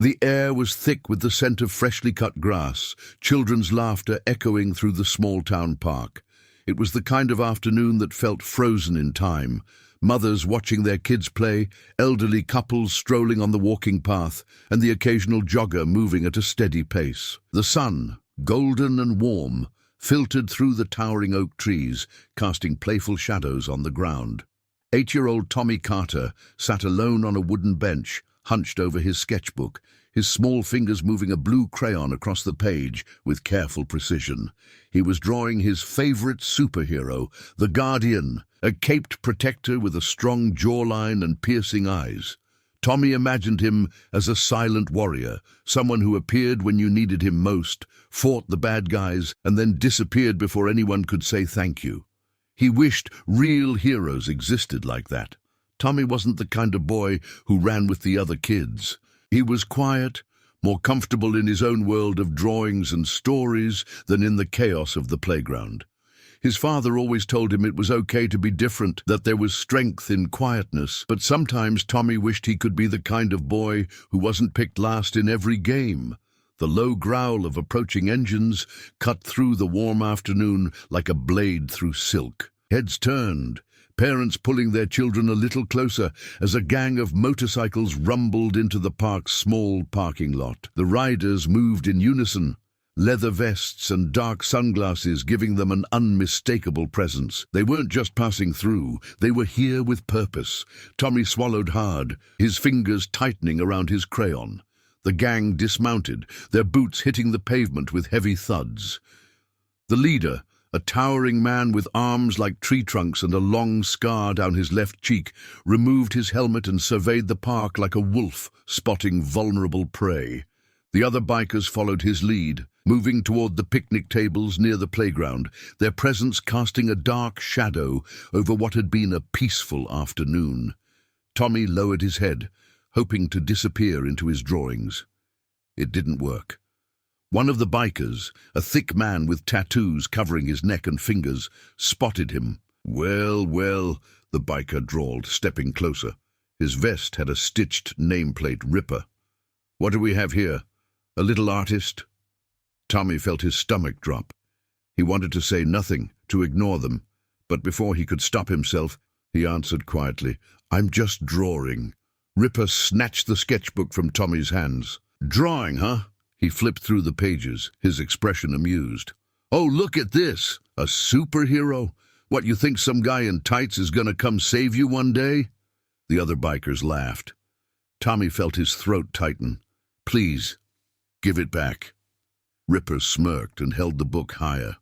The air was thick with the scent of freshly cut grass, children's laughter echoing through the small-town park. It was the kind of afternoon that felt frozen in time. Mothers watching their kids play, elderly couples strolling on the walking path, and the occasional jogger moving at a steady pace. The sun, golden and warm, filtered through the towering oak trees, casting playful shadows on the ground. 8-year-old Tommy Carter sat alone on a wooden bench, hunched over his sketchbook, his small fingers moving a blue crayon across the page with careful precision. He was drawing his favorite superhero, the Guardian, a caped protector with a strong jawline and piercing eyes. Tommy imagined him as a silent warrior, someone who appeared when you needed him most, fought the bad guys, and then disappeared before anyone could say thank you. He wished real heroes existed like that. Tommy wasn't the kind of boy who ran with the other kids. He was quiet, more comfortable in his own world of drawings and stories than in the chaos of the playground. His father always told him it was okay to be different, that there was strength in quietness, but sometimes Tommy wished he could be the kind of boy who wasn't picked last in every game. The low growl of approaching engines cut through the warm afternoon like a blade through silk. Heads turned, parents pulling their children a little closer as a gang of motorcycles rumbled into the park's small parking lot. The riders moved in unison, leather vests and dark sunglasses giving them an unmistakable presence. They weren't just passing through, they were here with purpose. Tommy swallowed hard, his fingers tightening around his crayon. The gang dismounted, their boots hitting the pavement with heavy thuds. The leader, a towering man with arms like tree trunks and a long scar down his left cheek, removed his helmet and surveyed the park like a wolf spotting vulnerable prey. The other bikers followed his lead, moving toward the picnic tables near the playground, their presence casting a dark shadow over what had been a peaceful afternoon. Tommy lowered his head, hoping to disappear into his drawings. It didn't work. One of the bikers, a thick man with tattoos covering his neck and fingers, spotted him. "Well, well," the biker drawled, stepping closer. His vest had a stitched nameplate, Ripper. "What do we have here? A little artist?" Tommy felt his stomach drop. He wanted to say nothing, to ignore them, but before he could stop himself, he answered quietly, "I'm just drawing." Ripper snatched the sketchbook from Tommy's hands. "Drawing, huh?" He flipped through the pages, his expression amused. "Oh, look at this! A superhero? What, you think some guy in tights is gonna come save you one day?" The other bikers laughed. Tommy felt his throat tighten. "Please, give it back." Ripper smirked and held the book higher.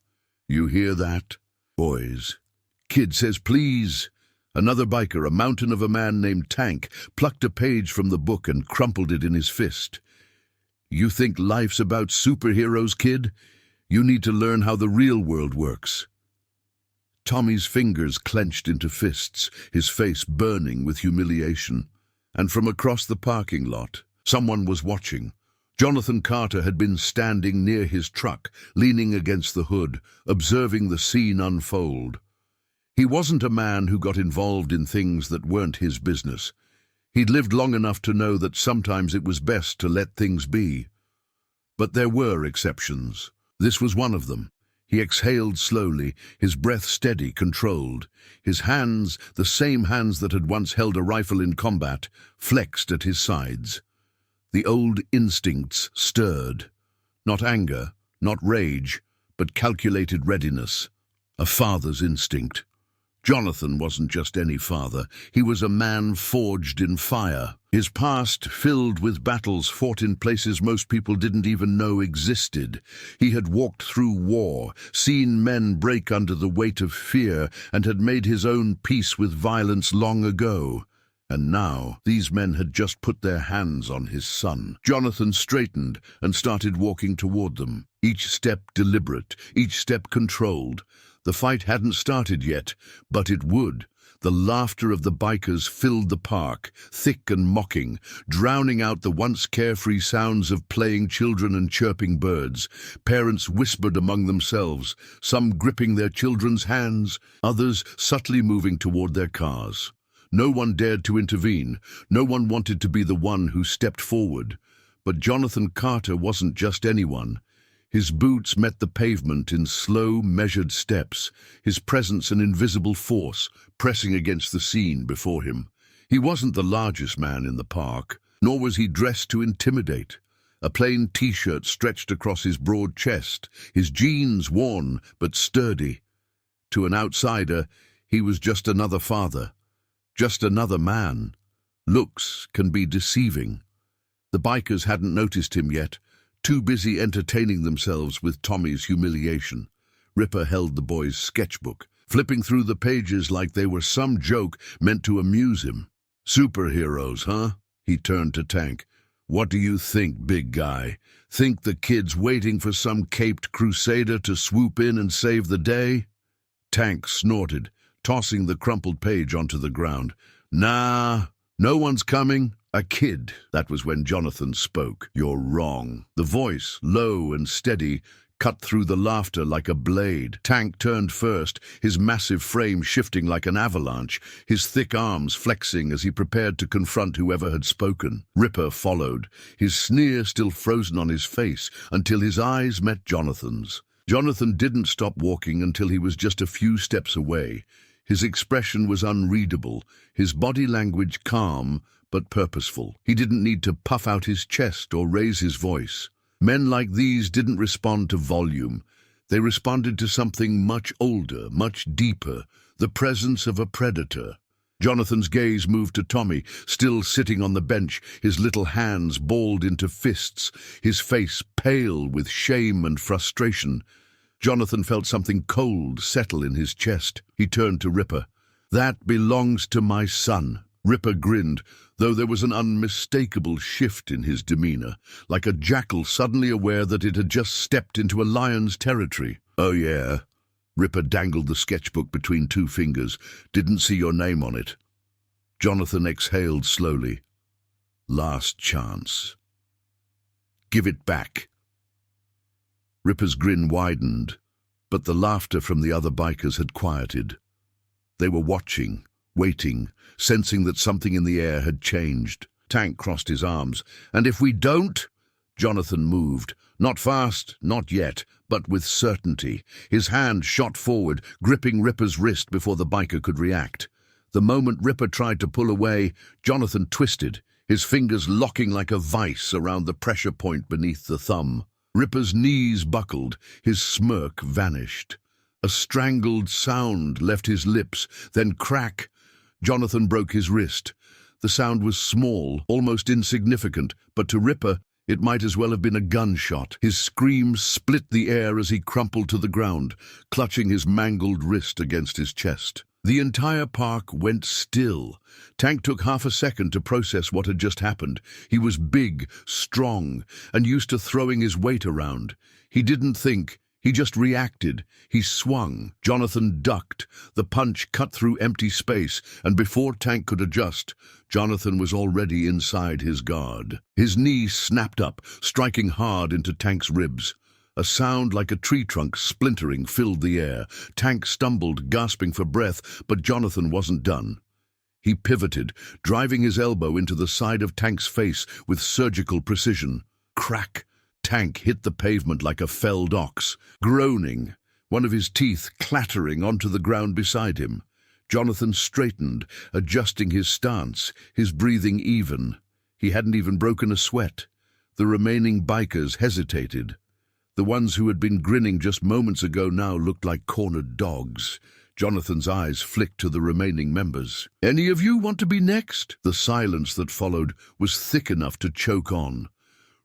"You hear that? Boys. Kid says please." Another biker, a mountain of a man named Tank, plucked a page from the book and crumpled it in his fist. "You think life's about superheroes, kid? You need to learn how the real world works." Tommy's fingers clenched into fists, his face burning with humiliation. And from across the parking lot, someone was watching. Jonathan Carter had been standing near his truck, leaning against the hood, observing the scene unfold. He wasn't a man who got involved in things that weren't his business. He'd lived long enough to know that sometimes it was best to let things be. But there were exceptions. This was one of them. He exhaled slowly, his breath steady, controlled. His hands, the same hands that had once held a rifle in combat, flexed at his sides. The old instincts stirred. Not anger, not rage, but calculated readiness. A father's instinct. Jonathan wasn't just any father. He was a man forged in fire. His past filled with battles fought in places most people didn't even know existed. He had walked through war, seen men break under the weight of fear, and had made his own peace with violence long ago. And now, these men had just put their hands on his son. Jonathan straightened and started walking toward them, each step deliberate, each step controlled. The fight hadn't started yet, but it would. The laughter of the bikers filled the park, thick and mocking, drowning out the once carefree sounds of playing children and chirping birds. Parents whispered among themselves, some gripping their children's hands, others subtly moving toward their cars. No one dared to intervene. No one wanted to be the one who stepped forward. But Jonathan Carter wasn't just anyone. His boots met the pavement in slow, measured steps, his presence an invisible force pressing against the scene before him. He wasn't the largest man in the park, nor was he dressed to intimidate. A plain t-shirt stretched across his broad chest, his jeans worn but sturdy. To an outsider, he was just another father, just another man. Looks can be deceiving. The bikers hadn't noticed him yet, too busy entertaining themselves with Tommy's humiliation. Ripper held the boy's sketchbook, flipping through the pages like they were some joke meant to amuse him. "Superheroes, huh?" He turned to Tank. "What do you think, big guy? Think the kid's waiting for some caped crusader to swoop in and save the day?" Tank snorted, tossing the crumpled page onto the ground. "Nah, no one's coming. A kid." That was when Jonathan spoke. "You're wrong." The voice, low and steady, cut through the laughter like a blade. Tank turned first, his massive frame shifting like an avalanche, his thick arms flexing as he prepared to confront whoever had spoken. Ripper followed, his sneer still frozen on his face until his eyes met Jonathan's. Jonathan didn't stop walking until he was just a few steps away. His expression was unreadable, his body language calm but purposeful. He didn't need to puff out his chest or raise his voice. Men like these didn't respond to volume. They responded to something much older, much deeper, the presence of a predator. Jonathan's gaze moved to Tommy, still sitting on the bench, his little hands balled into fists, his face pale with shame and frustration. Jonathan felt something cold settle in his chest. He turned to Ripper. "That belongs to my son." Ripper grinned, though there was an unmistakable shift in his demeanor, like a jackal suddenly aware that it had just stepped into a lion's territory. "Oh yeah." Ripper dangled the sketchbook between two fingers. "Didn't see your name on it." Jonathan exhaled slowly. "Last chance. Give it back." Ripper's grin widened, but the laughter from the other bikers had quieted. They were watching, waiting, sensing that something in the air had changed. Tank crossed his arms. "And if we don't?" Jonathan moved. Not fast, not yet, but with certainty. His hand shot forward, gripping Ripper's wrist before the biker could react. The moment Ripper tried to pull away, Jonathan twisted, his fingers locking like a vice around the pressure point beneath the thumb. Ripper's knees buckled, his smirk vanished. A strangled sound left his lips, then crack. Jonathan broke his wrist. The sound was small, almost insignificant, but to Ripper it might as well have been a gunshot. His scream split the air as he crumpled to the ground, clutching his mangled wrist against his chest. The entire park went still. Tank took half a second to process what had just happened. He was big, strong, and used to throwing his weight around. He didn't think. He just reacted. He swung. Jonathan ducked. The punch cut through empty space, and before Tank could adjust, Jonathan was already inside his guard. His knee snapped up, striking hard into Tank's ribs. A sound like a tree trunk splintering filled the air. Tank stumbled, gasping for breath, but Jonathan wasn't done. He pivoted, driving his elbow into the side of Tank's face with surgical precision. Crack! Tank hit the pavement like a felled ox, groaning, one of his teeth clattering onto the ground beside him. Jonathan straightened, adjusting his stance, his breathing even. He hadn't even broken a sweat. The remaining bikers hesitated. The ones who had been grinning just moments ago now looked like cornered dogs. Jonathan's eyes flicked to the remaining members. "Any of you want to be next?" The silence that followed was thick enough to choke on.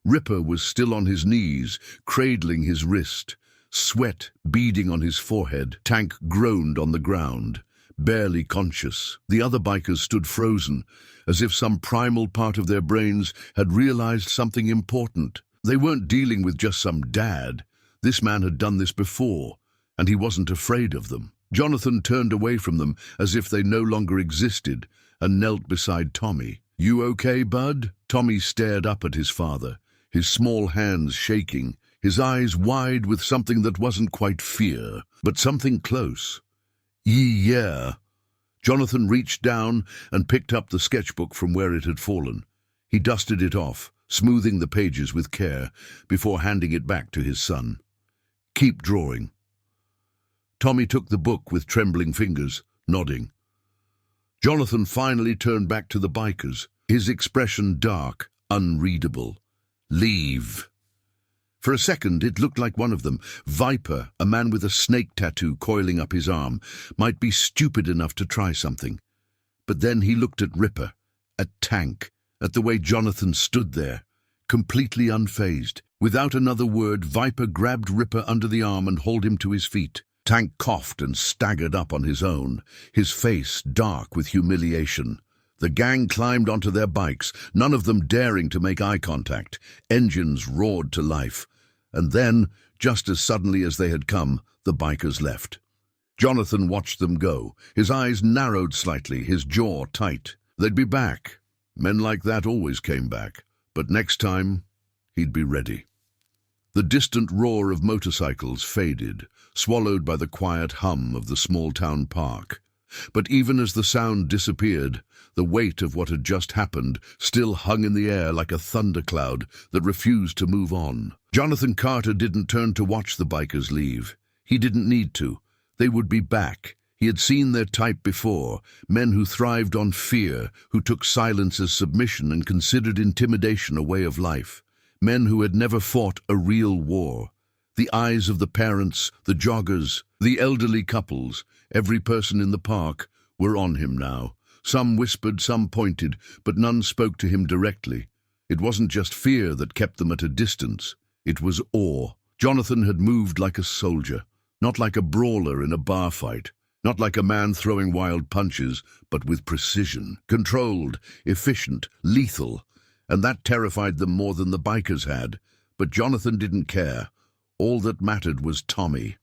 Ripper was still on his knees, cradling his wrist, sweat beading on his forehead. Tank groaned on the ground, barely conscious. The other bikers stood frozen, as if some primal part of their brains had realized something important. They weren't dealing with just some dad. This man had done this before, and he wasn't afraid of them. Jonathan turned away from them as if they no longer existed and knelt beside Tommy. "You okay, bud?" Tommy stared up at his father, his small hands shaking, his eyes wide with something that wasn't quite fear, but something close. Yeah." Jonathan reached down and picked up the sketchbook from where it had fallen. He dusted it off. smoothing the pages with care before handing it back to his son. "Keep drawing." Tommy took the book with trembling fingers, nodding. Jonathan finally turned back to the bikers, his expression dark, unreadable. "Leave." For a second, it looked like one of them, Viper, a man with a snake tattoo coiling up his arm, might be stupid enough to try something. But then he looked at Ripper, at Tank, at the way Jonathan stood there, completely unfazed. Without another word, Viper grabbed Ripper under the arm and hauled him to his feet. Tank coughed and staggered up on his own, his face dark with humiliation. The gang climbed onto their bikes, none of them daring to make eye contact. Engines roared to life. And then, just as suddenly as they had come, the bikers left. Jonathan watched them go, his eyes narrowed slightly, his jaw tight. They'd be back. Men like that always came back. But next time, he'd be ready. The distant roar of motorcycles faded, swallowed by the quiet hum of the small-town park. But even as the sound disappeared, the weight of what had just happened still hung in the air like a thundercloud that refused to move on. Jonathan Carter didn't turn to watch the bikers leave. He didn't need to. They would be back. He had seen their type before, men who thrived on fear, who took silence as submission and considered intimidation a way of life. Men who had never fought a real war. The eyes of the parents, the joggers, the elderly couples, every person in the park, were on him now. Some whispered, some pointed, but none spoke to him directly. It wasn't just fear that kept them at a distance. It was awe. Jonathan had moved like a soldier, not like a brawler in a bar fight, not like a man throwing wild punches, but with precision, controlled, efficient, lethal. And that terrified them more than the bikers had. But Jonathan didn't care. All that mattered was Tommy.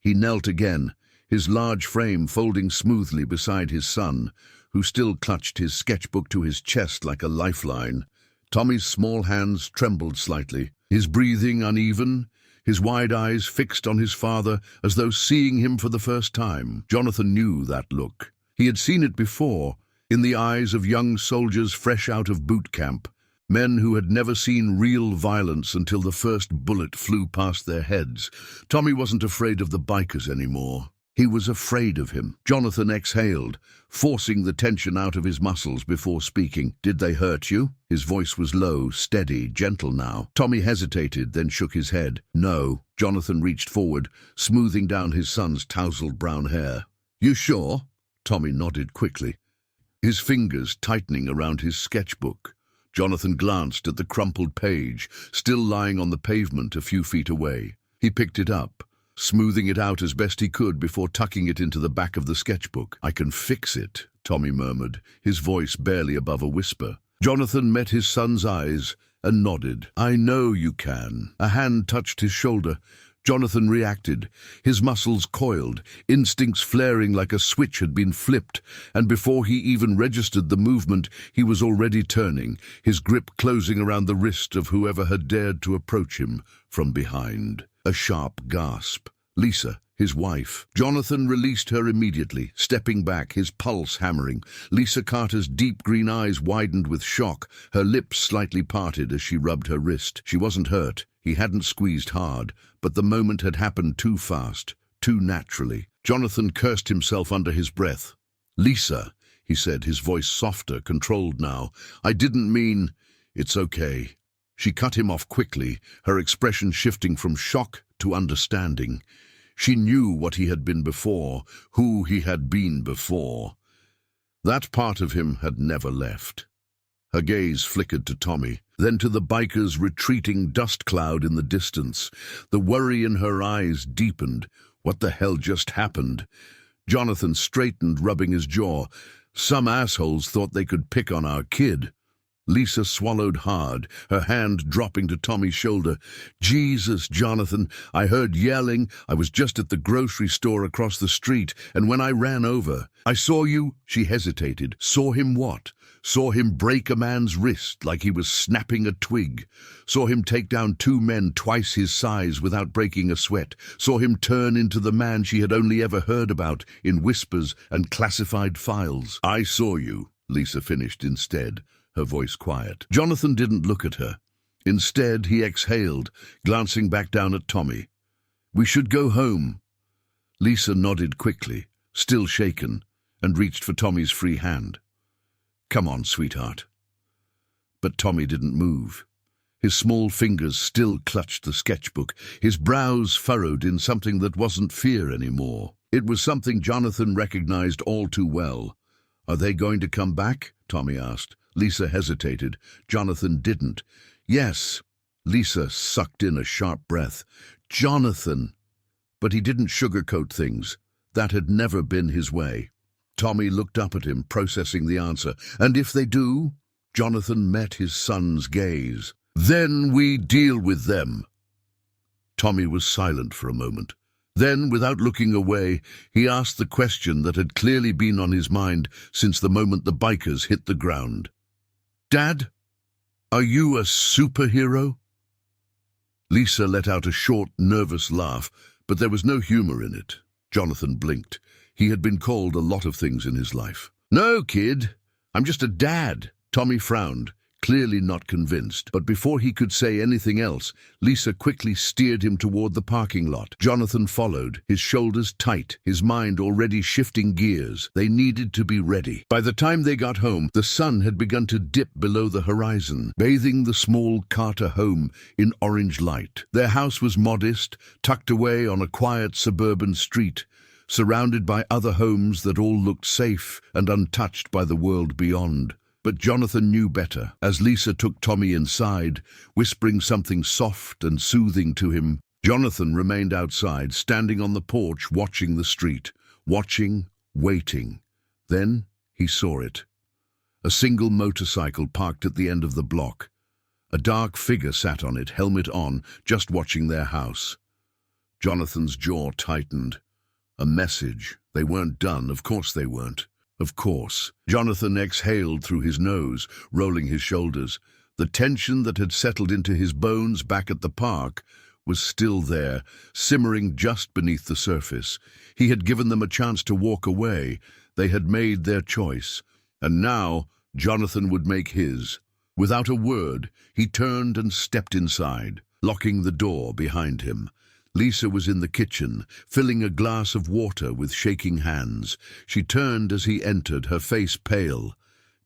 He knelt again, his large frame folding smoothly beside his son, who still clutched his sketchbook to his chest like a lifeline. Tommy's small hands trembled slightly, his breathing uneven, his wide eyes fixed on his father as though seeing him for the first time. Jonathan knew that look. He had seen it before, in the eyes of young soldiers fresh out of boot camp, men who had never seen real violence until the first bullet flew past their heads. Tommy wasn't afraid of the bikers anymore. He was afraid of him. Jonathan exhaled, forcing the tension out of his muscles before speaking. "Did they hurt you?" His voice was low, steady, gentle now. Tommy hesitated, then shook his head. "No." Jonathan reached forward, smoothing down his son's tousled brown hair. "You sure?" Tommy nodded quickly, his fingers tightening around his sketchbook. Jonathan glanced at the crumpled page, still lying on the pavement a few feet away. He picked it up, smoothing it out as best he could before tucking it into the back of the sketchbook. "I can fix it," Tommy murmured, his voice barely above a whisper. Jonathan met his son's eyes and nodded. "I know you can." A hand touched his shoulder. Jonathan reacted, his muscles coiled, instincts flaring like a switch had been flipped, and before he even registered the movement, he was already turning, his grip closing around the wrist of whoever had dared to approach him from behind. A sharp gasp. Lisa, his wife. Jonathan released her immediately, stepping back, his pulse hammering. Lisa Carter's deep green eyes widened with shock, her lips slightly parted as she rubbed her wrist. She wasn't hurt. He hadn't squeezed hard, but the moment had happened too fast, too naturally. Jonathan cursed himself under his breath. "Lisa," he said, his voice softer, controlled now. "I didn't mean—" "It's okay." She cut him off quickly, her expression shifting from shock to understanding. She knew what he had been before, who he had been before. That part of him had never left. Her gaze flickered to Tommy, then to the biker's retreating dust cloud in the distance. The worry in her eyes deepened. What the hell just happened? Jonathan straightened, rubbing his jaw. "Some assholes thought they could pick on our kid." Lisa swallowed hard, her hand dropping to Tommy's shoulder. "Jesus, Jonathan, I heard yelling. I was just at the grocery store across the street, and when I ran over, I saw you—" She hesitated. "Saw him what?" "Saw him break a man's wrist like he was snapping a twig. Saw him take down two men twice his size without breaking a sweat. Saw him turn into the man she had only ever heard about in whispers and classified files." "I saw you," Lisa finished instead, her voice quiet. Jonathan didn't look at her. Instead, he exhaled, glancing back down at Tommy. "We should go home." Lisa nodded quickly, still shaken, and reached for Tommy's free hand. "Come on, sweetheart." But Tommy didn't move. His small fingers still clutched the sketchbook, his brows furrowed in something that wasn't fear anymore. It was something Jonathan recognized all too well. "Are they going to come back?" Tommy asked. Lisa hesitated. Jonathan didn't. "Yes." Lisa sucked in a sharp breath. "Jonathan!" But he didn't sugarcoat things. That had never been his way. Tommy looked up at him, processing the answer. "And if they do?" Jonathan met his son's gaze. "Then we deal with them." Tommy was silent for a moment. Then, without looking away, he asked the question that had clearly been on his mind since the moment the bikers hit the ground. "Dad, are you a superhero?" Lisa let out a short, nervous laugh, but there was no humor in it. Jonathan blinked. He had been called a lot of things in his life. "No, kid, I'm just a dad." Tommy frowned, clearly not convinced, but before he could say anything else, Lisa quickly steered him toward the parking lot. Jonathan followed, his shoulders tight, his mind already shifting gears. They needed to be ready. By the time they got home, the sun had begun to dip below the horizon, bathing the small Carter home in orange light. Their house was modest, tucked away on a quiet suburban street, surrounded by other homes that all looked safe and untouched by the world beyond. But Jonathan knew better. As Lisa took Tommy inside, whispering something soft and soothing to him, Jonathan remained outside, standing on the porch, watching the street. Watching, waiting. Then he saw it. A single motorcycle parked at the end of the block. A dark figure sat on it, helmet on, just watching their house. Jonathan's jaw tightened. A message. They weren't done. Of course they weren't. Of course. Jonathan exhaled through his nose, rolling his shoulders. The tension that had settled into his bones back at the park was still there, simmering just beneath the surface. He had given them a chance to walk away. They had made their choice. And now Jonathan would make his. Without a word, he turned and stepped inside, locking the door behind him. Lisa was in the kitchen, filling a glass of water with shaking hands. She turned as he entered, her face pale.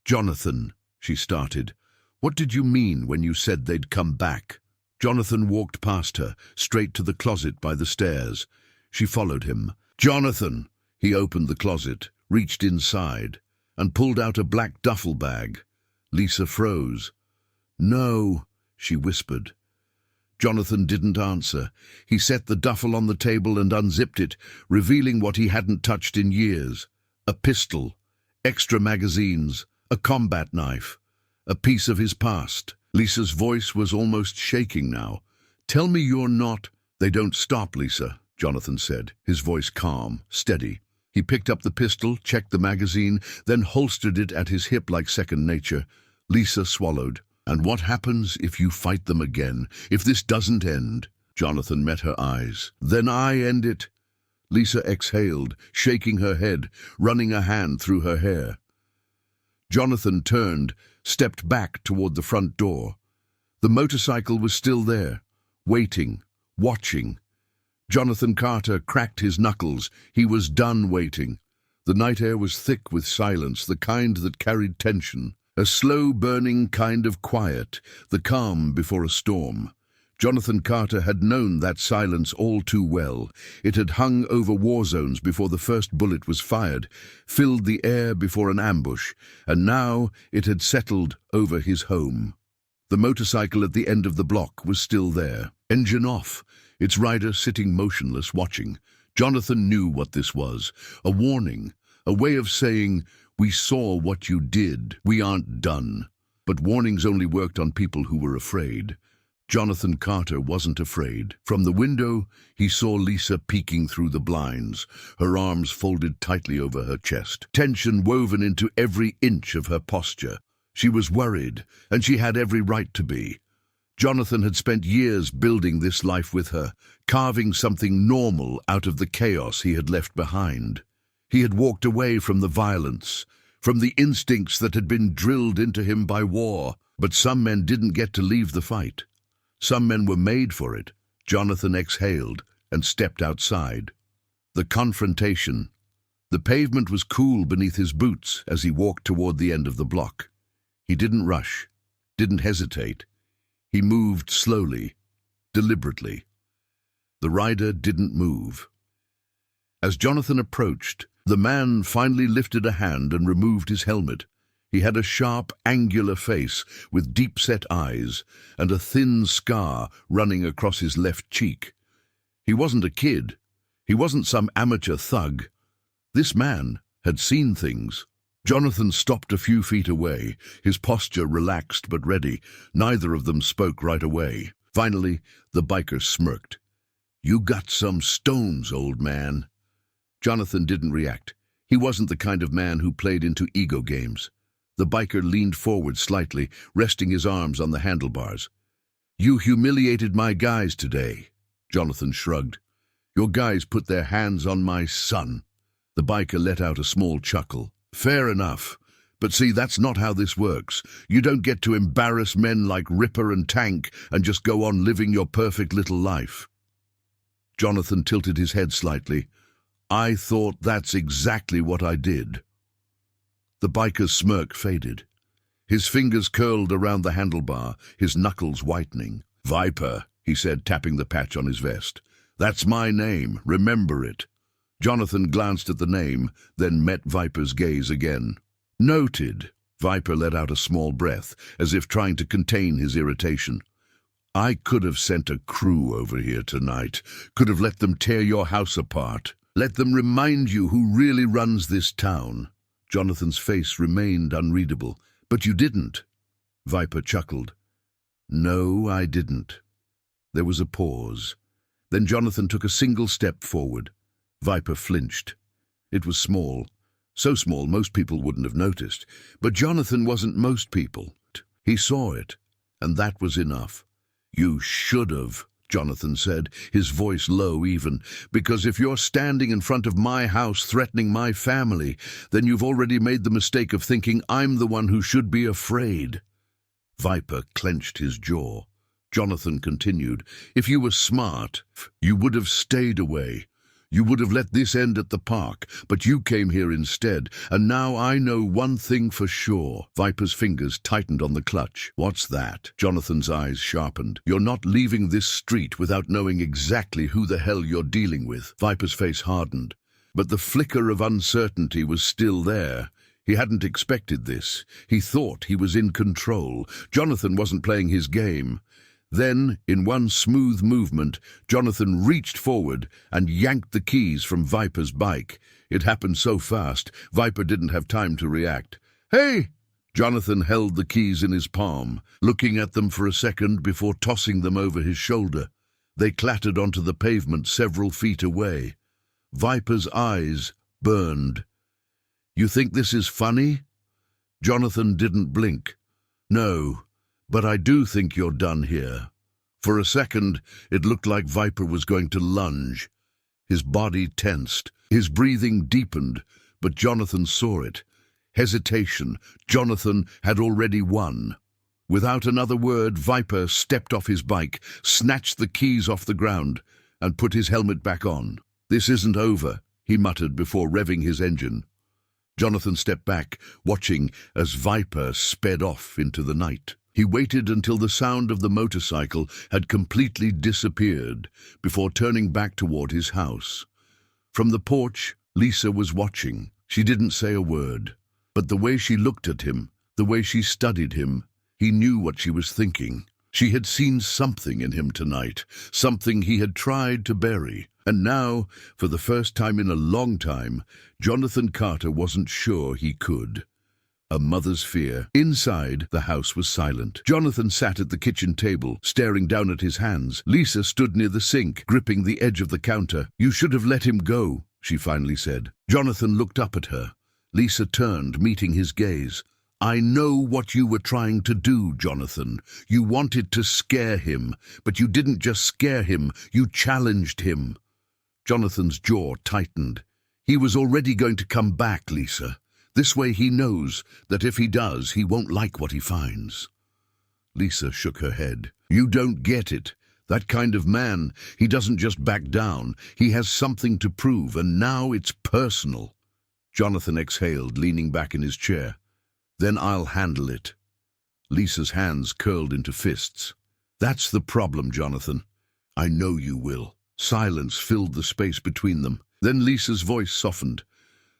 "Jonathan," she started, "what did you mean when you said they'd come back?" Jonathan walked past her, straight to the closet by the stairs. She followed him. "Jonathan!" He opened the closet, reached inside, and pulled out a black duffel bag. Lisa froze. "No," she whispered. Jonathan didn't answer. He set the duffel on the table and unzipped it, revealing what he hadn't touched in years. A pistol, extra magazines, a combat knife, a piece of his past. Lisa's voice was almost shaking now. "Tell me you're not—" "They don't stop, Lisa," Jonathan said, his voice calm, steady. He picked up the pistol, checked the magazine, then holstered it at his hip like second nature. Lisa swallowed. "And what happens if you fight them again? If this doesn't end?" Jonathan met her eyes. "Then I end it." Lisa exhaled, shaking her head, running a hand through her hair. Jonathan turned, stepped back toward the front door. The motorcycle was still there, waiting, watching. Jonathan Carter cracked his knuckles. He was done waiting. The night air was thick with silence, the kind that carried tension. A slow-burning kind of quiet, the calm before a storm. Jonathan Carter had known that silence all too well. It had hung over war zones before the first bullet was fired, filled the air before an ambush, and now it had settled over his home. The motorcycle at the end of the block was still there, engine off, its rider sitting motionless, watching. Jonathan knew what this was, a warning, a way of saying, "We saw what you did. We aren't done." But warnings only worked on people who were afraid. Jonathan Carter wasn't afraid. From the window, he saw Lisa peeking through the blinds, her arms folded tightly over her chest, tension woven into every inch of her posture. She was worried, and she had every right to be. Jonathan had spent years building this life with her, carving something normal out of the chaos he had left behind. He had walked away from the violence, from the instincts that had been drilled into him by war. But some men didn't get to leave the fight. Some men were made for it. Jonathan exhaled and stepped outside. The confrontation. The pavement was cool beneath his boots as he walked toward the end of the block. He didn't rush, didn't hesitate. He moved slowly, deliberately. The rider didn't move. As Jonathan approached, the man finally lifted a hand and removed his helmet. He had a sharp, angular face with deep-set eyes and a thin scar running across his left cheek. He wasn't a kid. He wasn't some amateur thug. This man had seen things. Jonathan stopped a few feet away, his posture relaxed but ready. Neither of them spoke right away. Finally, the biker smirked. "You got some stones, old man." Jonathan didn't react. He wasn't the kind of man who played into ego games. The biker leaned forward slightly, resting his arms on the handlebars. "You humiliated my guys today." Jonathan shrugged. "Your guys put their hands on my son." The biker let out a small chuckle. "Fair enough. But see, that's not how this works. You don't get to embarrass men like Ripper and Tank and just go on living your perfect little life." Jonathan tilted his head slightly. "I thought that's exactly what I did." The biker's smirk faded. His fingers curled around the handlebar, his knuckles whitening. "Viper," he said, tapping the patch on his vest. "That's my name. Remember it." Jonathan glanced at the name, then met Viper's gaze again. "Noted." Viper let out a small breath, as if trying to contain his irritation. "I could have sent a crew over here tonight, could have let them tear your house apart, let them remind you who really runs this town." Jonathan's face remained unreadable. "But you didn't." Viper chuckled. "No, I didn't." There was a pause. Then Jonathan took a single step forward. Viper flinched. It was small. So small most people wouldn't have noticed. But Jonathan wasn't most people. He saw it, and that was enough. "You should have," Jonathan said, his voice low even, "because if you're standing in front of my house threatening my family, then you've already made the mistake of thinking I'm the one who should be afraid." Viper clenched his jaw. Jonathan continued, "If you were smart, you would have stayed away. You would have let this end at the park, but you came here instead, and now I know one thing for sure." Viper's fingers tightened on the clutch. "What's that?" Jonathan's eyes sharpened. "You're not leaving this street without knowing exactly who the hell you're dealing with." Viper's face hardened, but the flicker of uncertainty was still there. He hadn't expected this. He thought he was in control. Jonathan wasn't playing his game. Then, in one smooth movement, Jonathan reached forward and yanked the keys from Viper's bike. It happened so fast, Viper didn't have time to react. "Hey!" Jonathan held the keys in his palm, looking at them for a second before tossing them over his shoulder. They clattered onto the pavement several feet away. Viper's eyes burned. "You think this is funny?" Jonathan didn't blink. "No. But I do think you're done here." For a second, it looked like Viper was going to lunge. His body tensed, his breathing deepened, but Jonathan saw it. Hesitation. Jonathan had already won. Without another word, Viper stepped off his bike, snatched the keys off the ground, and put his helmet back on. "This isn't over," he muttered before revving his engine. Jonathan stepped back, watching as Viper sped off into the night. He waited until the sound of the motorcycle had completely disappeared before turning back toward his house. From the porch, Lisa was watching. She didn't say a word, but the way she looked at him, the way she studied him, he knew what she was thinking. She had seen something in him tonight, something he had tried to bury. And now, for the first time in a long time, Jonathan Carter wasn't sure he could. A mother's fear. Inside, the house was silent. Jonathan sat at the kitchen table, staring down at his hands. Lisa stood near the sink, gripping the edge of the counter. "You should have let him go," she finally said. Jonathan looked up at her. Lisa turned, meeting his gaze. "I know what you were trying to do, Jonathan. You wanted to scare him, but you didn't just scare him, you challenged him." Jonathan's jaw tightened. He was already going to come back, Lisa. This way he knows that if he does, he won't like what he finds. Lisa shook her head. You don't get it. That kind of man, he doesn't just back down. He has something to prove, and now it's personal. Jonathan exhaled, leaning back in his chair. Then I'll handle it. Lisa's hands curled into fists. That's the problem, Jonathan. I know you will. Silence filled the space between them. Then Lisa's voice softened.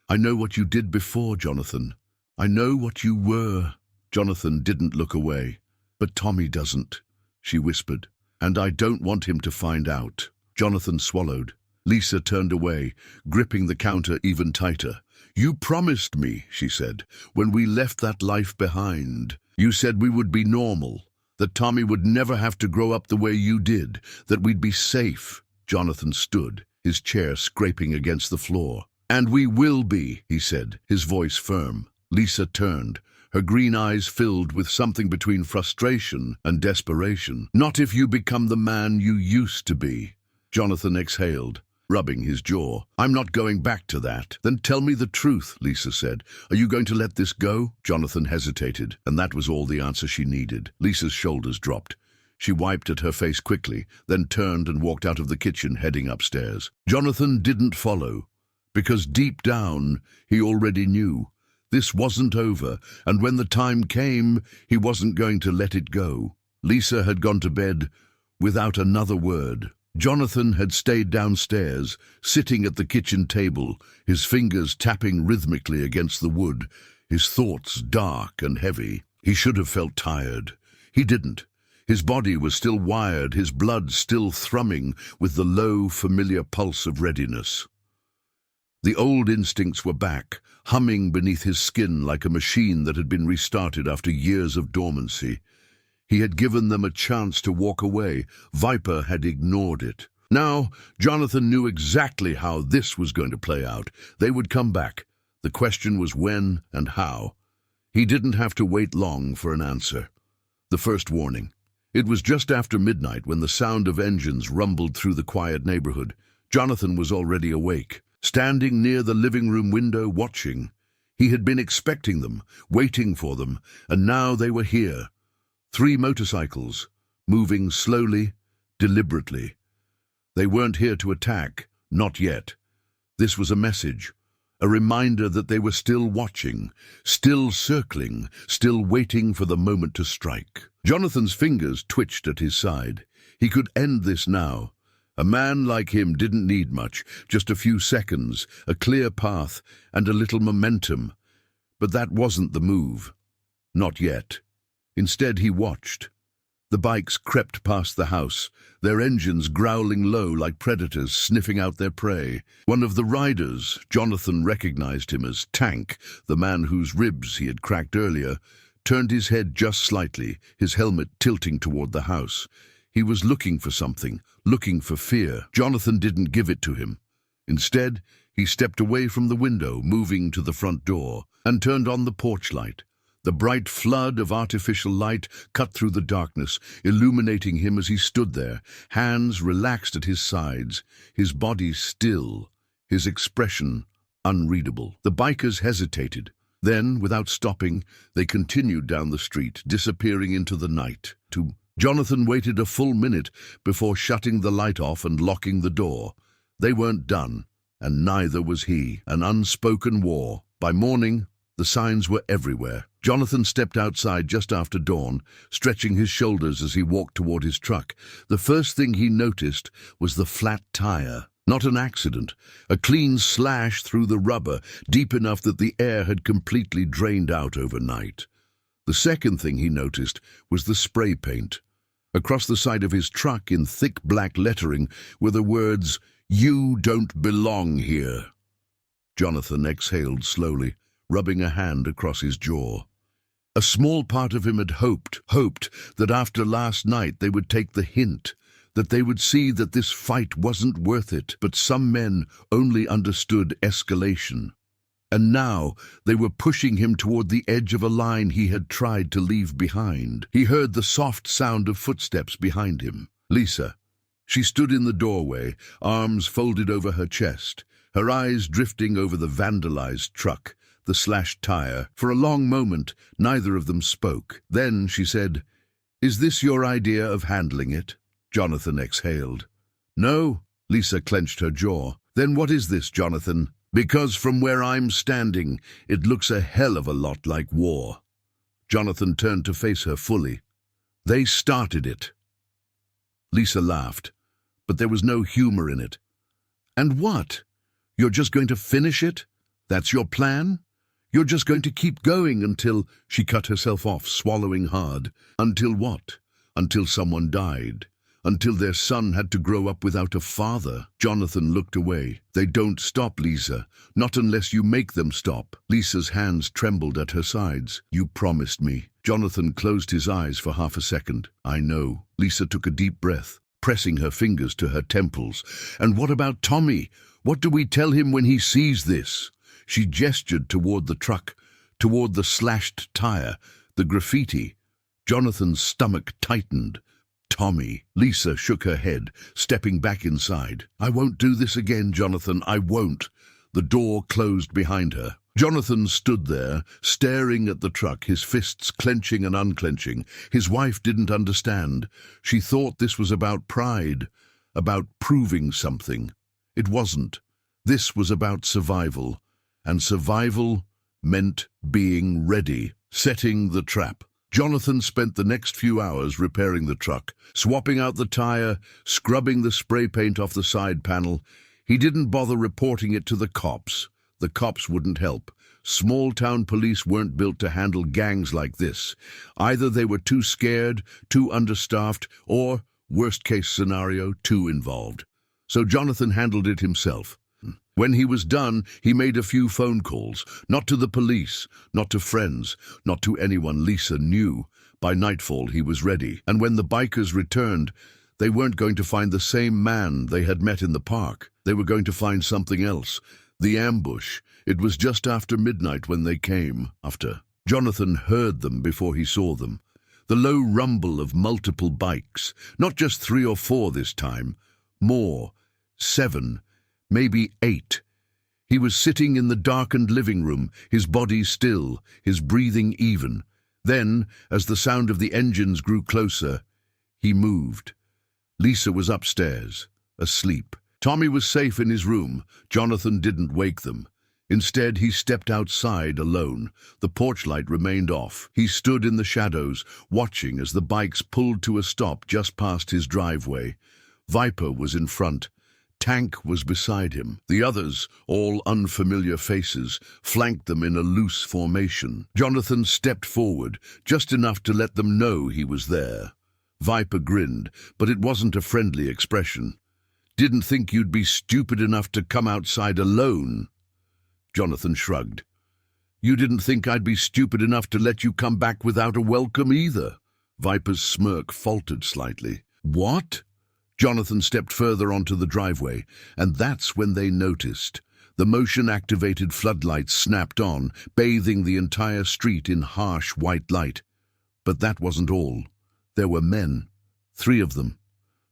I know what you did before, Jonathan. I know what you were. Jonathan didn't look away. But Tommy doesn't, she whispered. And I don't want him to find out. Jonathan swallowed. Lisa turned away, gripping the counter even tighter. You promised me, she said, when we left that life behind. You said we would be normal, that Tommy would never have to grow up the way you did, that we'd be safe. Jonathan stood, his chair scraping against the floor. And we will be, he said, his voice firm. Lisa turned, her green eyes filled with something between frustration and desperation. Not if you become the man you used to be. Jonathan exhaled, rubbing his jaw. I'm not going back to that. Then tell me the truth, Lisa said. Are you going to let this go? Jonathan hesitated, and that was all the answer she needed. Lisa's shoulders dropped. She wiped at her face quickly, then turned and walked out of the kitchen, heading upstairs. Jonathan didn't follow, because deep down, he already knew. This wasn't over, and when the time came, he wasn't going to let it go. Lisa had gone to bed without another word. Jonathan had stayed downstairs, sitting at the kitchen table, his fingers tapping rhythmically against the wood, his thoughts dark and heavy. He should have felt tired. He didn't. His body was still wired, his blood still thrumming with the low, familiar pulse of readiness. The old instincts were back, humming beneath his skin like a machine that had been restarted after years of dormancy. He had given them a chance to walk away. Viper had ignored it. Now, Jonathan knew exactly how this was going to play out. They would come back. The question was when and how. He didn't have to wait long for an answer. The first warning. It was just after midnight when the sound of engines rumbled through the quiet neighborhood. Jonathan was already awake, standing near the living room window watching. He had been expecting them, waiting for them, and now they were here. 3 motorcycles, moving slowly, deliberately. They weren't here to attack, not yet. This was a message, a reminder that they were still watching, still circling, still waiting for the moment to strike. Jonathan's fingers twitched at his side. He could end this now. A man like him didn't need much, just a few seconds, a clear path, and a little momentum. But that wasn't the move. Not yet. Instead, he watched. The bikes crept past the house, their engines growling low like predators sniffing out their prey. One of the riders, Jonathan recognized him as Tank, the man whose ribs he had cracked earlier, turned his head just slightly, his helmet tilting toward the house. He was looking for something, looking for fear. Jonathan didn't give it to him. Instead, he stepped away from the window, moving to the front door, and turned on the porch light. The bright flood of artificial light cut through the darkness, illuminating him as he stood there, hands relaxed at his sides, his body still, his expression unreadable. The bikers hesitated. Then, without stopping, they continued down the street, disappearing into the night. Jonathan waited a full minute before shutting the light off and locking the door. They weren't done, and neither was he. An unspoken war. By morning, the signs were everywhere. Jonathan stepped outside just after dawn, stretching his shoulders as he walked toward his truck. The first thing he noticed was the flat tire. Not an accident, a clean slash through the rubber, deep enough that the air had completely drained out overnight. The second thing he noticed was the spray paint. Across the side of his truck in thick black lettering were the words, "You don't belong here." Jonathan exhaled slowly, rubbing a hand across his jaw. A small part of him had hoped that after last night they would take the hint, that they would see that this fight wasn't worth it. But some men only understood escalation. And now they were pushing him toward the edge of a line he had tried to leave behind. He heard the soft sound of footsteps behind him. Lisa. She stood in the doorway, arms folded over her chest, her eyes drifting over the vandalized truck, the slashed tire. For a long moment, neither of them spoke. Then she said, "Is this your idea of handling it?" Jonathan exhaled. "No." Lisa clenched her jaw. "Then what is this, Jonathan?" "Because from where I'm standing, it looks a hell of a lot like war." Jonathan turned to face her fully. "They started it." Lisa laughed, but there was no humor in it. "And what? You're just going to finish it? That's your plan? You're just going to keep going until—" She cut herself off, swallowing hard. "Until what? Until someone died. Until their son had to grow up without a father." Jonathan looked away. "They don't stop, Lisa. Not unless you make them stop." Lisa's hands trembled at her sides. "You promised me." Jonathan closed his eyes for half a second. "I know." Lisa took a deep breath, pressing her fingers to her temples. "And what about Tommy? What do we tell him when he sees this?" She gestured toward the truck, toward the slashed tire, the graffiti. Jonathan's stomach tightened. "Tommy." Lisa shook her head, stepping back inside. "I won't do this again, Jonathan. I won't." The door closed behind her. Jonathan stood there, staring at the truck, his fists clenching and unclenching. His wife didn't understand. She thought this was about pride, about proving something. It wasn't. This was about survival. And survival meant being ready, setting the trap. Jonathan spent the next few hours repairing the truck, swapping out the tire, scrubbing the spray paint off the side panel. He didn't bother reporting it to the cops. The cops wouldn't help. Small-town police weren't built to handle gangs like this. Either they were too scared, too understaffed, or, worst-case scenario, too involved. So Jonathan handled it himself. When he was done, he made a few phone calls, not to the police, not to friends, not to anyone Lisa knew. By nightfall, he was ready, and when the bikers returned, they weren't going to find the same man they had met in the park. They were going to find something else. The ambush. It was just after midnight when they came. Jonathan heard them before he saw them. The low rumble of multiple bikes, not just 3 or 4 this time. More. 7. Maybe 8. He was sitting in the darkened living room, his body still, his breathing even. Then, as the sound of the engines grew closer, he moved. Lisa was upstairs, asleep. Tommy was safe in his room. Jonathan didn't wake them. Instead, he stepped outside alone. The porch light remained off. He stood in the shadows, watching as the bikes pulled to a stop just past his driveway. Viper was in front. Tank was beside him. The others, all unfamiliar faces, flanked them in a loose formation. Jonathan stepped forward, just enough to let them know he was there. Viper grinned, but it wasn't a friendly expression. "Didn't think you'd be stupid enough to come outside alone." Jonathan shrugged. "You didn't think I'd be stupid enough to let you come back without a welcome either." Viper's smirk faltered slightly. "What?" Jonathan stepped further onto the driveway, and that's when they noticed. The motion-activated floodlights snapped on, bathing the entire street in harsh white light. But that wasn't all. There were men, 3 of them,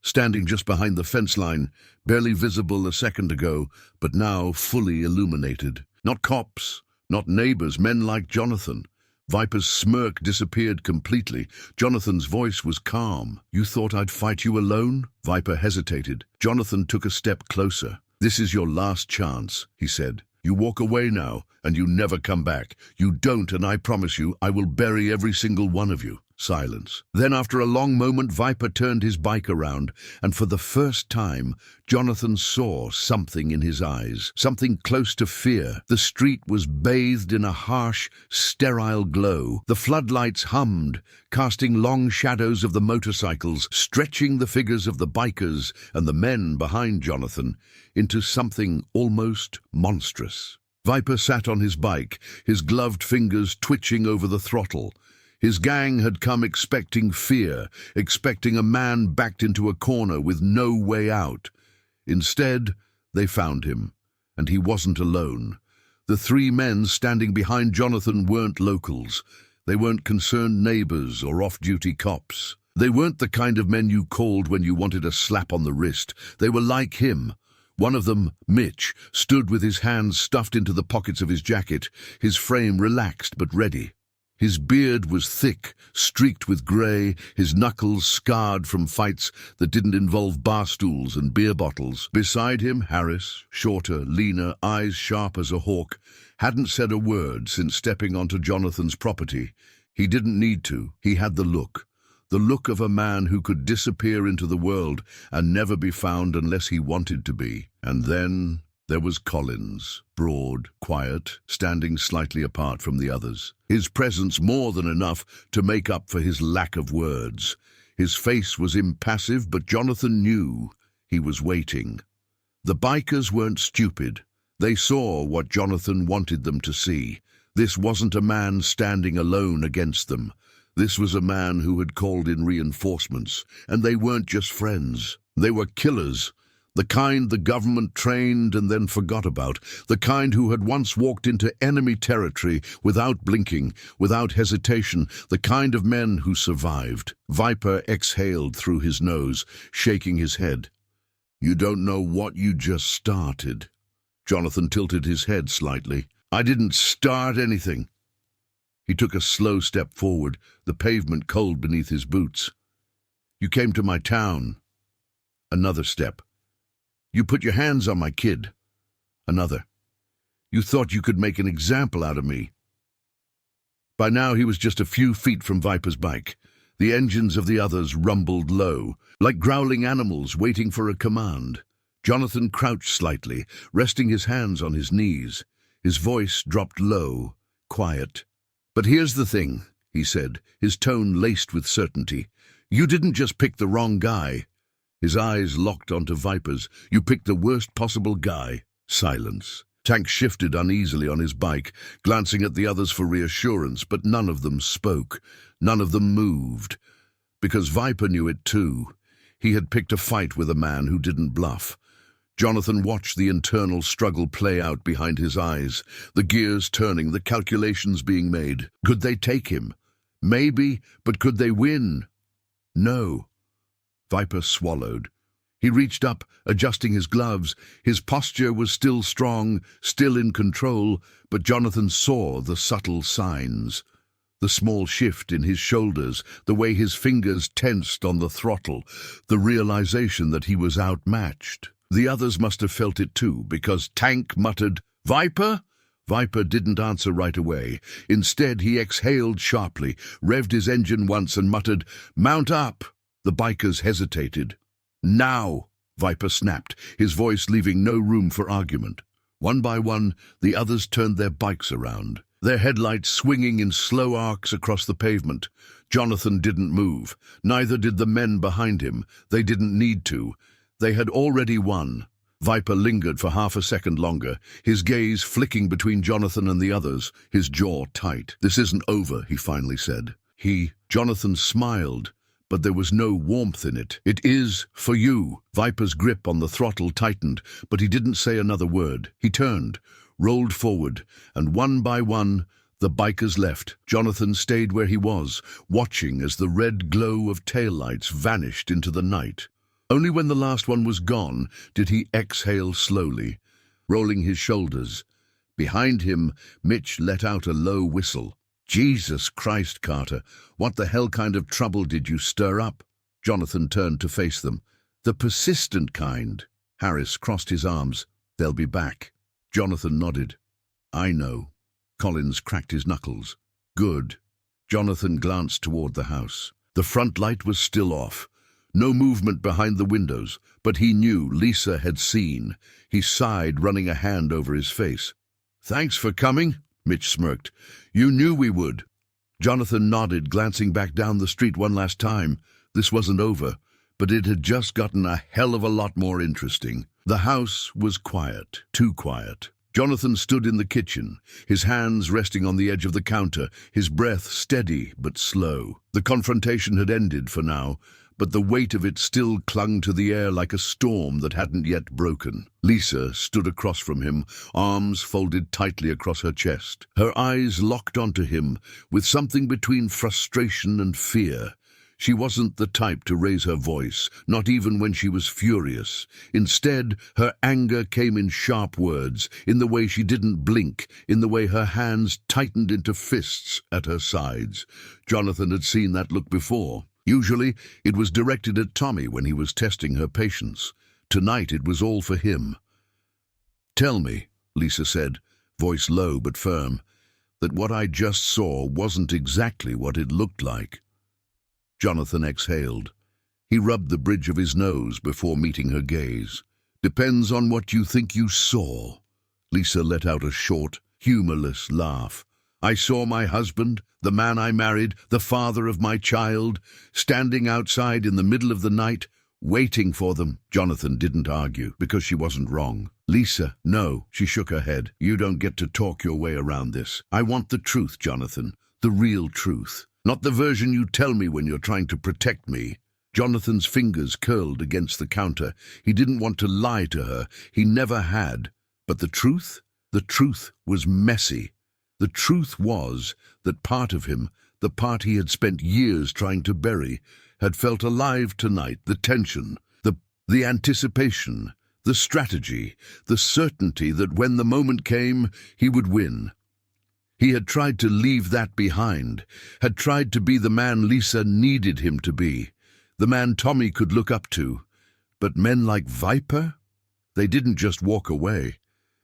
standing just behind the fence line, barely visible a second ago, but now fully illuminated. Not cops, not neighbors, men like Jonathan. Viper's smirk disappeared completely. Jonathan's voice was calm. "You thought I'd fight you alone?" Viper hesitated. Jonathan took a step closer. "This is your last chance," he said. "You walk away now, and you never come back. You don't, and I promise you, I will bury every single one of you." Silence. Then, after a long moment, Viper turned his bike around, and for the first time, Jonathan saw something in his eyes, something close to fear. The street was bathed in a harsh, sterile glow. The floodlights hummed, casting long shadows of the motorcycles, stretching the figures of the bikers and the men behind Jonathan into something almost monstrous. Viper sat on his bike, his gloved fingers twitching over the throttle. His gang had come expecting fear, expecting a man backed into a corner with no way out. Instead, they found him, and he wasn't alone. The 3 men standing behind Jonathan weren't locals. They weren't concerned neighbors or off-duty cops. They weren't the kind of men you called when you wanted a slap on the wrist. They were like him, One of them, Mitch, stood with his hands stuffed into the pockets of his jacket, his frame relaxed but ready. His beard was thick, streaked with grey, his knuckles scarred from fights that didn't involve bar stools and beer bottles. Beside him, Harris, shorter, leaner, eyes sharp as a hawk, hadn't said a word since stepping onto Jonathan's property. He didn't need to. He had the look of a man who could disappear into the world and never be found unless he wanted to be. And then there was Collins, broad, quiet, standing slightly apart from the others. His presence more than enough to make up for his lack of words. His face was impassive, but Jonathan knew he was waiting. The bikers weren't stupid. They saw what Jonathan wanted them to see. This wasn't a man standing alone against them. This was a man who had called in reinforcements, and they weren't just friends. They were killers. The kind the government trained and then forgot about, the kind who had once walked into enemy territory without blinking, without hesitation, the kind of men who survived. Viper exhaled through his nose, shaking his head. "You don't know what you just started." Jonathan tilted his head slightly. "I didn't start anything." He took a slow step forward, the pavement cold beneath his boots. "You came to my town." Another step. "You put your hands on my kid." Another. "You thought you could make an example out of me." By now he was just a few feet from Viper's bike. The engines of the others rumbled low, like growling animals waiting for a command. Jonathan crouched slightly, resting his hands on his knees. His voice dropped low, quiet. "But here's the thing," he said, his tone laced with certainty. "You didn't just pick the wrong guy." His eyes locked onto Viper's. "You picked the worst possible guy." Silence. Tank shifted uneasily on his bike, glancing at the others for reassurance, but none of them spoke. None of them moved. Because Viper knew it too. He had picked a fight with a man who didn't bluff. Jonathan watched the internal struggle play out behind his eyes, the gears turning, the calculations being made. Could they take him? Maybe, but could they win? No. Viper swallowed. He reached up, adjusting his gloves. His posture was still strong, still in control, but Jonathan saw the subtle signs. The small shift in his shoulders, the way his fingers tensed on the throttle, the realization that he was outmatched. The others must have felt it too, because Tank muttered, "Viper?" Viper didn't answer right away. Instead, he exhaled sharply, revved his engine once and muttered, "Mount up!" The bikers hesitated. "Now!" Viper snapped, his voice leaving no room for argument. One by one, the others turned their bikes around, their headlights swinging in slow arcs across the pavement. Jonathan didn't move. Neither did the men behind him. They didn't need to. They had already won. Viper lingered for half a second longer, his gaze flicking between Jonathan and the others, his jaw tight. "This isn't over," he finally said. Jonathan smiled, but there was no warmth in it. "It is for you." Viper's grip on the throttle tightened, but he didn't say another word. He turned, rolled forward, and one by one, the bikers left. Jonathan stayed where he was, watching as the red glow of taillights vanished into the night. Only when the last one was gone did he exhale slowly, rolling his shoulders. Behind him, Mitch let out a low whistle. "Jesus Christ, Carter, what the hell kind of trouble did you stir up?" Jonathan turned to face them. "The persistent kind." Harris crossed his arms. "They'll be back." Jonathan nodded. "I know." Collins cracked his knuckles. "Good." Jonathan glanced toward the house. The front light was still off. No movement behind the windows, but he knew Lisa had seen. He sighed, running a hand over his face. "Thanks for coming," Mitch smirked. "You knew we would." Jonathan nodded, glancing back down the street one last time. This wasn't over, but it had just gotten a hell of a lot more interesting. The house was quiet, too quiet. Jonathan stood in the kitchen, his hands resting on the edge of the counter, his breath steady but slow. The confrontation had ended for now, but the weight of it still clung to the air like a storm that hadn't yet broken. Lisa stood across from him, arms folded tightly across her chest. Her eyes locked onto him with something between frustration and fear. She wasn't the type to raise her voice, not even when she was furious. Instead, her anger came in sharp words, in the way she didn't blink, in the way her hands tightened into fists at her sides. Jonathan had seen that look before. Usually, it was directed at Tommy when he was testing her patience. Tonight, it was all for him. "Tell me," Lisa said, voice low but firm, "that what I just saw wasn't exactly what it looked like." Jonathan exhaled. He rubbed the bridge of his nose before meeting her gaze. "Depends on what you think you saw." Lisa let out a short, humorless laugh. "I saw my husband, the man I married, the father of my child, standing outside in the middle of the night, waiting for them." Jonathan didn't argue, because she wasn't wrong. "Lisa, no," she shook her head. "You don't get to talk your way around this. I want the truth, Jonathan, the real truth. Not the version you tell me when you're trying to protect me." Jonathan's fingers curled against the counter. He didn't want to lie to her. He never had. But the truth? The truth was messy. The truth was that part of him, the part he had spent years trying to bury, had felt alive tonight. The tension, the anticipation, the strategy, the certainty that when the moment came, he would win. He had tried to leave that behind, had tried to be the man Lisa needed him to be, the man Tommy could look up to. But men like Viper? They didn't just walk away.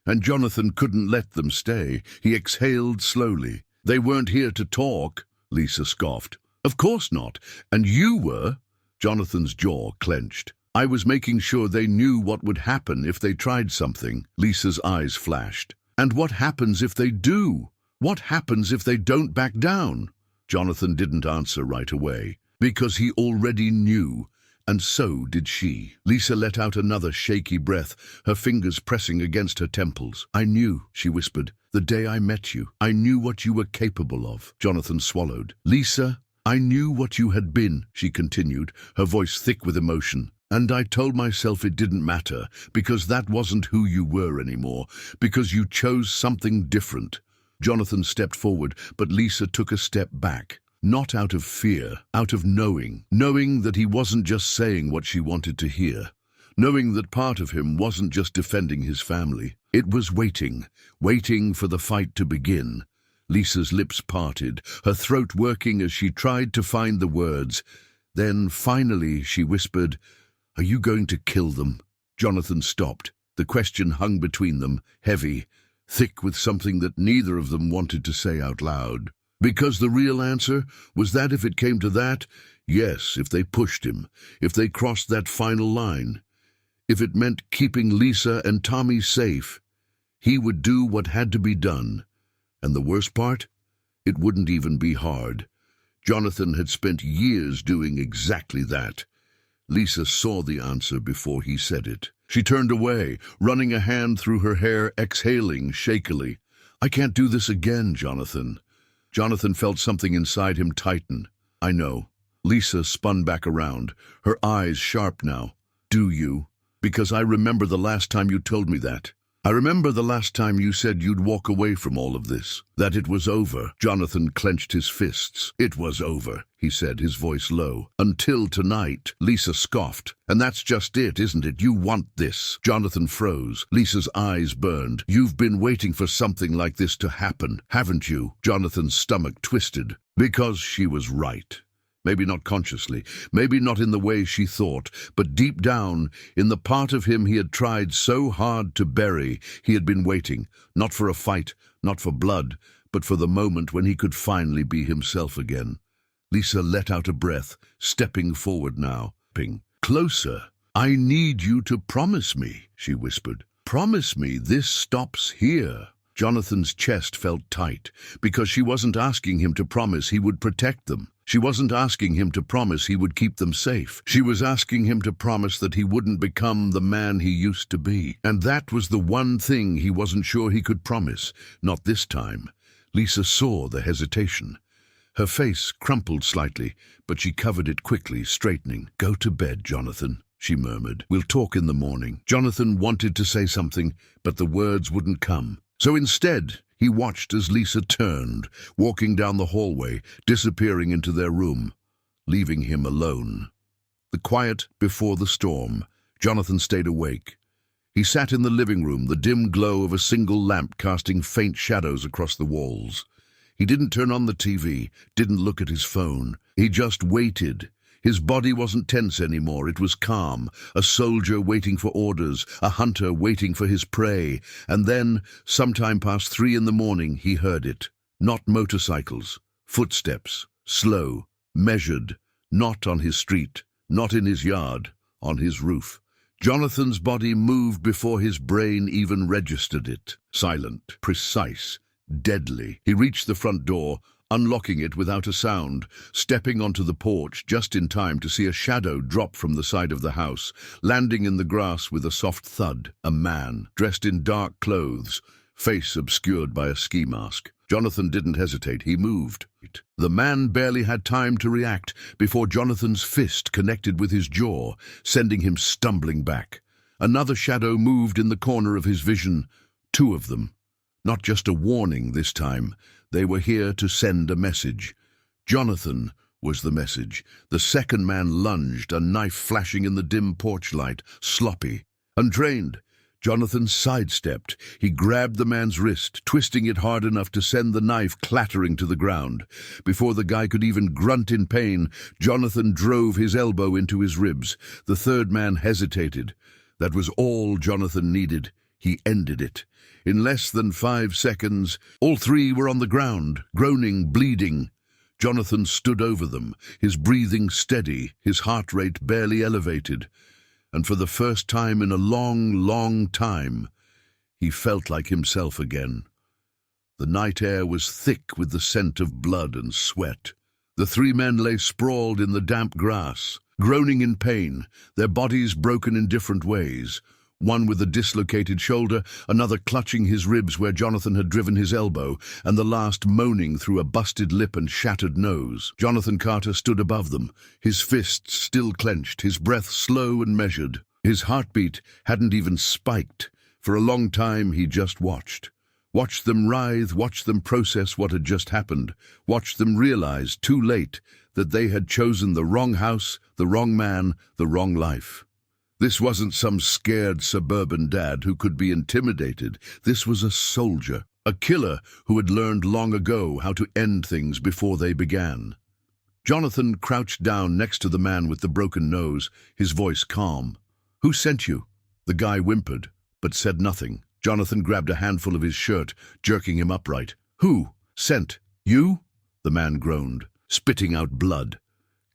And Jonathan couldn't let them stay. He exhaled slowly. "They weren't here to talk," Lisa scoffed. "Of course not. And you were." Jonathan's jaw clenched. "I was making sure they knew what would happen if they tried something." Lisa's eyes flashed. "And what happens if they do? What happens if they don't back down?" Jonathan didn't answer right away, because he already knew, and so did she. Lisa let out another shaky breath, her fingers pressing against her temples. "I knew," she whispered, "the day I met you. I knew what you were capable of." Jonathan swallowed. "Lisa, I knew what you had been," she continued, her voice thick with emotion. "And I told myself it didn't matter, because that wasn't who you were anymore, because you chose something different." Jonathan stepped forward, but Lisa took a step back. Not out of fear, out of knowing that he wasn't just saying what she wanted to hear, knowing that part of him wasn't just defending his family. It was waiting for the fight to begin. Lisa's lips parted, her throat working as she tried to find the words. Then, finally, she whispered, "Are you going to kill them?" Jonathan stopped. The question hung between them, heavy, thick with something that neither of them wanted to say out loud. Because the real answer was that if it came to that, yes, if they pushed him, if they crossed that final line, if it meant keeping Lisa and Tommy safe, he would do what had to be done. And the worst part? It wouldn't even be hard. Jonathan had spent years doing exactly that. Lisa saw the answer before he said it. She turned away, running a hand through her hair, exhaling shakily. "I can't do this again, Jonathan." Jonathan felt something inside him tighten. "I know." Lisa spun back around, her eyes sharp now. "Do you? Because I remember the last time you told me that. I remember the last time you said you'd walk away from all of this, that it was over." Jonathan clenched his fists. "It was over," he said, his voice low. "Until tonight." Lisa scoffed. "And that's just it, isn't it? You want this." Jonathan froze. Lisa's eyes burned. "You've been waiting for something like this to happen, haven't you?" Jonathan's stomach twisted. Because she was right. Maybe not consciously, maybe not in the way she thought, but deep down, in the part of him he had tried so hard to bury, he had been waiting, not for a fight, not for blood, but for the moment when he could finally be himself again. Lisa let out a breath, stepping forward now. "Closer. I need you to promise me," she whispered. "Promise me this stops here." Jonathan's chest felt tight, because she wasn't asking him to promise he would protect them. She wasn't asking him to promise he would keep them safe. She was asking him to promise that he wouldn't become the man he used to be. And that was the one thing he wasn't sure he could promise. Not this time. Lisa saw the hesitation. Her face crumpled slightly, but she covered it quickly, straightening. "Go to bed, Jonathan," she murmured. "We'll talk in the morning." Jonathan wanted to say something, but the words wouldn't come. So instead, he watched as Lisa turned, walking down the hallway, disappearing into their room. leaving him alone. The quiet before the storm. Jonathan stayed awake. He sat in the living room, the dim glow of a single lamp casting faint shadows across the walls. He didn't turn on the TV, didn't look at his phone. He just waited. His body wasn't tense anymore, it was calm, a soldier waiting for orders, a hunter waiting for his prey. And then, sometime past 3 in the morning, he heard it. Not motorcycles, footsteps, slow, measured, not on his street, not in his yard, on his roof. Jonathan's body moved before his brain even registered it. Silent, precise, deadly. He reached the front door, unlocking it without a sound, stepping onto the porch just in time to see a shadow drop from the side of the house, landing in the grass with a soft thud. A man, dressed in dark clothes, face obscured by a ski mask. Jonathan didn't hesitate, he moved. The man barely had time to react before Jonathan's fist connected with his jaw, sending him stumbling back. Another shadow moved in the corner of his vision, 2 of them. Not just a warning this time, they were here to send a message. Jonathan was the message. The second man lunged, a knife flashing in the dim porch light, sloppy. Untrained, Jonathan sidestepped. He grabbed the man's wrist, twisting it hard enough to send the knife clattering to the ground. Before the guy could even grunt in pain, Jonathan drove his elbow into his ribs. The third man hesitated. That was all Jonathan needed. He ended it. In less than 5 seconds, all 3 were on the ground, groaning, bleeding. Jonathan stood over them, his breathing steady, his heart rate barely elevated. And for the first time in a long, long time, he felt like himself again. The night air was thick with the scent of blood and sweat. The 3 men lay sprawled in the damp grass, groaning in pain, their bodies broken in different ways. One with a dislocated shoulder, another clutching his ribs where Jonathan had driven his elbow, and the last moaning through a busted lip and shattered nose. Jonathan Carter stood above them, his fists still clenched, his breath slow and measured. His heartbeat hadn't even spiked. For a long time he just watched. Watched them writhe, watched them process what had just happened, watched them realize, too late, that they had chosen the wrong house, the wrong man, the wrong life. This wasn't some scared suburban dad who could be intimidated. This was a soldier, a killer who had learned long ago how to end things before they began. Jonathan crouched down next to the man with the broken nose, his voice calm. "Who sent you?" The guy whimpered, but said nothing. Jonathan grabbed a handful of his shirt, jerking him upright. "Who? Sent? You?" The man groaned, spitting out blood.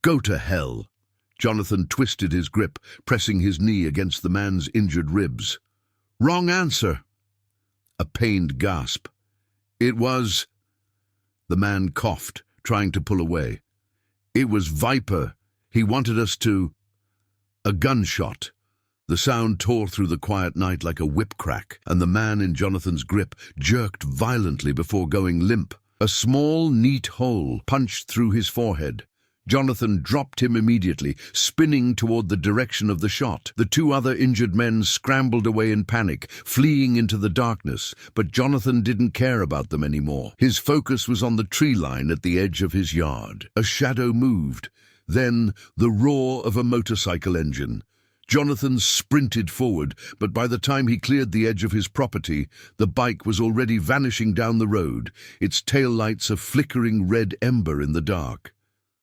"Go to hell." Jonathan twisted his grip, pressing his knee against the man's injured ribs. "Wrong answer." A pained gasp. "It was—" The man coughed, trying to pull away. "It was Viper. He wanted us to—" A gunshot. The sound tore through the quiet night like a whip crack, and the man in Jonathan's grip jerked violently before going limp. A small, neat hole punched through his forehead. Jonathan dropped him immediately, spinning toward the direction of the shot. The 2 other injured men scrambled away in panic, fleeing into the darkness, but Jonathan didn't care about them anymore. His focus was on the tree line at the edge of his yard. A shadow moved. Then the roar of a motorcycle engine. Jonathan sprinted forward, but by the time he cleared the edge of his property, the bike was already vanishing down the road, its taillights a flickering red ember in the dark.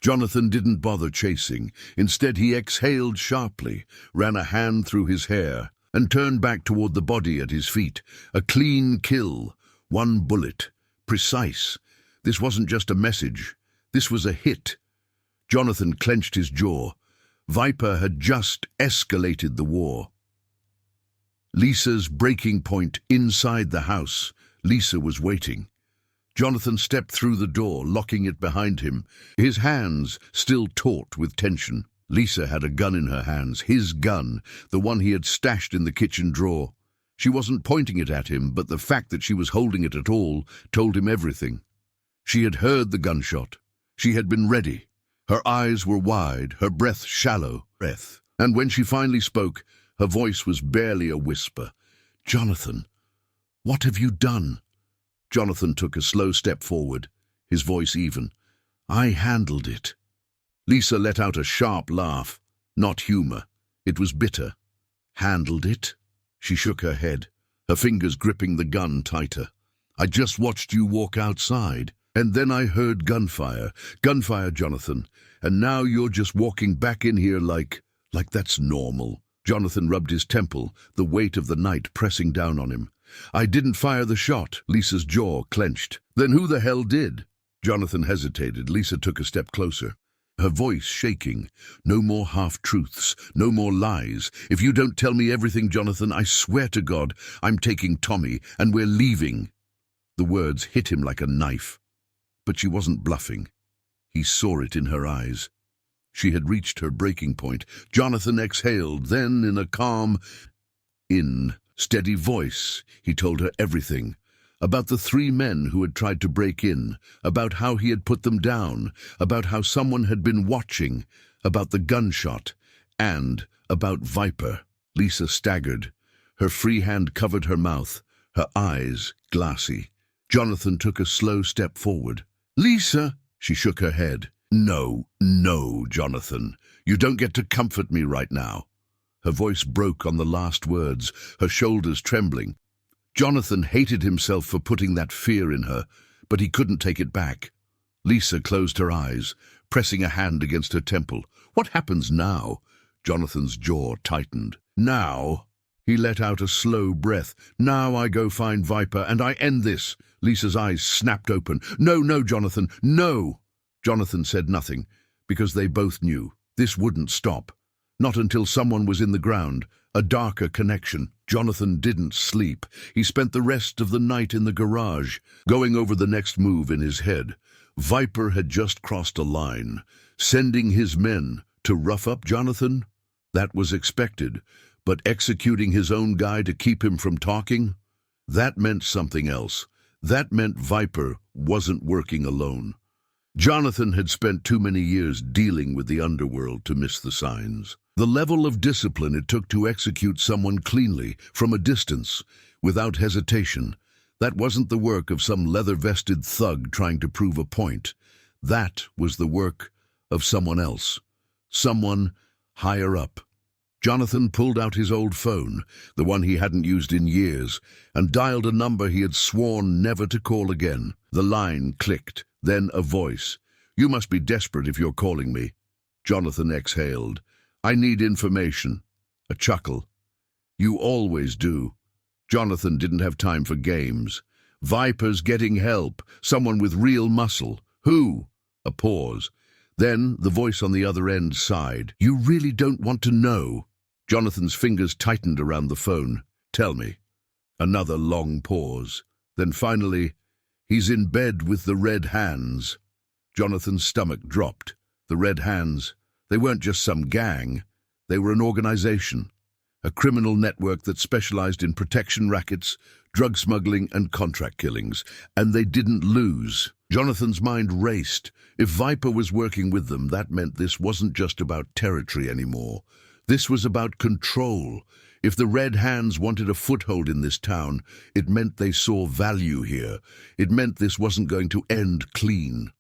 Jonathan didn't bother chasing. Instead, he exhaled sharply, ran a hand through his hair, and turned back toward the body at his feet. A clean kill. 1 bullet. Precise. This wasn't just a message. This was a hit. Jonathan clenched his jaw. Viper had just escalated the war. Lisa's breaking point inside the house. Lisa was waiting. Jonathan stepped through the door, locking it behind him, his hands still taut with tension. Lisa had a gun in her hands, his gun, the one he had stashed in the kitchen drawer. She wasn't pointing it at him, but the fact that she was holding it at all told him everything. She had heard the gunshot. She had been ready. Her eyes were wide, her breath shallow. And when she finally spoke, her voice was barely a whisper. "Jonathan, what have you done?" Jonathan took a slow step forward, his voice even. "I handled it." Lisa let out a sharp laugh. Not humor. It was bitter. Handled it? She shook her head, her fingers gripping the gun tighter. I just watched you walk outside, and then I heard gunfire. Gunfire, Jonathan. And now you're just walking back in here like that's normal. Jonathan rubbed his temple, the weight of the night pressing down on him. I didn't fire the shot. Lisa's jaw clenched. Then who the hell did? Jonathan hesitated. Lisa took a step closer, her voice shaking. No more half-truths, no more lies. If you don't tell me everything, Jonathan, I swear to God, I'm taking Tommy and we're leaving. The words hit him like a knife. But she wasn't bluffing. He saw it in her eyes. She had reached her breaking point. Jonathan exhaled. Then, in a calm, steady voice, he told her everything. About the 3 men who had tried to break in, about how he had put them down, about how someone had been watching, about the gunshot, and about Viper. Lisa staggered. Her free hand covered her mouth, her eyes glassy. Jonathan took a slow step forward. Lisa! She shook her head. No, Jonathan. You don't get to comfort me right now. Her voice broke on the last words, her shoulders trembling. Jonathan hated himself for putting that fear in her, but he couldn't take it back. Lisa closed her eyes, pressing a hand against her temple. What happens now? Jonathan's jaw tightened. Now? He let out a slow breath. Now I go find Viper and I end this. Lisa's eyes snapped open. No, Jonathan, no! Jonathan said nothing, because they both knew. This wouldn't stop. Not until someone was in the ground, a darker connection. Jonathan didn't sleep. He spent the rest of the night in the garage, going over the next move in his head. Viper had just crossed a line, sending his men to rough up Jonathan. That was expected, but executing his own guy to keep him from talking? That meant something else. That meant Viper wasn't working alone. Jonathan had spent too many years dealing with the underworld to miss the signs. The level of discipline it took to execute someone cleanly, from a distance, without hesitation, that wasn't the work of some leather-vested thug trying to prove a point. That was the work of someone else. Someone higher up. Jonathan pulled out his old phone, the one he hadn't used in years, and dialed a number he had sworn never to call again. The line clicked. Then a voice. You must be desperate if you're calling me. Jonathan exhaled. I need information. A chuckle. You always do. Jonathan didn't have time for games. Viper's getting help. Someone with real muscle. Who? A pause. Then the voice on the other end sighed. You really don't want to know? Jonathan's fingers tightened around the phone. Tell me. Another long pause. Then finally, he's in bed with the Red Hands. Jonathan's stomach dropped. The Red Hands, they weren't just some gang. They were an organization, a criminal network that specialized in protection rackets, drug smuggling, and contract killings. And they didn't lose. Jonathan's mind raced. If Viper was working with them, that meant this wasn't just about territory anymore. This was about control. If the Red Hands wanted a foothold in this town, it meant they saw value here. It meant this wasn't going to end clean.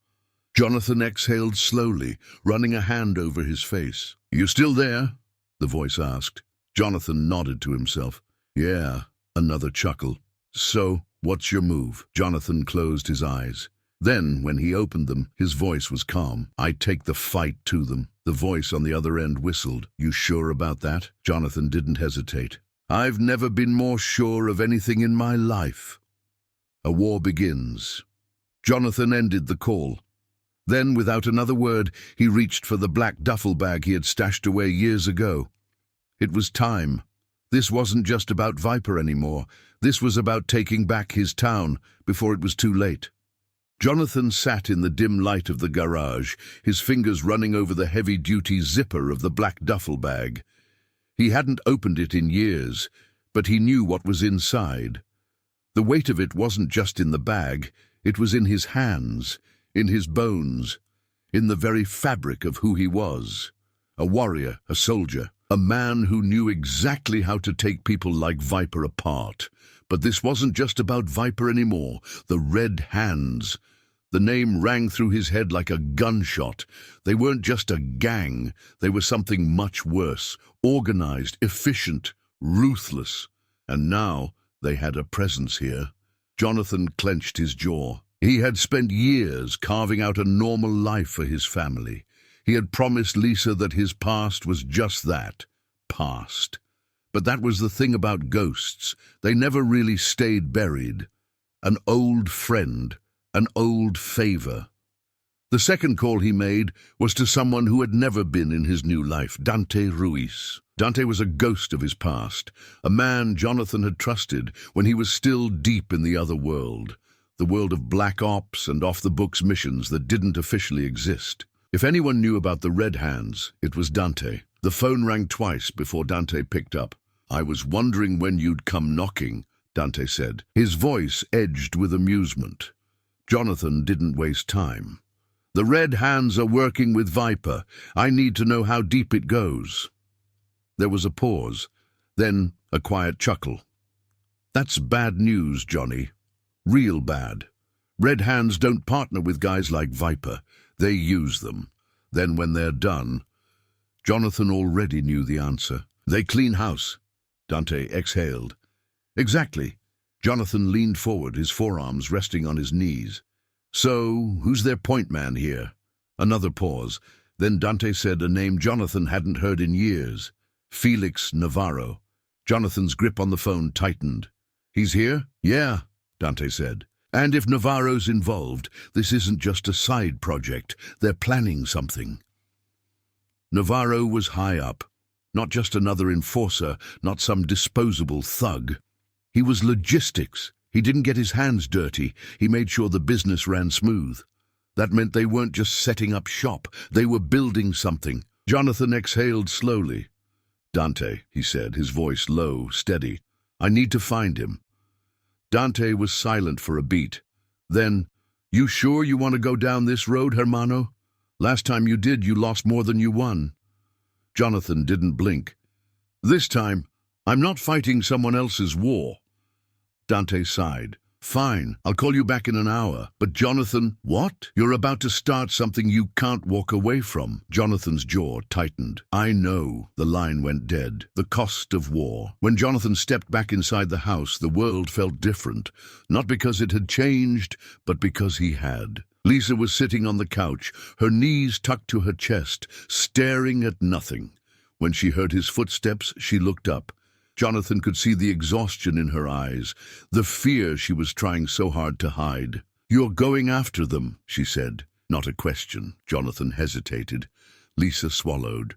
Jonathan exhaled slowly, running a hand over his face. You still there? The voice asked. Jonathan nodded to himself. Yeah, another chuckle. So, what's your move? Jonathan closed his eyes. Then, when he opened them, his voice was calm. I take the fight to them. The voice on the other end whistled. You sure about that? Jonathan didn't hesitate. I've never been more sure of anything in my life. A war begins. Jonathan ended the call. Then, without another word, he reached for the black duffel bag he had stashed away years ago. It was time. This wasn't just about Viper anymore. This was about taking back his town before it was too late. Jonathan sat in the dim light of the garage, his fingers running over the heavy-duty zipper of the black duffel bag. He hadn't opened it in years, but he knew what was inside. The weight of it wasn't just in the bag, it was in his hands, in his bones, in the very fabric of who he was. A warrior, a soldier, a man who knew exactly how to take people like Viper apart. But this wasn't just about Viper anymore. The Red Hands. The name rang through his head like a gunshot. They weren't just a gang. They were something much worse. Organized, efficient, ruthless. And now they had a presence here. Jonathan clenched his jaw. He had spent years carving out a normal life for his family. He had promised Lisa that his past was just that, past. But that was the thing about ghosts. They never really stayed buried. An old friend, an old favor. The second call he made was to someone who had never been in his new life, Dante Ruiz. Dante was a ghost of his past, a man Jonathan had trusted when he was still deep in the other world, the world of black ops and off-the-books missions that didn't officially exist. If anyone knew about the Red Hands, it was Dante. The phone rang twice before Dante picked up. "I was wondering when you'd come knocking," Dante said, his voice edged with amusement. Jonathan didn't waste time. "The Red Hands are working with Viper. I need to know how deep it goes." There was a pause, then a quiet chuckle. "That's bad news, Johnny. Real bad. Red Hands don't partner with guys like Viper. They use them. Then when they're done..." Jonathan already knew the answer. "They clean house." Dante exhaled. "Exactly." Jonathan leaned forward, his forearms resting on his knees. "So, who's their point man here?" Another pause. Then Dante said a name Jonathan hadn't heard in years. Felix Navarro. Jonathan's grip on the phone tightened. "He's here?" "Yeah," Dante said. "And if Navarro's involved, this isn't just a side project. They're planning something." Navarro was high up. Not just another enforcer, not some disposable thug. He was logistics. He didn't get his hands dirty. He made sure the business ran smooth. That meant they weren't just setting up shop. They were building something. Jonathan exhaled slowly. "Dante," he said, his voice low, steady. "I need to find him." Dante was silent for a beat. Then, "You sure you want to go down this road, hermano? Last time you did, you lost more than you won." Jonathan didn't blink. "This time, I'm not fighting someone else's war." Dante sighed. "Fine, I'll call you back in an hour." "But Jonathan..." "What? You're about to start something you can't walk away from." Jonathan's jaw tightened. "I know." The line went dead. The cost of war. When Jonathan stepped back inside the house, the world felt different. Not because it had changed, but because he had. Lisa was sitting on the couch, her knees tucked to her chest, staring at nothing. When she heard his footsteps, she looked up. Jonathan could see the exhaustion in her eyes, the fear she was trying so hard to hide. "You're going after them," she said. Not a question. Jonathan hesitated. Lisa swallowed.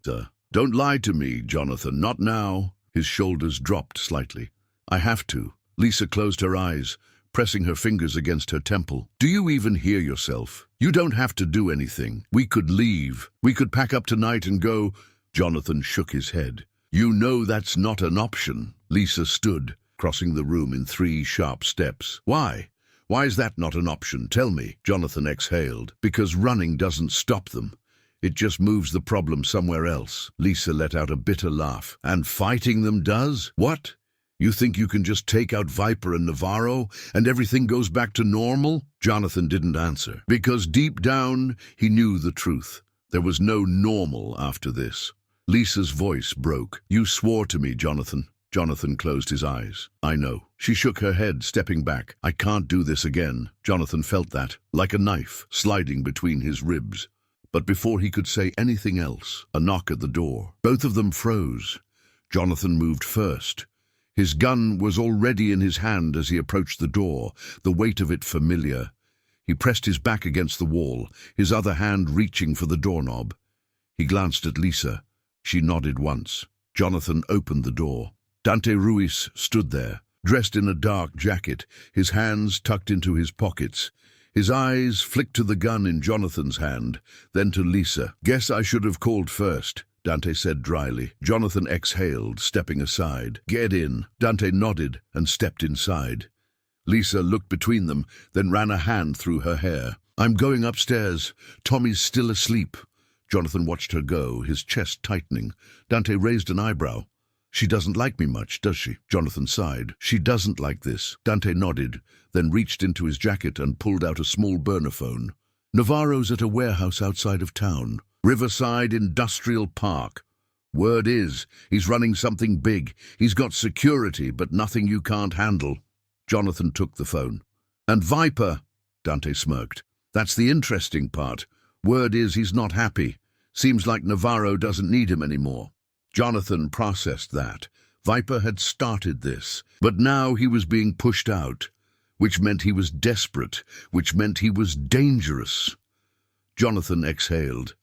"Don't lie to me, Jonathan, not now." His shoulders dropped slightly. "I have to." Lisa closed her eyes, pressing her fingers against her temple. "Do you even hear yourself? You don't have to do anything. We could leave. We could pack up tonight and go..." Jonathan shook his head. "You know that's not an option." Lisa stood, crossing the room in 3 sharp steps. "Why? Why is that not an option? Tell me." Jonathan exhaled. "Because running doesn't stop them. It just moves the problem somewhere else." Lisa let out a bitter laugh. "And fighting them does? What? You think you can just take out Viper and Navarro and everything goes back to normal?" Jonathan didn't answer. Because deep down, he knew the truth. There was no normal after this. Lisa's voice broke. "You swore to me, Jonathan." Jonathan closed his eyes. "I know." She shook her head, stepping back. "I can't do this again." Jonathan felt that, like a knife, sliding between his ribs. But before he could say anything else, a knock at the door. Both of them froze. Jonathan moved first. His gun was already in his hand as he approached the door, the weight of it familiar. He pressed his back against the wall, his other hand reaching for the doorknob. He glanced at Lisa. She nodded once. Jonathan opened the door. Dante Ruiz stood there, dressed in a dark jacket, his hands tucked into his pockets. His eyes flicked to the gun in Jonathan's hand, then to Lisa. "Guess I should have called first," Dante said dryly. Jonathan exhaled, stepping aside. "Get in." Dante nodded and stepped inside. Lisa looked between them, then ran a hand through her hair. "I'm going upstairs. Tommy's still asleep." Jonathan watched her go, his chest tightening. Dante raised an eyebrow. She doesn't like me much, does she? Jonathan sighed. She doesn't like this. Dante nodded, then reached into his jacket and pulled out a small burner phone. Navarro's at a warehouse outside of town. Riverside Industrial Park. Word is, he's running something big. He's got security, but nothing you can't handle. Jonathan took the phone. And Viper, Dante smirked. That's the interesting part. Word is he's not happy. Seems like Navarro doesn't need him anymore. Jonathan processed that. Viper had started this, but now he was being pushed out, which meant he was desperate, which meant he was dangerous. Jonathan exhaled.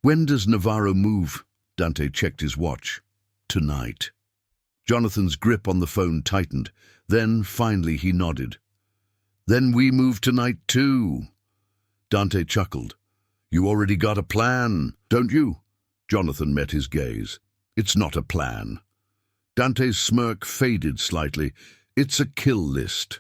When does Navarro move? Dante checked his watch. Tonight. Jonathan's grip on the phone tightened. Then, finally, he nodded. Then we move tonight too. Dante chuckled. You already got a plan, don't you? Jonathan met his gaze. It's not a plan. Dante's smirk faded slightly. It's a kill list.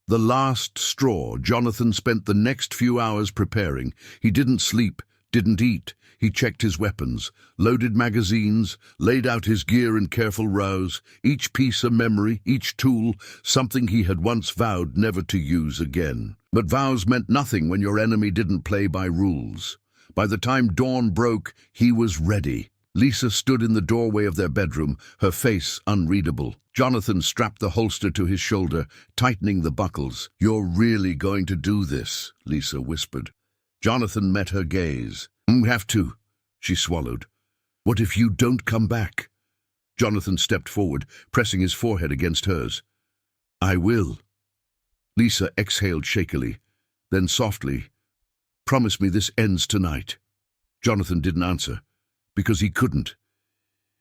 The last straw. Jonathan spent the next few hours preparing. He didn't sleep, didn't eat. He checked his weapons, loaded magazines, laid out his gear in careful rows, each piece a memory, each tool, something he had once vowed never to use again. But vows meant nothing when your enemy didn't play by rules. By the time dawn broke, he was ready. Lisa stood in the doorway of their bedroom, her face unreadable. Jonathan strapped the holster to his shoulder, tightening the buckles. You're really going to do this, Lisa whispered. Jonathan met her gaze. Have to, she swallowed. What if you don't come back? Jonathan stepped forward, pressing his forehead against hers. I will. Lisa exhaled shakily, then softly, Promise me this ends tonight. Jonathan didn't answer, because he couldn't.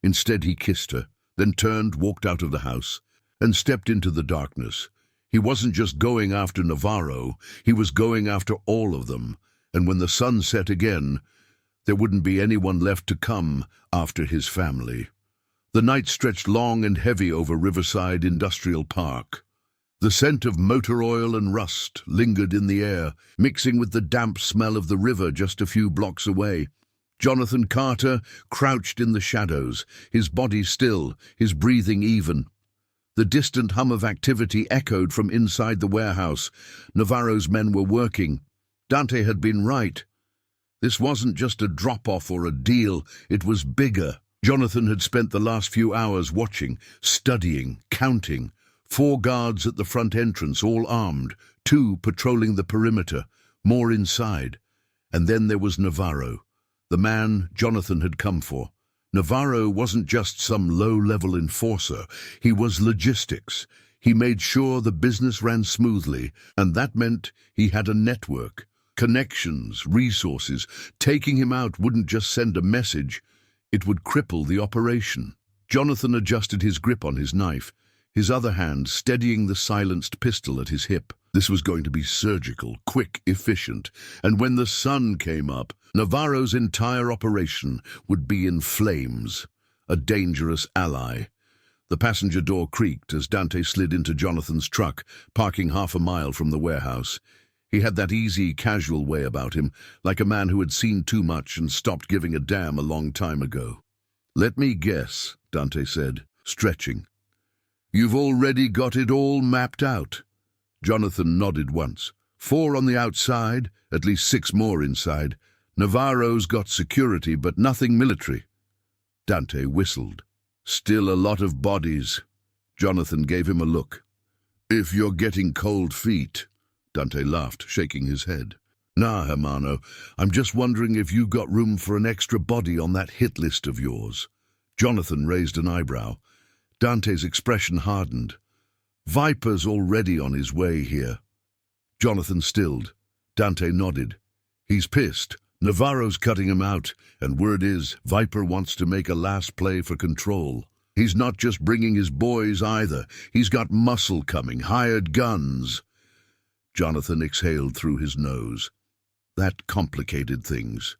Instead, he kissed her, then turned, walked out of the house, and stepped into the darkness. He wasn't just going after Navarro, he was going after all of them, and when the sun set again, there wouldn't be anyone left to come after his family. The night stretched long and heavy over Riverside Industrial Park. The scent of motor oil and rust lingered in the air, mixing with the damp smell of the river just a few blocks away. Jonathan Carter crouched in the shadows, his body still, his breathing even. The distant hum of activity echoed from inside the warehouse. Navarro's men were working. Dante had been right. This wasn't just a drop-off or a deal, it was bigger. Jonathan had spent the last few hours watching, studying, counting. 4 guards at the front entrance, all armed, 2 patrolling the perimeter, more inside. And then there was Navarro, the man Jonathan had come for. Navarro wasn't just some low-level enforcer, he was logistics. He made sure the business ran smoothly, and that meant he had a network. Connections, resources. Taking him out wouldn't just send a message, it would cripple the operation. Jonathan adjusted his grip on his knife, his other hand steadying the silenced pistol at his hip. This was going to be surgical, quick, efficient, and when the sun came up, Navarro's entire operation would be in flames, a dangerous ally. The passenger door creaked as Dante slid into Jonathan's truck, parking half a mile from the warehouse. He had that easy, casual way about him, like a man who had seen too much and stopped giving a damn a long time ago. Let me guess, Dante said, stretching. You've already got it all mapped out. Jonathan nodded once. 4 on the outside, at least 6 more inside. Navarro's got security, but nothing military. Dante whistled. Still a lot of bodies. Jonathan gave him a look. If you're getting cold feet. Dante laughed, shaking his head. Nah, hermano, I'm just wondering if you got room for an extra body on that hit list of yours. Jonathan raised an eyebrow. Dante's expression hardened. Viper's already on his way here. Jonathan stilled. Dante nodded. He's pissed. Navarro's cutting him out, and word is, Viper wants to make a last play for control. He's not just bringing his boys either. He's got muscle coming, hired guns. Jonathan exhaled through his nose. That complicated things.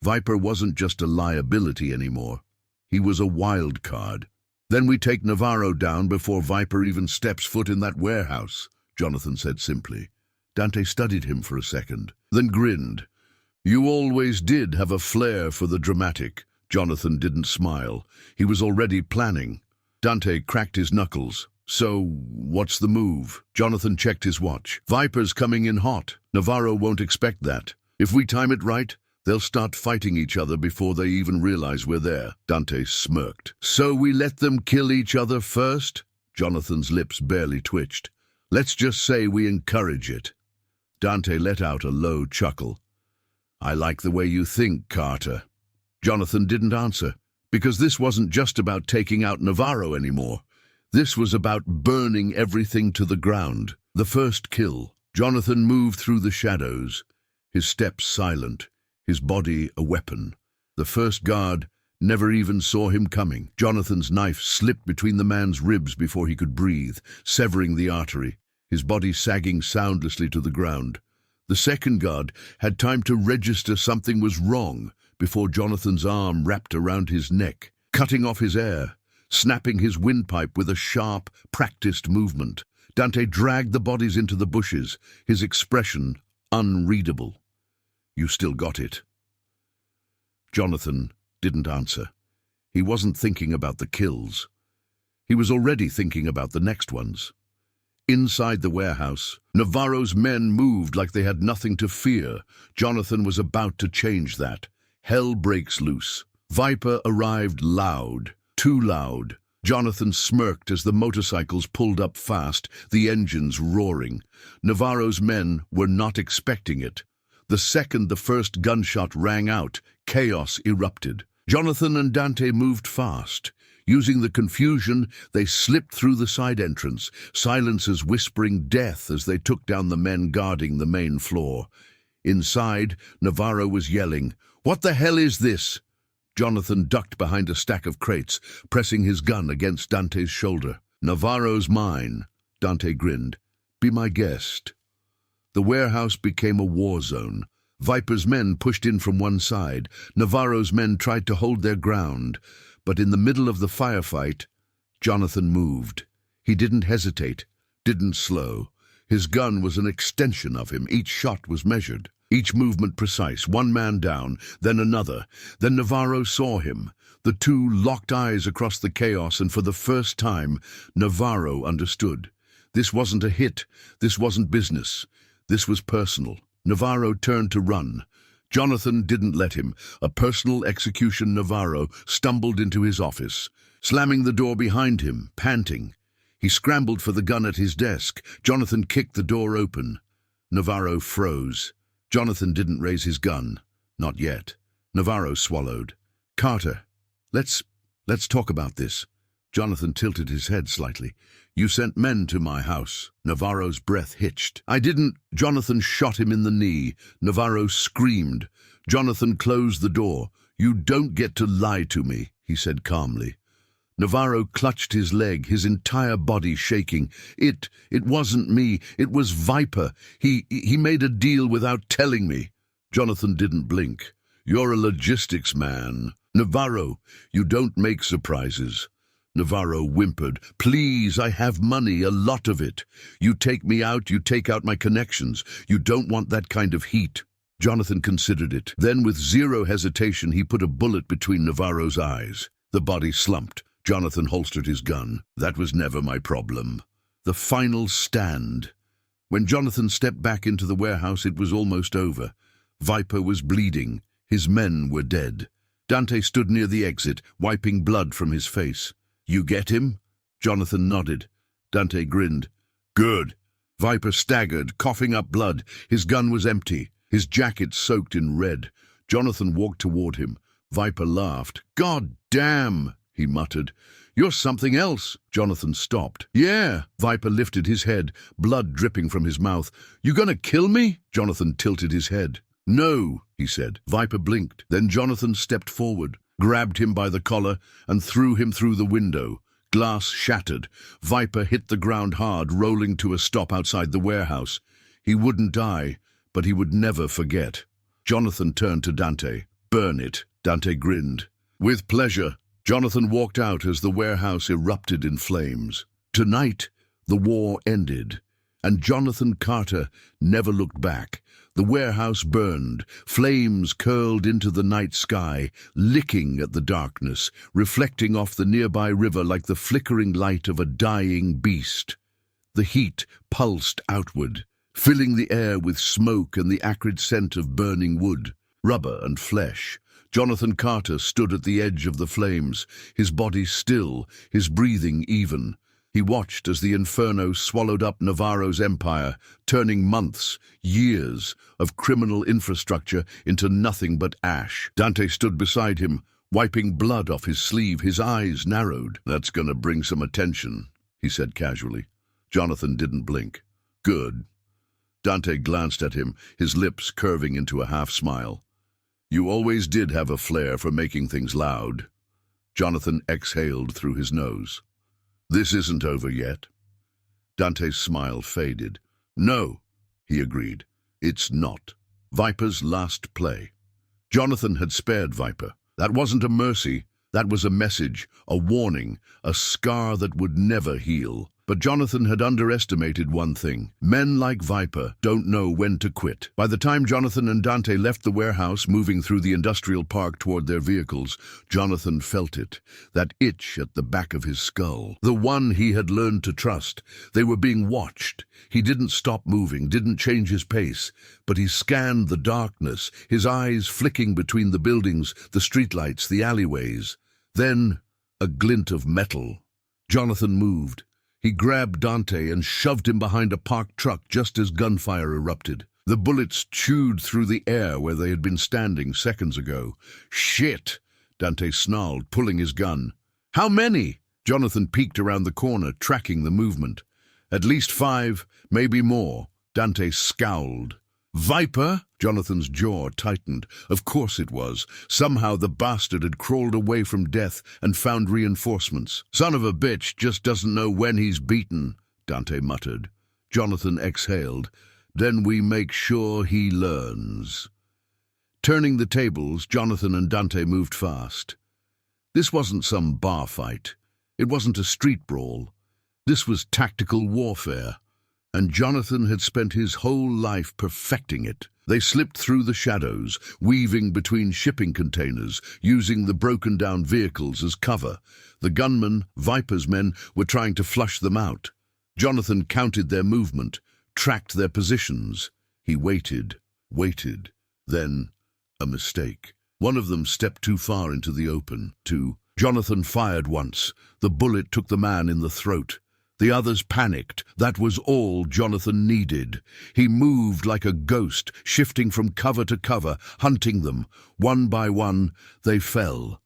Viper wasn't just a liability anymore. He was a wild card. Then we take Navarro down before Viper even steps foot in that warehouse, Jonathan said simply. Dante studied him for a second, then grinned. You always did have a flair for the dramatic, Jonathan didn't smile. He was already planning. Dante cracked his knuckles. So, what's the move? Jonathan checked his watch. Viper's coming in hot. Navarro won't expect that. If we time it right, they'll start fighting each other before they even realize we're there. Dante smirked. So we let them kill each other first? Jonathan's lips barely twitched. Let's just say we encourage it. Dante let out a low chuckle. I like the way you think, Carter. Jonathan didn't answer, because this wasn't just about taking out Navarro anymore. This was about burning everything to the ground. The first kill. Jonathan moved through the shadows, his steps silent, his body a weapon. The first guard never even saw him coming. Jonathan's knife slipped between the man's ribs before he could breathe, severing the artery, his body sagging soundlessly to the ground. The second guard had time to register something was wrong before Jonathan's arm wrapped around his neck, cutting off his air, snapping his windpipe with a sharp, practiced movement. Dante dragged the bodies into the bushes, his expression unreadable. You still got it. Jonathan didn't answer. He wasn't thinking about the kills. He was already thinking about the next ones. Inside the warehouse, Navarro's men moved like they had nothing to fear. Jonathan was about to change that. Hell breaks loose. Viper arrived loud, too loud. Jonathan smirked as the motorcycles pulled up fast, the engines roaring. Navarro's men were not expecting it. The second the first gunshot rang out, chaos erupted. Jonathan and Dante moved fast. Using the confusion, they slipped through the side entrance, silencers whispering death as they took down the men guarding the main floor. Inside, Navarro was yelling, "What the hell is this?" Jonathan ducked behind a stack of crates, pressing his gun against Dante's shoulder. "Navarro's mine," Dante grinned. "Be my guest." The warehouse became a war zone. Viper's men pushed in from one side. Navarro's men tried to hold their ground. But in the middle of the firefight, Jonathan moved. He didn't hesitate, didn't slow. His gun was an extension of him. Each shot was measured, each movement precise. One man down, then another. Then Navarro saw him. The two locked eyes across the chaos, and for the first time, Navarro understood. This wasn't a hit. This wasn't business. This was personal. Navarro turned to run. Jonathan didn't let him. A personal execution. Navarro stumbled into his office, slamming the door behind him, panting. He scrambled for the gun at his desk. Jonathan kicked the door open. Navarro froze. Jonathan didn't raise his gun. Not yet. Navarro swallowed. "Carter, let's talk about this." Jonathan tilted his head slightly. "You sent men to my house." Navarro's breath hitched. "I didn't." Jonathan shot him in the knee. Navarro screamed. Jonathan closed the door. "You don't get to lie to me," he said calmly. Navarro clutched his leg, his entire body shaking. It wasn't me. It was Viper. He made a deal without telling me." Jonathan didn't blink. "You're a logistics man." "Navarro, you don't make surprises." Navarro whimpered. "Please, I have money, a lot of it. You take me out, you take out my connections. You don't want that kind of heat." Jonathan considered it. Then, with zero hesitation, he put a bullet between Navarro's eyes. The body slumped. Jonathan holstered his gun. "That was never my problem." The final stand. When Jonathan stepped back into the warehouse, it was almost over. Viper was bleeding. His men were dead. Dante stood near the exit, wiping blood from his face. "You get him?" Jonathan nodded. Dante grinned. "Good." Viper staggered, coughing up blood. His gun was empty, his jacket soaked in red. Jonathan walked toward him. Viper laughed. "God damn," he muttered. "You're something else." Jonathan stopped. "Yeah." Viper lifted his head, blood dripping from his mouth. "You gonna kill me?" Jonathan tilted his head. "No," he said. Viper blinked. Then Jonathan stepped forward, grabbed him by the collar, and threw him through the window. Glass shattered. Viper hit the ground hard, rolling to a stop outside the warehouse. He wouldn't die, but he would never forget. Jonathan turned to Dante. "Burn it." Dante grinned. "With pleasure." Jonathan walked out as the warehouse erupted in flames. Tonight, the war ended, and Jonathan Carter never looked back. The warehouse burned. Flames curled into the night sky, licking at the darkness, reflecting off the nearby river like the flickering light of a dying beast. The heat pulsed outward, filling the air with smoke and the acrid scent of burning wood, rubber and flesh. Jonathan Carter stood at the edge of the flames, his body still, his breathing even. He watched as the inferno swallowed up Navarro's empire, turning months, years of criminal infrastructure into nothing but ash. Dante stood beside him, wiping blood off his sleeve, his eyes narrowed. "That's gonna bring some attention," he said casually. Jonathan didn't blink. "Good." Dante glanced at him, his lips curving into a half-smile. "You always did have a flair for making things loud." Jonathan exhaled through his nose. "This isn't over yet." Dante's smile faded. "No," he agreed. "It's not." Viper's last play. Jonathan had spared Viper. That wasn't a mercy. That was a message, a warning, a scar that would never heal. But Jonathan had underestimated one thing. Men like Viper don't know when to quit. By the time Jonathan and Dante left the warehouse, moving through the industrial park toward their vehicles, Jonathan felt it, that itch at the back of his skull. The one he had learned to trust. They were being watched. He didn't stop moving, didn't change his pace, but he scanned the darkness, his eyes flicking between the buildings, the streetlights, the alleyways. Then, a glint of metal. Jonathan moved. He grabbed Dante and shoved him behind a parked truck just as gunfire erupted. The bullets chewed through the air where they had been standing seconds ago. "Shit!" Dante snarled, pulling his gun. "How many?" Jonathan peeked around the corner, tracking the movement. "At least 5, maybe more." Dante scowled. "Viper?" Jonathan's jaw tightened. Of course it was. Somehow the bastard had crawled away from death and found reinforcements. "Son of a bitch just doesn't know when he's beaten," Dante muttered. Jonathan exhaled. "Then we make sure he learns." Turning the tables, Jonathan and Dante moved fast. This wasn't some bar fight. It wasn't a street brawl. This was tactical warfare. And Jonathan had spent his whole life perfecting it. They slipped through the shadows, weaving between shipping containers, using the broken-down vehicles as cover. The gunmen, Viper's men, were trying to flush them out. Jonathan counted their movement, tracked their positions. He waited. Then, a mistake. One of them stepped too far into the open. Jonathan fired once. The bullet took the man in the throat. The others panicked. That was all Jonathan needed. He moved like a ghost, shifting from cover to cover, hunting them. One by one, they fell.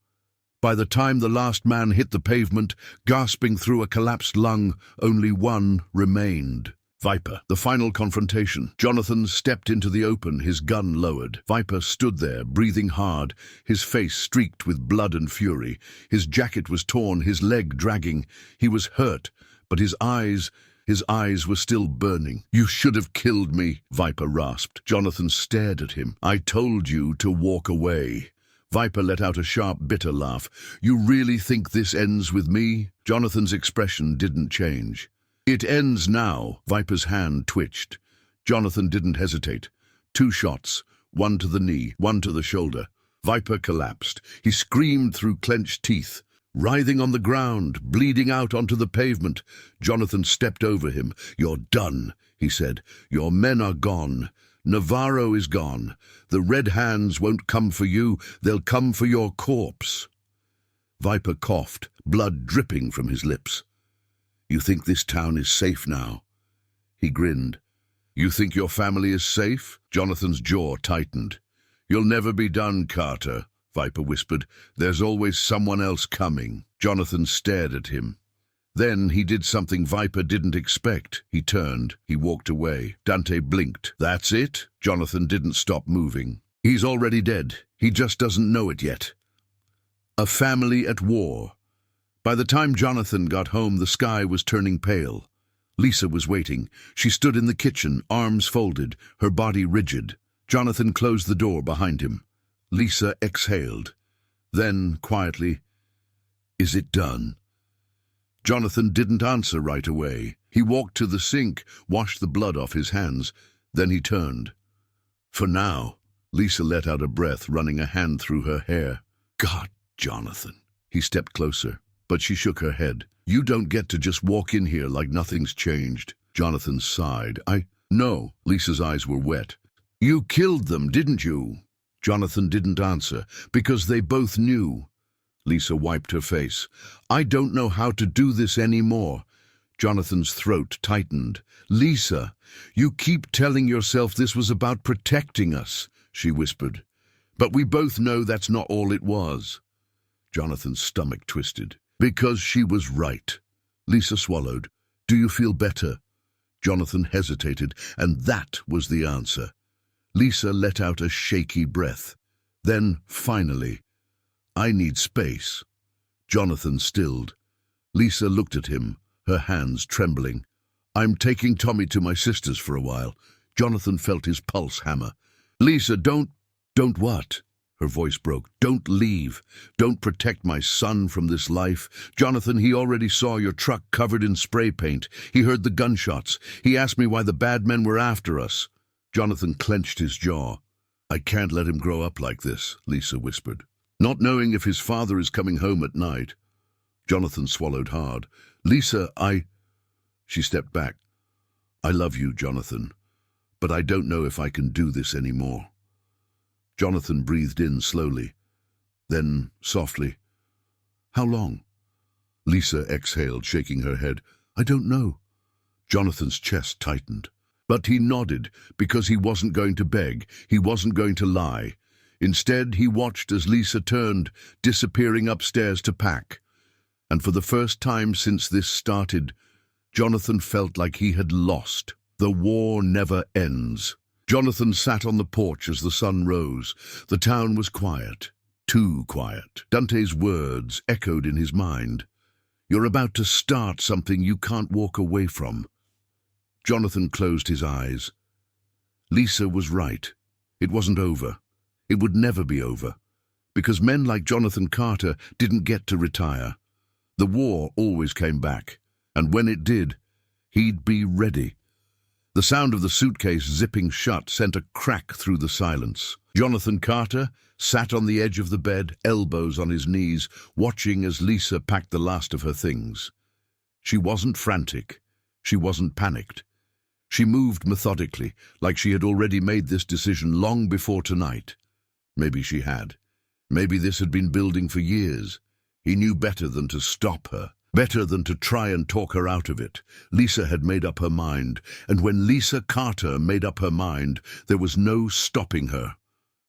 By the time the last man hit the pavement, gasping through a collapsed lung, only one remained. Viper. The final confrontation. Jonathan stepped into the open, his gun lowered. Viper stood there, breathing hard, his face streaked with blood and fury. His jacket was torn, his leg dragging. He was hurt. But his eyes were still burning. "You should have killed me," Viper rasped. Jonathan stared at him. "I told you to walk away." Viper let out a sharp, bitter laugh. "You really think this ends with me?" Jonathan's expression didn't change. "It ends now." Viper's hand twitched. Jonathan didn't hesitate. 2 shots, one to the knee, one to the shoulder. Viper collapsed. He screamed through clenched teeth. Writhing on the ground, bleeding out onto the pavement, Jonathan stepped over him. "You're done," he said. "Your men are gone. Navarro is gone. The Red Hands won't come for you. They'll come for your corpse." Viper coughed, blood dripping from his lips. "You think this town is safe now?" He grinned. "You think your family is safe?" Jonathan's jaw tightened. "You'll never be done, Carter," Viper whispered. "There's always someone else coming." Jonathan stared at him. Then he did something Viper didn't expect. He turned. He walked away. Dante blinked. "That's it?" Jonathan didn't stop moving. "He's already dead. He just doesn't know it yet." A family at war. By the time Jonathan got home, the sky was turning pale. Lisa was waiting. She stood in the kitchen, arms folded, her body rigid. Jonathan closed the door behind him. Lisa exhaled. Then, quietly, "Is it done?" Jonathan didn't answer right away. He walked to the sink, washed the blood off his hands. Then he turned. For now. Lisa let out a breath, running a hand through her hair. God, Jonathan. He stepped closer, but she shook her head. You don't get to just walk in here like nothing's changed. Jonathan sighed. No. Lisa's eyes were wet. You killed them, didn't you? Jonathan didn't answer, because they both knew. Lisa wiped her face. I don't know how to do this anymore. Jonathan's throat tightened. Lisa, you keep telling yourself this was about protecting us, she whispered. But we both know that's not all it was. Jonathan's stomach twisted. Because she was right. Lisa swallowed. Do you feel better? Jonathan hesitated, and that was the answer. Lisa let out a shaky breath. Then, finally, I need space. Jonathan stilled. Lisa looked at him, her hands trembling. I'm taking Tommy to my sister's for a while. Jonathan felt his pulse hammer. Lisa, don't what? Her voice broke. Don't leave. Don't protect my son from this life. Jonathan, he already saw your truck covered in spray paint. He heard the gunshots. He asked me why the bad men were after us. Jonathan clenched his jaw. I can't let him grow up like this, Lisa whispered. Not knowing if his father is coming home at night. Jonathan swallowed hard. Lisa, She stepped back. I love you, Jonathan, but I don't know if I can do this anymore. Jonathan breathed in slowly. Then, softly, How long? Lisa exhaled, shaking her head. I don't know. Jonathan's chest tightened. But he nodded, because he wasn't going to beg, he wasn't going to lie. Instead, he watched as Lisa turned, disappearing upstairs to pack. And for the first time since this started, Jonathan felt like he had lost. The war never ends. Jonathan sat on the porch as the sun rose. The town was quiet. Too quiet. Dante's words echoed in his mind. You're about to start something you can't walk away from. Jonathan closed his eyes. Lisa was right. It wasn't over. It would never be over. Because men like Jonathan Carter didn't get to retire. The war always came back. And when it did, he'd be ready. The sound of the suitcase zipping shut sent a crack through the silence. Jonathan Carter sat on the edge of the bed, elbows on his knees, watching as Lisa packed the last of her things. She wasn't frantic. She wasn't panicked. She moved methodically, like she had already made this decision long before tonight. Maybe she had. Maybe this had been building for years. He knew better than to stop her. Better than to try and talk her out of it. Lisa had made up her mind, and when Lisa Carter made up her mind, there was no stopping her.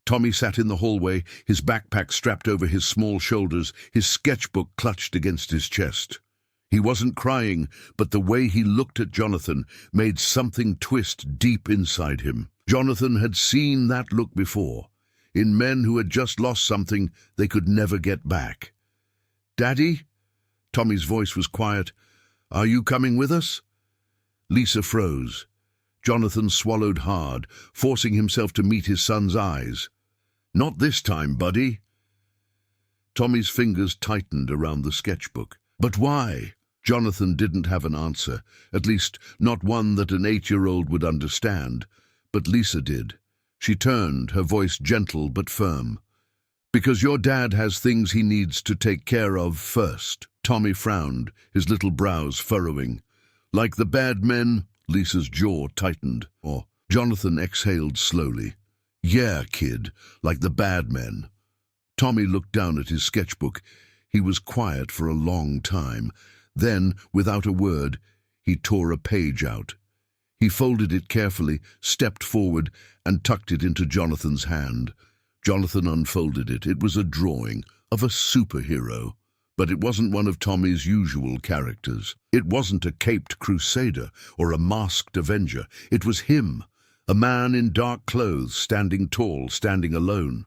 Tommy sat in the hallway, his backpack strapped over his small shoulders, his sketchbook clutched against his chest. He wasn't crying, but the way he looked at Jonathan made something twist deep inside him. Jonathan had seen that look before, in men who had just lost something they could never get back. Daddy? Tommy's voice was quiet. Are you coming with us? Lisa froze. Jonathan swallowed hard, forcing himself to meet his son's eyes. Not this time, buddy. Tommy's fingers tightened around the sketchbook. But why? Jonathan didn't have an answer, at least not one that an 8-year-old would understand. But Lisa did. She turned, her voice gentle but firm. Because your dad has things he needs to take care of first. Tommy frowned, his little brows furrowing. Like the bad men, Lisa's jaw tightened. Jonathan exhaled slowly. Yeah, kid, like the bad men. Tommy looked down at his sketchbook. He was quiet for a long time. Then, without a word, he tore a page out. He folded it carefully, stepped forward, and tucked it into Jonathan's hand. Jonathan unfolded it. It was a drawing of a superhero. But it wasn't one of Tommy's usual characters. It wasn't a caped crusader or a masked avenger. It was him, a man in dark clothes, standing tall, standing alone.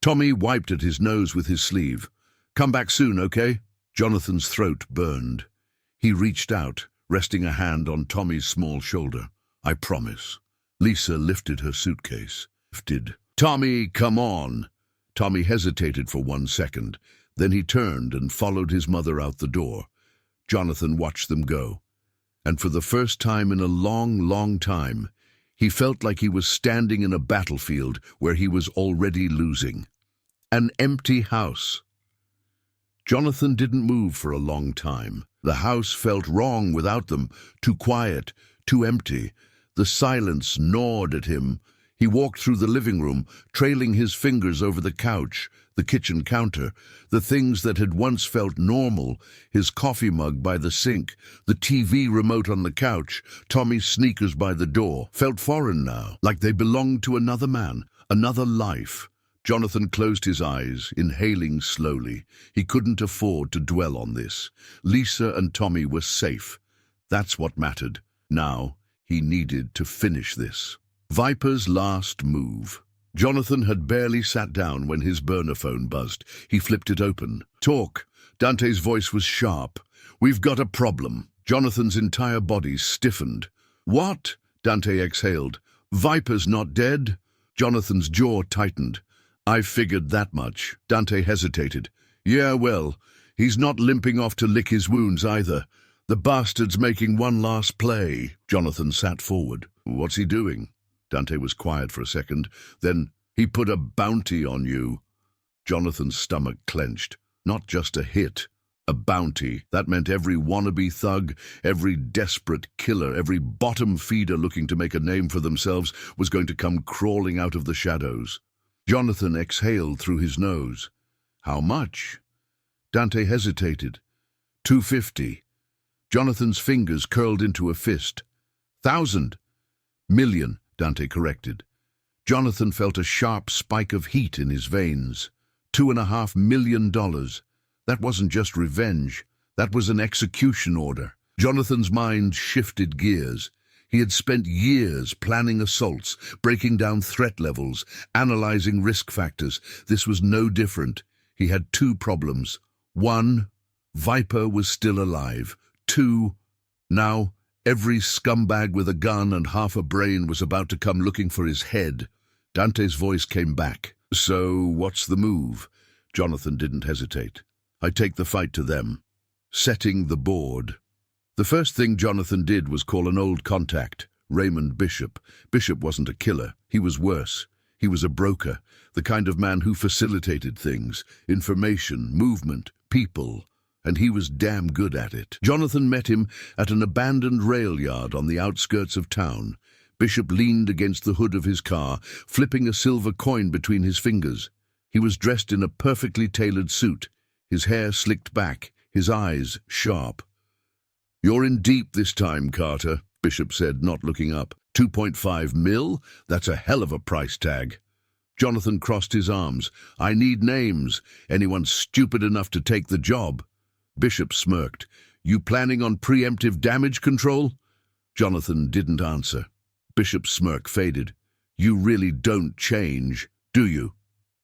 Tommy wiped at his nose with his sleeve. Come back soon, okay? Jonathan's throat burned. He reached out, resting a hand on Tommy's small shoulder. I promise. Lisa lifted her suitcase. Tommy, come on. Tommy hesitated for 1 second. Then he turned and followed his mother out the door. Jonathan watched them go. And for the first time in a long, long time, He felt like he was standing in a battlefield where he was already losing. An empty house. Jonathan didn't move for a long time. The house felt wrong without them, too quiet, too empty. The silence gnawed at him. He walked through the living room, trailing his fingers over the couch, the kitchen counter, the things that had once felt normal, his coffee mug by the sink, the TV remote on the couch, Tommy's sneakers by the door, felt foreign now, like they belonged to another man, another life. Jonathan closed his eyes, inhaling slowly. He couldn't afford to dwell on this. Lisa and Tommy were safe. That's what mattered. Now, he needed to finish this. Viper's last move. Jonathan had barely sat down when his burner phone buzzed. He flipped it open. "Talk." Dante's voice was sharp. "We've got a problem." Jonathan's entire body stiffened. "What?" Dante exhaled. "Viper's not dead?" Jonathan's jaw tightened. "I figured that much." Dante hesitated. "Yeah, well, he's not limping off to lick his wounds either. The bastard's making one last play." Jonathan sat forward. "What's he doing?" Dante was quiet for a second. Then, "He put a bounty on you." Jonathan's stomach clenched. Not just a hit, a bounty. That meant every wannabe thug, every desperate killer, every bottom feeder looking to make a name for themselves was going to come crawling out of the shadows. Jonathan exhaled through his nose. "How much?" Dante hesitated. 250. Jonathan's fingers curled into a fist. 1,000. "Million," Dante corrected. Jonathan felt a sharp spike of heat in his veins. $2.5 million. That wasn't just revenge. That was an execution order. Jonathan's mind shifted gears. He had spent years planning assaults, breaking down threat levels, analyzing risk factors. This was no different. He had two problems. One, Viper was still alive. Two, now every scumbag with a gun and half a brain was about to come looking for his head. Dante's voice came back. "So, what's the move?" Jonathan didn't hesitate. "I take the fight to them." Setting the board. The first thing Jonathan did was call an old contact, Raymond Bishop. Bishop wasn't a killer. He was worse. He was a broker, the kind of man who facilitated things, information, movement, people, and he was damn good at it. Jonathan met him at an abandoned rail yard on the outskirts of town. Bishop leaned against the hood of his car, flipping a silver coin between his fingers. He was dressed in a perfectly tailored suit, his hair slicked back, his eyes sharp. "You're in deep this time, Carter," Bishop said, not looking up. 2.5 mil? That's a hell of a price tag." Jonathan crossed his arms. "I need names. Anyone stupid enough to take the job." Bishop smirked. "You planning on preemptive damage control?" Jonathan didn't answer. Bishop's smirk faded. "You really don't change, do you?"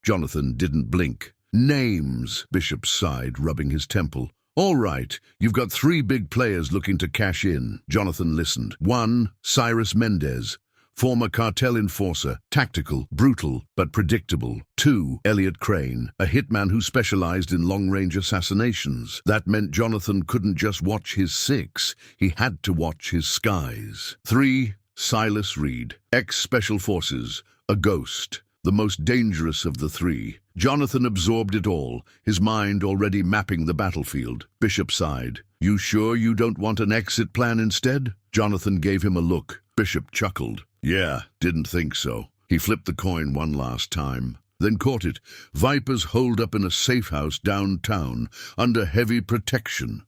Jonathan didn't blink. "Names," Bishop sighed, rubbing his temple. "All right, you've got 3 big players looking to cash in." Jonathan listened. 1, Cyrus Mendez, former cartel enforcer, tactical, brutal, but predictable. 2, Elliot Crane, a hitman who specialized in long-range assassinations. That meant Jonathan couldn't just watch his 6, he had to watch his skies. 3, Silas Reed, ex-Special Forces, a ghost, the most dangerous of the 3. Jonathan absorbed it all, his mind already mapping the battlefield. Bishop sighed. "You sure you don't want an exit plan instead?" Jonathan gave him a look. Bishop chuckled. "Yeah, didn't think so." He flipped the coin one last time, then caught it. "Viper's holed up in a safe house downtown, under heavy protection."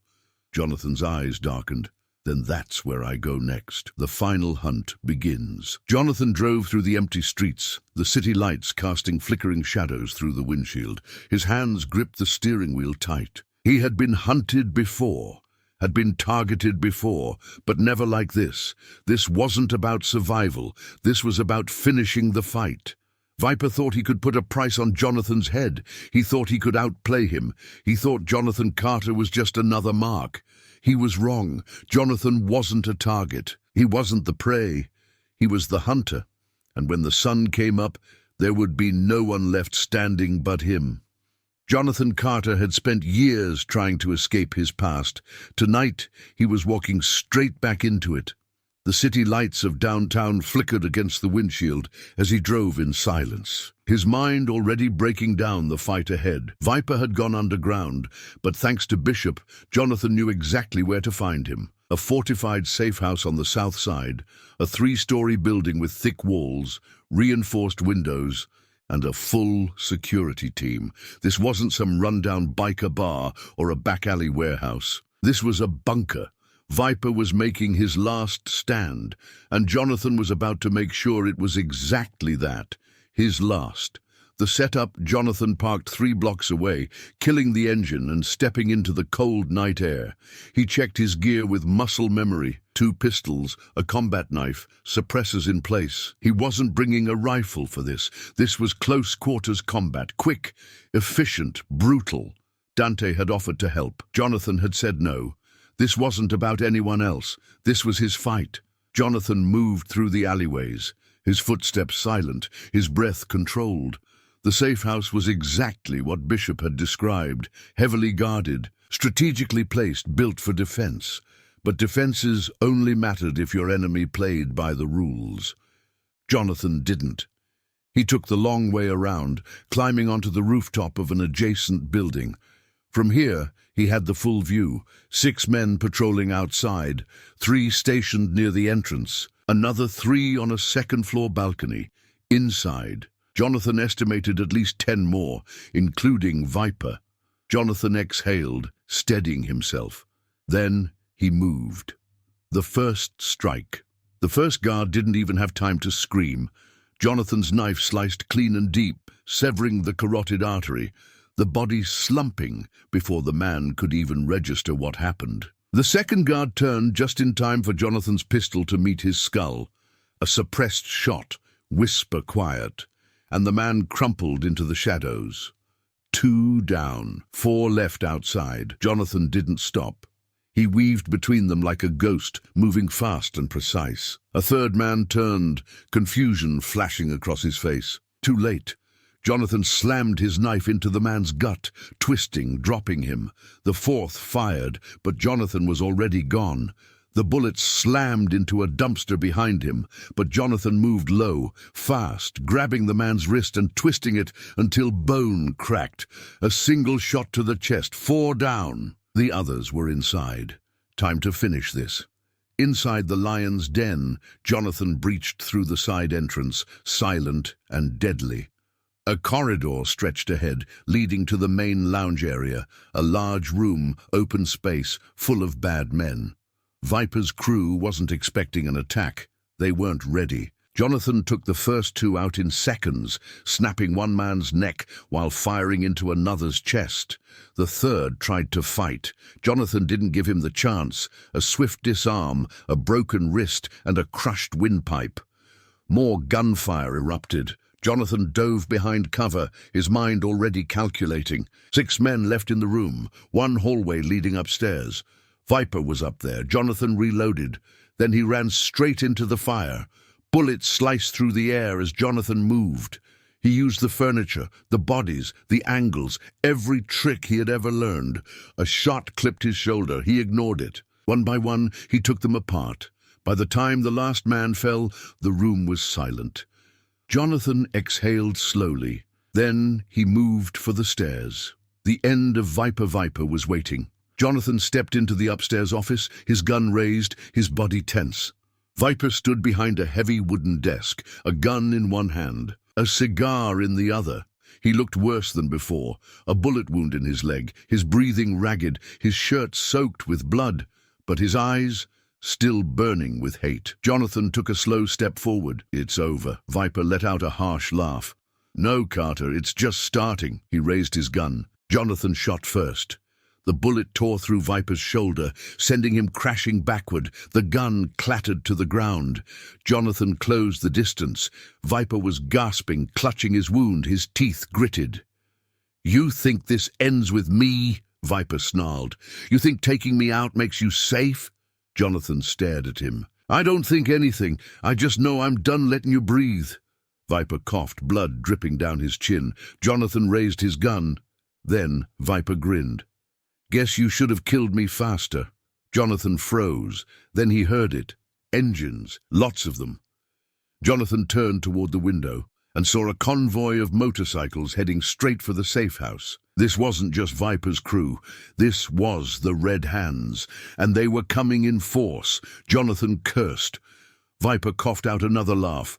Jonathan's eyes darkened. "Then that's where I go next. The final hunt begins." Jonathan drove through the empty streets, the city lights casting flickering shadows through the windshield. His hands gripped the steering wheel tight. He had been hunted before, had been targeted before, but never like this. This wasn't about survival. This was about finishing the fight. Viper thought he could put a price on Jonathan's head. He thought he could outplay him. He thought Jonathan Carter was just another mark. He was wrong. Jonathan wasn't a target. He wasn't the prey. He was the hunter. And when the sun came up, there would be no one left standing but him. Jonathan Carter had spent years trying to escape his past. Tonight, he was walking straight back into it. The city lights of downtown flickered against the windshield as he drove in silence, his mind already breaking down the fight ahead. Viper had gone underground, but thanks to Bishop, Jonathan knew exactly where to find him. A fortified safe house on the south side, a 3-story building with thick walls, reinforced windows, and a full security team. This wasn't some rundown biker bar or a back alley warehouse. This was a bunker. Viper was making his last stand, and Jonathan was about to make sure it was exactly that, his last. The setup, Jonathan parked 3 blocks away, killing the engine and stepping into the cold night air. He checked his gear with muscle memory, 2 pistols, a combat knife, suppressors in place. He wasn't bringing a rifle for this. This was close quarters combat, quick, efficient, brutal. Dante had offered to help. Jonathan had said no. This wasn't about anyone else. This was his fight. Jonathan moved through the alleyways, his footsteps silent, his breath controlled. The safe house was exactly what Bishop had described, heavily guarded, strategically placed, built for defense. But defenses only mattered if your enemy played by the rules. Jonathan didn't. He took the long way around, climbing onto the rooftop of an adjacent building. From here, he had the full view, 6 men patrolling outside, 3 stationed near the entrance, another 3 on a second-floor balcony. Inside, Jonathan estimated at least 10 more, including Viper. Jonathan exhaled, steadying himself. Then he moved. The first strike. The first guard didn't even have time to scream. Jonathan's knife sliced clean and deep, severing the carotid artery, the body slumping before the man could even register what happened. The second guard turned just in time for Jonathan's pistol to meet his skull. A suppressed shot, whisper quiet, and the man crumpled into the shadows. 2 down, 4 left outside. Jonathan didn't stop. He weaved between them like a ghost, moving fast and precise. A third man turned, confusion flashing across his face. Too late. Jonathan slammed his knife into the man's gut, twisting, dropping him. The fourth fired, but Jonathan was already gone. The bullet slammed into a dumpster behind him, but Jonathan moved low, fast, grabbing the man's wrist and twisting it until bone cracked. A single shot to the chest, 4 down. The others were inside. Time to finish this. Inside the lion's den, Jonathan breached through the side entrance, silent and deadly. A corridor stretched ahead, leading to the main lounge area, a large room, open space, full of bad men. Viper's crew wasn't expecting an attack. They weren't ready. Jonathan took the first 2 out in seconds, snapping one man's neck while firing into another's chest. The third tried to fight. Jonathan didn't give him the chance. A swift disarm, a broken wrist, and a crushed windpipe. More gunfire erupted. Jonathan dove behind cover, his mind already calculating. 6 men left in the room, 1 hallway leading upstairs. Viper was up there. Jonathan reloaded. Then he ran straight into the fire. Bullets sliced through the air as Jonathan moved. He used the furniture, the bodies, the angles, every trick he had ever learned. A shot clipped his shoulder. He ignored it. One by one, he took them apart. By the time the last man fell, the room was silent. Jonathan exhaled slowly. Then he moved for the stairs. The end of Viper was waiting. Jonathan stepped into the upstairs office, his gun raised, his body tense. Viper stood behind a heavy wooden desk, a gun in one hand, a cigar in the other. He looked worse than before, a bullet wound in his leg, his breathing ragged, his shirt soaked with blood, but his eyes still burning with hate. Jonathan took a slow step forward. It's over. Viper let out a harsh laugh. No, Carter, it's just starting. He raised his gun. Jonathan shot first. The bullet tore through Viper's shoulder, sending him crashing backward. The gun clattered to the ground. Jonathan closed the distance. Viper was gasping, clutching his wound, his teeth gritted. You think this ends with me? Viper snarled. You think taking me out makes you safe? Jonathan stared at him. I don't think anything. I just know I'm done letting you breathe. Viper coughed, blood dripping down his chin. Jonathan raised his gun. Then Viper grinned. Guess you should have killed me faster. Jonathan froze. Then he heard it. engines, lots of them. Jonathan turned toward the window and saw a convoy of motorcycles heading straight for the safe house. This wasn't just Viper's crew. This was the Red Hands, and they were coming in force. Jonathan cursed. Viper coughed out another laugh.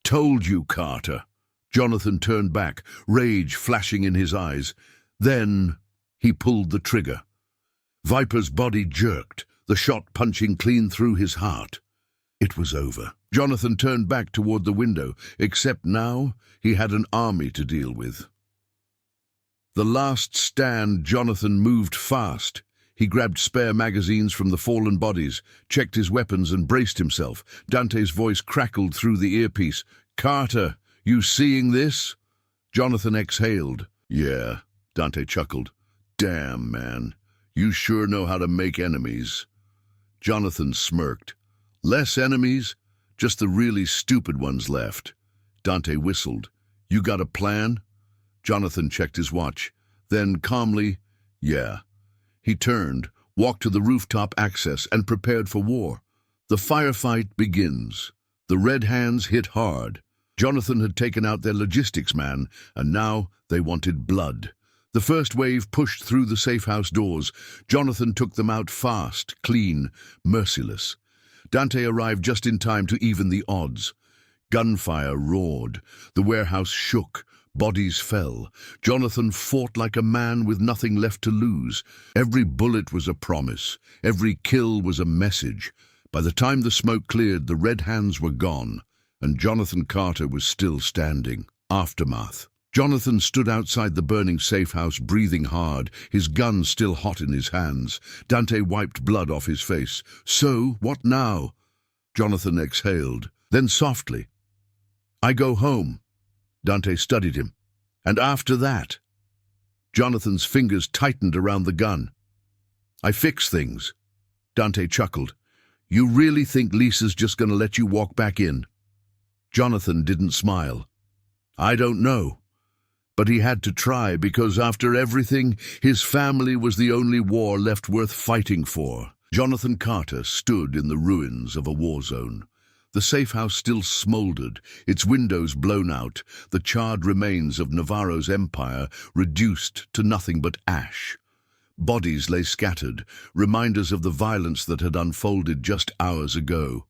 "Told you, Carter." Jonathan turned back, rage flashing in his eyes. Then he pulled the trigger. Viper's body jerked, the shot punching clean through his heart. It was over. Jonathan turned back toward the window, except now he had an army to deal with. The last stand, Jonathan moved fast. He grabbed spare magazines from the fallen bodies, checked his weapons and braced himself. Dante's voice crackled through the earpiece. "Carter, you seeing this?" Jonathan exhaled. "Yeah," Dante chuckled. "Damn, man. You sure know how to make enemies." Jonathan smirked. "Less enemies? Just the really stupid ones left." Dante whistled. "You got a plan?" Jonathan checked his watch. Then, calmly, "Yeah." He turned, walked to the rooftop access, and prepared for war. The firefight begins. The Red Hands hit hard. Jonathan had taken out their logistics man, and now they wanted blood. The first wave pushed through the safe house doors. Jonathan took them out fast, clean, merciless. Dante arrived just in time to even the odds. Gunfire roared. The warehouse shook. Bodies fell. Jonathan fought like a man with nothing left to lose. Every bullet was a promise. Every kill was a message. By the time the smoke cleared, the Red Hands were gone, and Jonathan Carter was still standing. Aftermath. Jonathan stood outside the burning safe house, breathing hard, his gun still hot in his hands. Dante wiped blood off his face. "So, what now?" Jonathan exhaled. Then softly, "I go home." Dante studied him. "And after that?" Jonathan's fingers tightened around the gun. "I fix things." Dante chuckled. "You really think Lisa's just going to let you walk back in?" Jonathan didn't smile. "I don't know." But he had to try, because after everything, his family was the only war left worth fighting for. Jonathan Carter stood in the ruins of a war zone. The safe house still smoldered, its windows blown out, the charred remains of Navarro's empire reduced to nothing but ash. Bodies lay scattered, reminders of the violence that had unfolded just hours ago.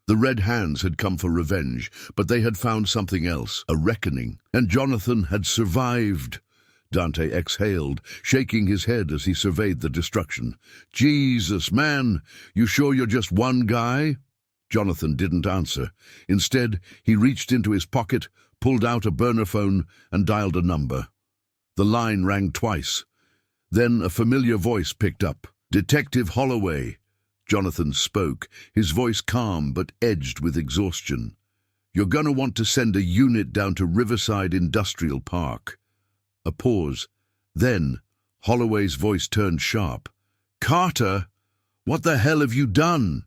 The Red Hands had come for revenge, but they had found something else, a reckoning, and Jonathan had survived. Dante exhaled, shaking his head as he surveyed the destruction. "Jesus, man, you sure you're just one guy?" Jonathan didn't answer. Instead, he reached into his pocket, pulled out a burner phone, and dialed a number. The line rang twice. Then a familiar voice picked up. "Detective Holloway." Jonathan spoke, his voice calm but edged with exhaustion. "You're going to want to send a unit down to Riverside Industrial Park." A pause. Then Holloway's voice turned sharp. "Carter, what the hell have you done?"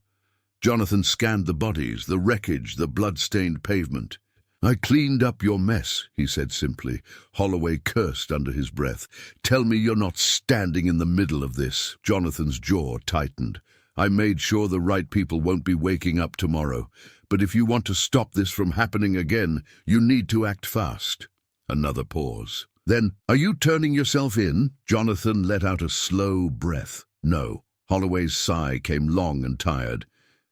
Jonathan scanned the bodies, the wreckage, the blood-stained pavement. "I cleaned up your mess," he said simply. Holloway cursed under his breath. "Tell me you're not standing in the middle of this." Jonathan's jaw tightened. "I made sure the right people won't be waking up tomorrow. But if you want to stop this from happening again, you need to act fast." Another pause. Then, "Are you turning yourself in?" Jonathan let out a slow breath. "No." Holloway's sigh came long and tired.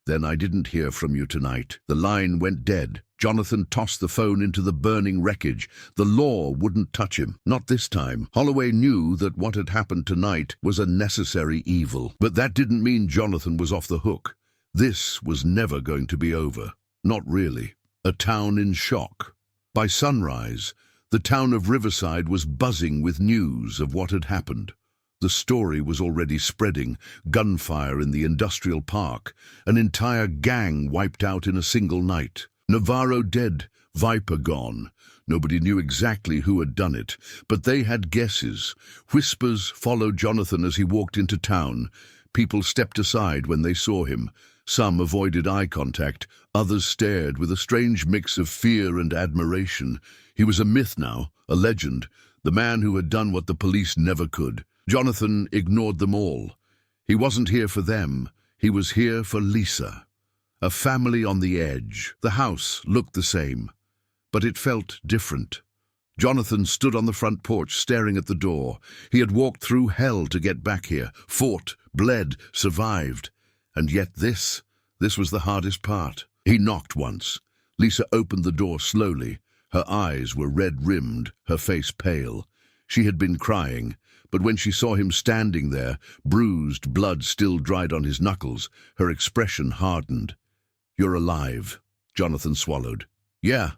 "Then I didn't hear from you tonight." The line went dead. Jonathan tossed the phone into the burning wreckage. The law wouldn't touch him. Not this time. Holloway knew that what had happened tonight was a necessary evil. But that didn't mean Jonathan was off the hook. This was never going to be over. Not really. A town in shock. By sunrise, the town of Riverside was buzzing with news of what had happened. The story was already spreading. Gunfire in the industrial park. An entire gang wiped out in a single night. Navarro dead, Viper gone. Nobody knew exactly who had done it, but they had guesses. Whispers followed Jonathan as he walked into town. People stepped aside when they saw him. Some avoided eye contact, others stared with a strange mix of fear and admiration. He was a myth now, a legend, the man who had done what the police never could. Jonathan ignored them all. He wasn't here for them. He was here for Lisa. A family on the edge. The house looked the same, but it felt different. Jonathan stood on the front porch staring at the door. He had walked through hell to get back here, fought, bled, survived. And yet this was the hardest part. He knocked once. Lisa opened the door slowly. Her eyes were red-rimmed, her face pale. She had been crying, but when she saw him standing there, bruised, blood still dried on his knuckles, her expression hardened. "You're alive," Jonathan swallowed. "Yeah."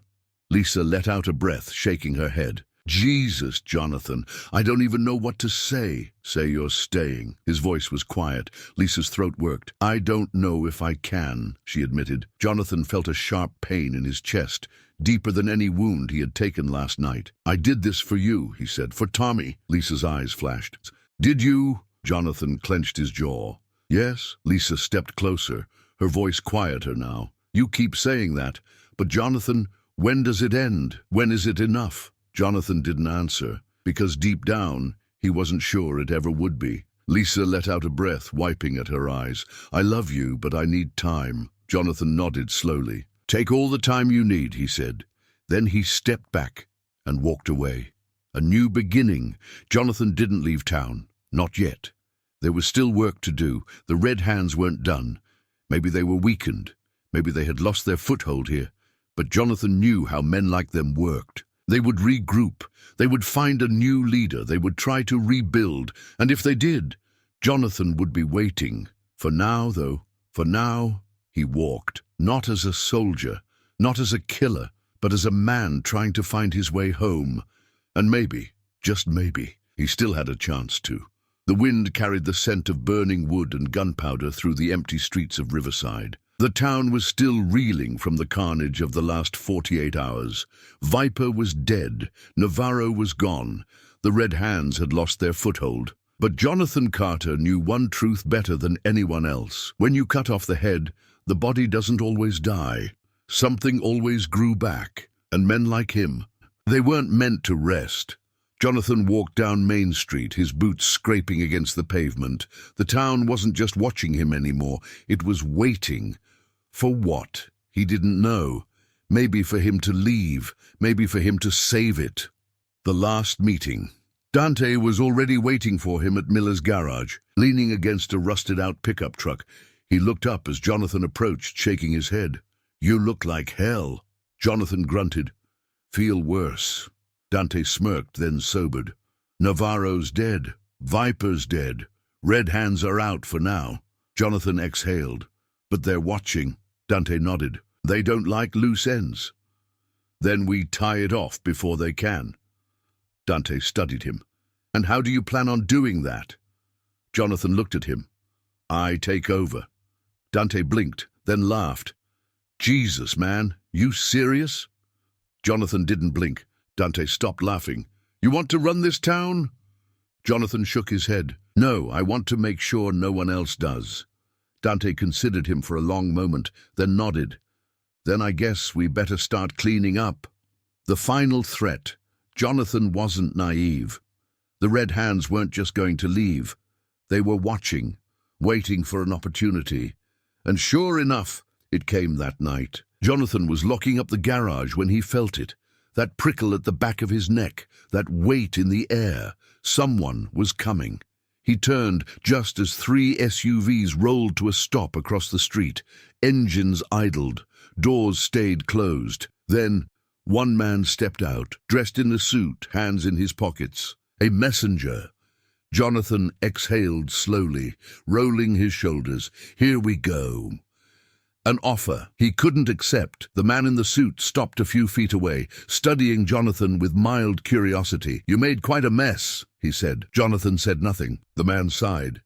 Lisa let out a breath, shaking her head. "Jesus, Jonathan, I don't even know what to say." "Say you're staying." His voice was quiet. Lisa's throat worked. "I don't know if I can," she admitted. Jonathan felt a sharp pain in his chest, deeper than any wound he had taken last night. "I did this for you," he said. "For Tommy." Lisa's eyes flashed. "Did you?" Jonathan clenched his jaw. "Yes." Lisa stepped closer, her voice quieter now. "You keep saying that, but Jonathan, when does it end? When is it enough?" Jonathan didn't answer, because deep down, he wasn't sure it ever would be. Lisa let out a breath, wiping at her eyes. "I love you, but I need time." Jonathan nodded slowly. "Take all the time you need," he said. Then he stepped back and walked away. A new beginning. Jonathan didn't leave town. Not yet. There was still work to do. The Red Hands weren't done. Maybe they were weakened. Maybe they had lost their foothold here. But Jonathan knew how men like them worked. They would regroup. They would find a new leader. They would try to rebuild. And if they did, Jonathan would be waiting. For now, though, he walked. Not as a soldier, not as a killer, but as a man trying to find his way home. And maybe, just maybe, he still had a chance to. The wind carried the scent of burning wood and gunpowder through the empty streets of Riverside. The town was still reeling from the carnage of the last 48 hours. Viper was dead. Navarro was gone. The Red Hands had lost their foothold. But Jonathan Carter knew one truth better than anyone else. When you cut off the head, the body doesn't always die. Something always grew back. And men like him, they weren't meant to rest. Jonathan walked down Main Street, his boots scraping against the pavement. The town wasn't just watching him anymore. It was waiting. For what? He didn't know. Maybe for him to leave. Maybe for him to save it. The last meeting. Dante was already waiting for him at Miller's garage, leaning against a rusted-out pickup truck. He looked up as Jonathan approached, shaking his head. "You look like hell." Jonathan grunted. "Feel worse." Dante smirked, then sobered. "Navarro's dead. Viper's dead. Red Hands are out for now." Jonathan exhaled. "But they're watching." Dante nodded. "They don't like loose ends." "Then we tie it off before they can." Dante studied him. "And how do you plan on doing that?" Jonathan looked at him. "I take over." Dante blinked, then laughed. "Jesus, man, you serious?" Jonathan didn't blink. Dante stopped laughing. "You want to run this town?" Jonathan shook his head. "No, I want to make sure no one else does." Dante considered him for a long moment, then nodded. "Then I guess we better start cleaning up." The final threat. Jonathan wasn't naive. The Red Hands weren't just going to leave. They were watching, waiting for an opportunity. And sure enough, it came that night. Jonathan was locking up the garage when he felt it. That prickle at the back of his neck, that weight in the air. Someone was coming. He turned just as 3 SUVs rolled to a stop across the street. Engines idled. Doors stayed closed. Then one man stepped out, dressed in a suit, hands in his pockets. A messenger. Jonathan exhaled slowly, rolling his shoulders. "Here we go." An offer he couldn't accept. The man in the suit stopped a few feet away, studying Jonathan with mild curiosity. "You made quite a mess," he said. Jonathan said nothing. The man sighed.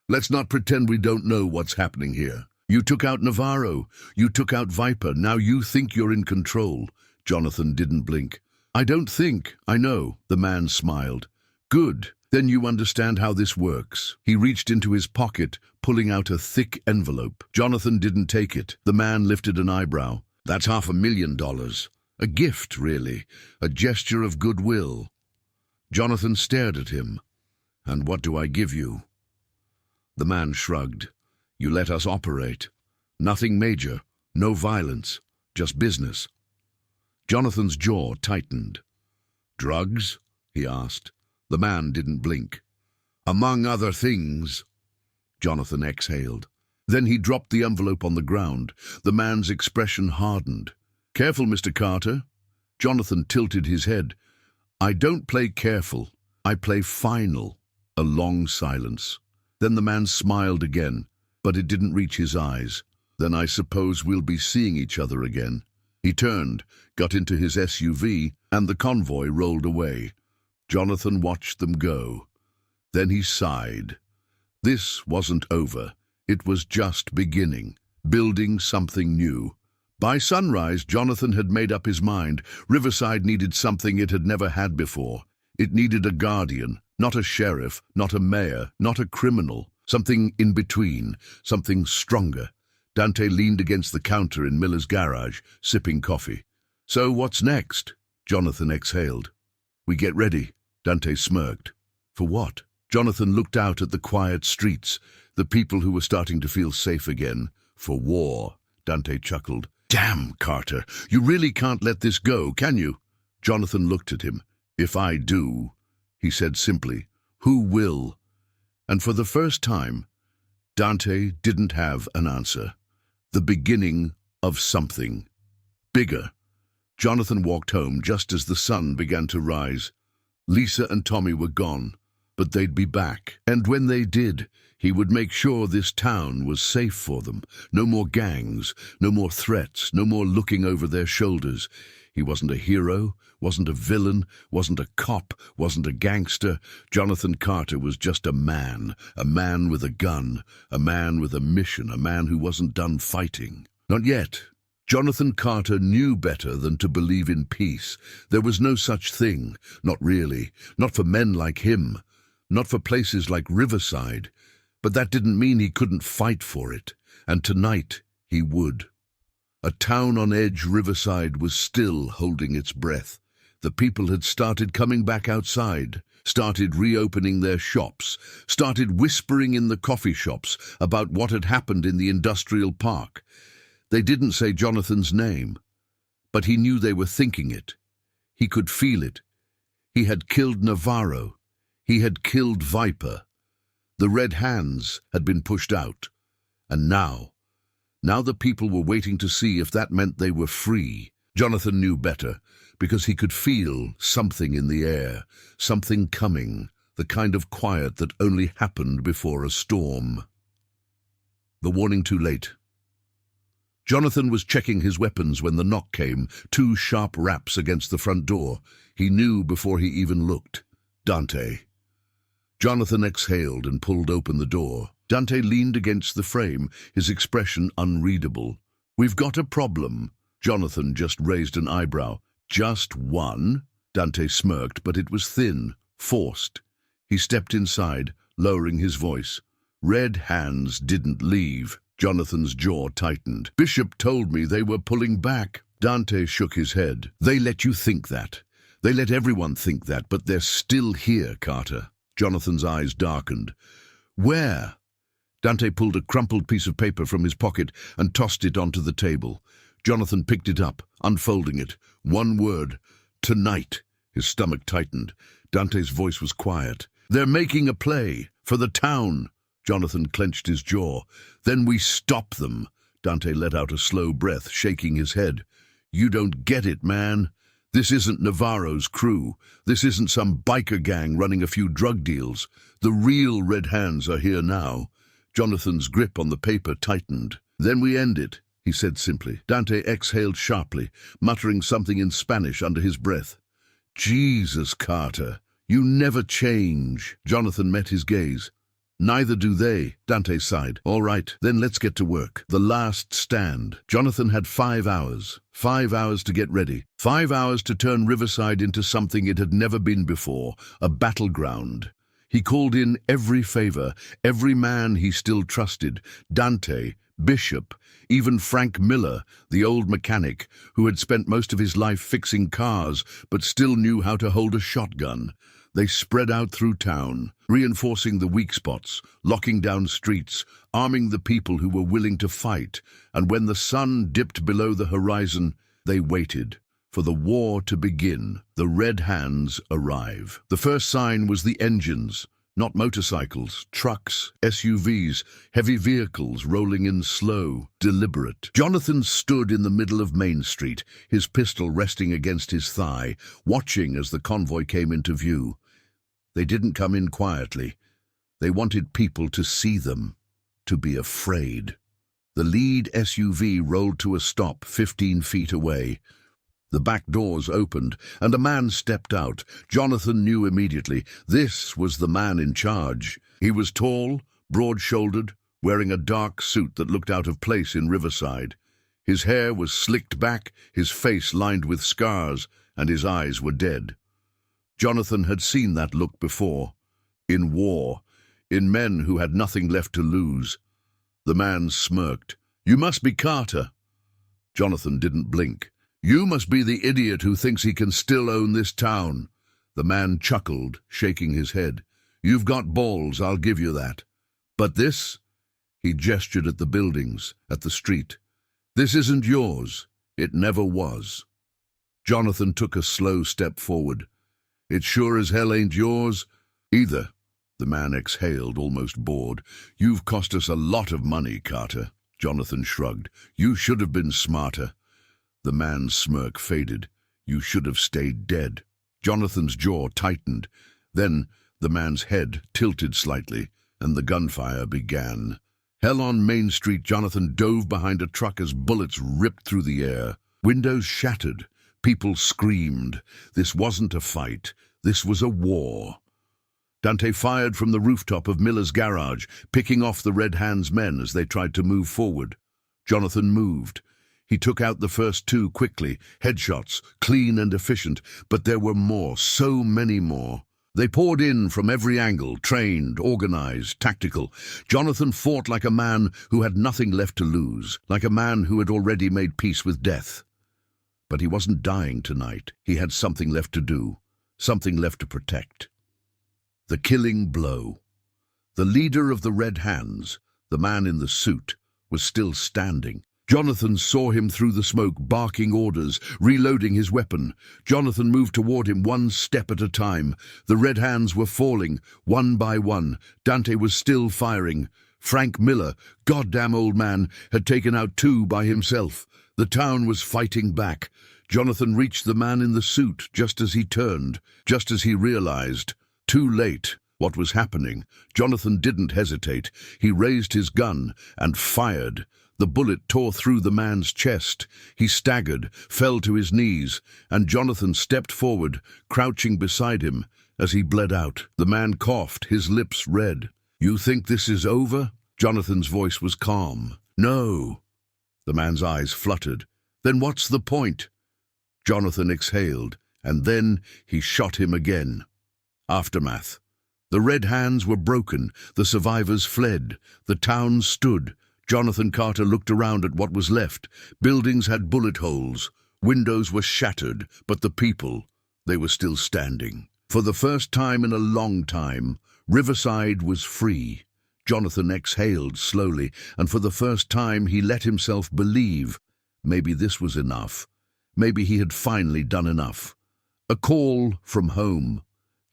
"Let's not pretend we don't know what's happening here. You took out Navarro. You took out Viper. Now you think you're in control." Jonathan didn't blink. "I don't think. I know." The man smiled. "Good. Then you understand how this works." He reached into his pocket, pulling out a thick envelope. Jonathan didn't take it. The man lifted an eyebrow. "That's $500,000. A gift, really. A gesture of goodwill." Jonathan stared at him. "And what do I give you?" The man shrugged. "You let us operate. Nothing major. No violence, just business. Jonathan's jaw tightened. "Drugs?" he asked. The man didn't blink. "Among other things." Jonathan exhaled. Then he dropped the envelope on the ground. The man's expression hardened. "Careful, Mr. Carter." Jonathan tilted his head. "I don't play careful. I play final." A long silence. Then the man smiled again, but it didn't reach his eyes. "Then I suppose we'll be seeing each other again." He turned, got into his SUV, and the convoy rolled away. Jonathan watched them go. Then he sighed. This wasn't over. It was just beginning, building something new. By sunrise, Jonathan had made up his mind. Riverside needed something it had never had before. It needed a guardian, not a sheriff, not a mayor, not a criminal. Something in between, something stronger. Dante leaned against the counter in Miller's garage, sipping coffee. "So what's next?" Jonathan exhaled. "We get ready." Dante smirked. "For what?" Jonathan looked out at the quiet streets, the people who were starting to feel safe again. "For war," Dante chuckled. "Damn, Carter, you really can't let this go, can you?" Jonathan looked at him. "If I do," he said simply, "who will?" And for the first time, Dante didn't have an answer. The beginning of something bigger. Jonathan walked home just as the sun began to rise. Lisa and Tommy were gone, but they'd be back. And when they did, he would make sure this town was safe for them. No more gangs, no more threats, no more looking over their shoulders. He wasn't a hero, wasn't a villain, wasn't a cop, wasn't a gangster. Jonathan Carter was just a man with a gun, a man with a mission, a man who wasn't done fighting. Not yet. Jonathan Carter knew better than to believe in peace. There was no such thing, not really, not for men like him, not for places like Riverside. But that didn't mean he couldn't fight for it, and tonight he would. A town on edge, Riverside was still holding its breath. The people had started coming back outside, started reopening their shops, started whispering in the coffee shops about what had happened in the industrial park. They didn't say Jonathan's name, but he knew they were thinking it. He could feel it. He had killed Navarro. He had killed Viper. The Red Hands had been pushed out. And now the people were waiting to see if that meant they were free. Jonathan knew better, because he could feel something in the air, something coming, the kind of quiet that only happened before a storm. The warning too late. Jonathan was checking his weapons when the knock came, 2 sharp raps against the front door. He knew before he even looked. Dante. Jonathan exhaled and pulled open the door. Dante leaned against the frame, his expression unreadable. "We've got a problem." Jonathan just raised an eyebrow. "Just one?" Dante smirked, but it was thin, forced. He stepped inside, lowering his voice. "Red Hands didn't leave." Jonathan's jaw tightened. "Bishop told me they were pulling back." Dante shook his head. "They let you think that. They let everyone think that, but they're still here, Carter." Jonathan's eyes darkened. "Where?" Dante pulled a crumpled piece of paper from his pocket and tossed it onto the table. Jonathan picked it up, unfolding it. One word. "Tonight." His stomach tightened. Dante's voice was quiet. "They're making a play. For the town." Jonathan clenched his jaw. "Then we stop them." Dante let out a slow breath, shaking his head. "You don't get it, man. This isn't Navarro's crew. This isn't some biker gang running a few drug deals. The real Red Hands are here now." Jonathan's grip on the paper tightened. "Then we end it," he said simply. Dante exhaled sharply, muttering something in Spanish under his breath. "Jesus, Carter, you never change." Jonathan met his gaze. "Neither do they," Dante sighed. "All right, then let's get to work. The last stand." Jonathan had 5 hours. 5 hours to get ready. 5 hours to turn Riverside into something it had never been before, a battleground. He called in every favor, every man he still trusted. Dante, Bishop, even Frank Miller, the old mechanic, who had spent most of his life fixing cars, but still knew how to hold a shotgun. They spread out through town, reinforcing the weak spots, locking down streets, arming the people who were willing to fight, and when the sun dipped below the horizon, they waited for the war to begin. The Red Hands arrive. The first sign was the engines, not motorcycles, trucks, SUVs, heavy vehicles rolling in slow, deliberate. Jonathan stood in the middle of Main Street, his pistol resting against his thigh, watching as the convoy came into view. They didn't come in quietly. They wanted people to see them, to be afraid. The lead SUV rolled to a stop 15 feet away. The back doors opened, and a man stepped out. Jonathan knew immediately this was the man in charge. He was tall, broad-shouldered, wearing a dark suit that looked out of place in Riverside. His hair was slicked back, his face lined with scars, and his eyes were dead. Jonathan had seen that look before, in war, in men who had nothing left to lose. The man smirked. "You must be Carter." Jonathan didn't blink. "You must be the idiot who thinks he can still own this town." The man chuckled, shaking his head. "You've got balls, I'll give you that. But this?" He gestured at the buildings, at the street. "This isn't yours. It never was." Jonathan took a slow step forward. "It sure as hell ain't yours either." The man exhaled, almost bored. "You've cost us a lot of money, Carter." Jonathan shrugged. "You should have been smarter." The man's smirk faded. "You should have stayed dead." Jonathan's jaw tightened. Then the man's head tilted slightly, and the gunfire began. Hell on Main Street, Jonathan dove behind a truck as bullets ripped through the air. Windows shattered. People screamed. This wasn't a fight. This was a war. Dante fired from the rooftop of Miller's garage, picking off the Red Hands men as they tried to move forward. Jonathan moved. He took out the first two quickly, headshots, clean and efficient, but there were more, so many more. They poured in from every angle, trained, organized, tactical. Jonathan fought like a man who had nothing left to lose, like a man who had already made peace with death. But he wasn't dying tonight. He had something left to do, something left to protect. The killing blow. The leader of the Red Hands, the man in the suit, was still standing. Jonathan saw him through the smoke, barking orders, reloading his weapon. Jonathan moved toward him one step at a time. The Red Hands were falling, one by one. Dante was still firing. Frank Miller, goddamn old man, had taken out two by himself. The town was fighting back. Jonathan reached the man in the suit just as he turned, just as he realized. Too late. What was happening? Jonathan didn't hesitate. He raised his gun and fired. The bullet tore through the man's chest. He staggered, fell to his knees, and Jonathan stepped forward, crouching beside him as he bled out. The man coughed, his lips red. "You think this is over?" Jonathan's voice was calm. "No." The man's eyes fluttered. "Then what's the point?" Jonathan exhaled, and then he shot him again. Aftermath. The Red Hands were broken. The survivors fled. The town stood. Jonathan Carter looked around at what was left. Buildings had bullet holes. Windows were shattered, but the people, they were still standing. For the first time in a long time, Riverside was free. Jonathan exhaled slowly, and for the first time he let himself believe. Maybe this was enough. Maybe he had finally done enough. A call from home.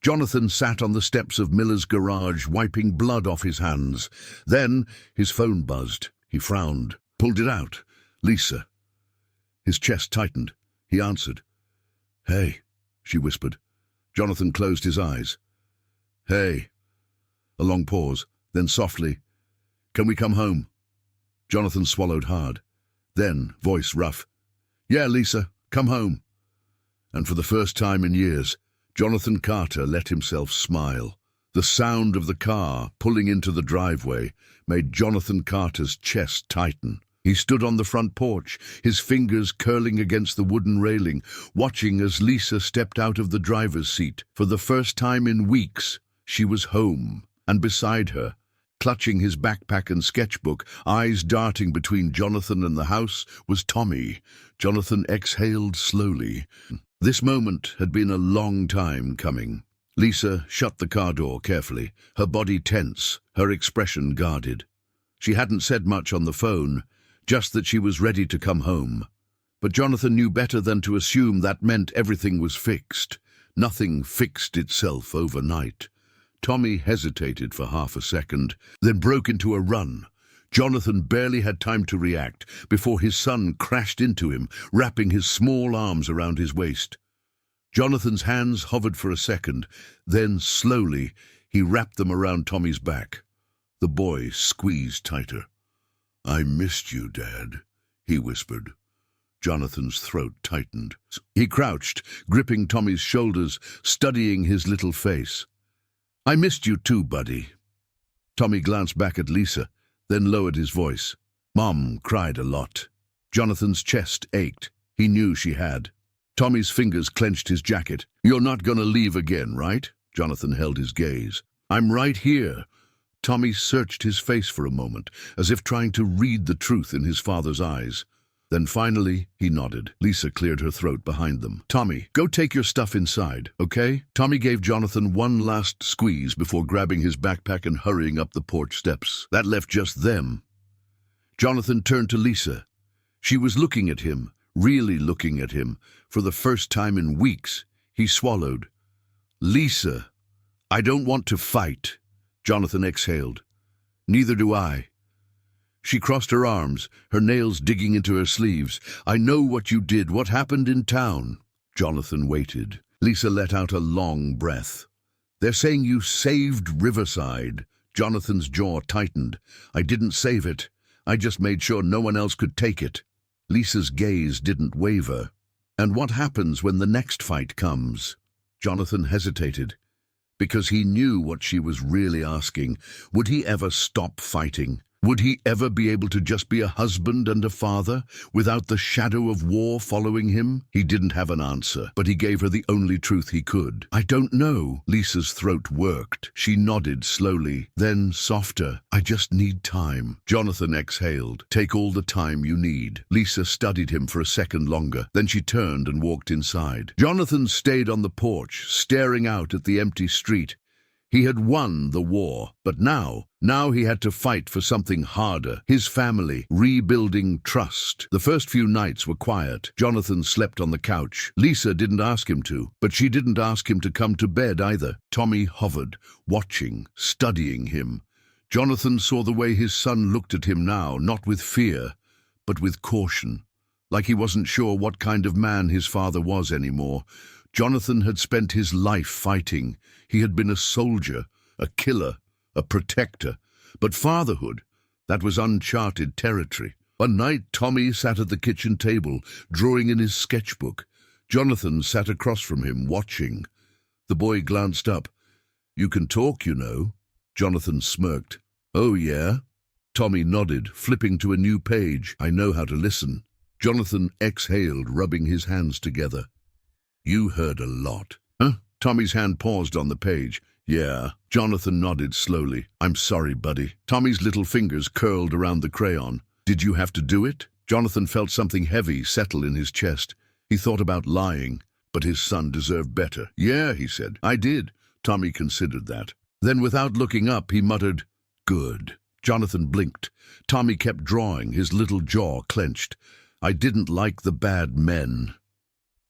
Jonathan sat on the steps of Miller's garage, wiping blood off his hands. Then his phone buzzed. He frowned, pulled it out. Lisa. His chest tightened. He answered. "Hey," she whispered. Jonathan closed his eyes. "Hey." A long pause, then softly, "Can we come home?" Jonathan swallowed hard. Then, voice rough, "Yeah, Lisa, come home." And for the first time in years, Jonathan Carter let himself smile. The sound of the car pulling into the driveway made Jonathan Carter's chest tighten. He stood on the front porch, his fingers curling against the wooden railing, watching as Lisa stepped out of the driver's seat. For the first time in weeks, she was home, and beside her, clutching his backpack and sketchbook, eyes darting between Jonathan and the house, was Tommy. Jonathan exhaled slowly. This moment had been a long time coming. Lisa shut the car door carefully, her body tense, her expression guarded. She hadn't said much on the phone, just that she was ready to come home. But Jonathan knew better than to assume that meant everything was fixed. Nothing fixed itself overnight. Tommy hesitated for half a second, then broke into a run. Jonathan barely had time to react before his son crashed into him, wrapping his small arms around his waist. Jonathan's hands hovered for a second, then slowly he wrapped them around Tommy's back. The boy squeezed tighter. "I missed you, Dad," he whispered. Jonathan's throat tightened. He crouched, gripping Tommy's shoulders, studying his little face. "I missed you too, buddy." Tommy glanced back at Lisa, then lowered his voice. "Mom cried a lot." Jonathan's chest ached. He knew she had. Tommy's fingers clenched his jacket. "You're not going to leave again, right?" Jonathan held his gaze. "I'm right here." Tommy searched his face for a moment, as if trying to read the truth in his father's eyes. Then finally, he nodded. Lisa cleared her throat behind them. "Tommy, go take your stuff inside, okay?" Tommy gave Jonathan one last squeeze before grabbing his backpack and hurrying up the porch steps. That left just them. Jonathan turned to Lisa. She was looking at him, really looking at him, for the first time in weeks. He swallowed. "Lisa, I don't want to fight." Jonathan exhaled. "Neither do I." She crossed her arms, her nails digging into her sleeves. "I know what you did, what happened in town." Jonathan waited. Lisa let out a long breath. "They're saying you saved Riverside." Jonathan's jaw tightened. "I didn't save it. I just made sure no one else could take it." Lisa's gaze didn't waver. "And what happens when the next fight comes?" Jonathan hesitated, because he knew what she was really asking. Would he ever stop fighting? Would he ever be able to just be a husband and a father, without the shadow of war following him? He didn't have an answer, but he gave her the only truth he could. "I don't know." Lisa's throat worked. She nodded slowly, then softer. "I just need time." Jonathan exhaled. "Take all the time you need." Lisa studied him for a second longer. Then she turned and walked inside. Jonathan stayed on the porch, staring out at the empty street. He had won the war, but now he had to fight for something harder. His family, rebuilding trust. The first few nights were quiet. Jonathan slept on the couch. Lisa didn't ask him to, but she didn't ask him to come to bed either. Tommy hovered, watching, studying him. Jonathan saw the way his son looked at him now, not with fear, but with caution, like he wasn't sure what kind of man his father was anymore. Jonathan had spent his life fighting. He had been a soldier, a killer, a protector. But fatherhood, that was uncharted territory. One night, Tommy sat at the kitchen table, drawing in his sketchbook. Jonathan sat across from him, watching. The boy glanced up. "You can talk, you know." Jonathan smirked. "Oh, yeah?" Tommy nodded, flipping to a new page. "I know how to listen." Jonathan exhaled, rubbing his hands together. "You heard a lot." "Huh?" Tommy's hand paused on the page. "Yeah." Jonathan nodded slowly. "I'm sorry, buddy." Tommy's little fingers curled around the crayon. "Did you have to do it?" Jonathan felt something heavy settle in his chest. He thought about lying, but his son deserved better. "Yeah," he said. "I did." Tommy considered that. Then, without looking up, he muttered, "Good." Jonathan blinked. Tommy kept drawing, his little jaw clenched. "I didn't like the bad men."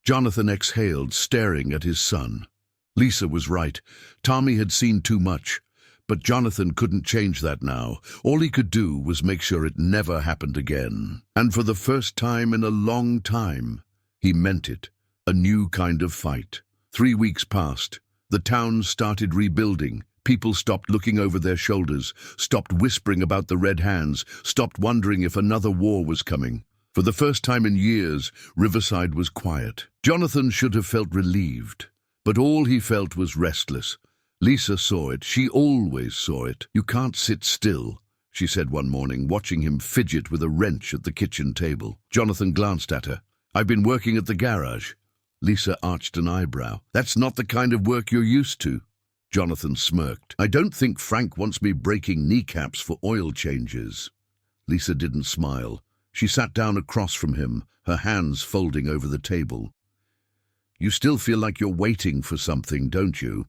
Jonathan exhaled, staring at his son. Lisa was right. Tommy had seen too much. But Jonathan couldn't change that now. All he could do was make sure it never happened again. And for the first time in a long time, he meant it. A new kind of fight. 3 weeks passed. The town started rebuilding. People stopped looking over their shoulders, stopped whispering about the Red Hands, stopped wondering if another war was coming. For the first time in years, Riverside was quiet. Jonathan should have felt relieved, but all he felt was restless. Lisa saw it. She always saw it. "You can't sit still," she said one morning, watching him fidget with a wrench at the kitchen table. Jonathan glanced at her. "I've been working at the garage." Lisa arched an eyebrow. "That's not the kind of work you're used to." Jonathan smirked. "I don't think Frank wants me breaking kneecaps for oil changes." Lisa didn't smile. She sat down across from him, her hands folding over the table. "You still feel like you're waiting for something, don't you?"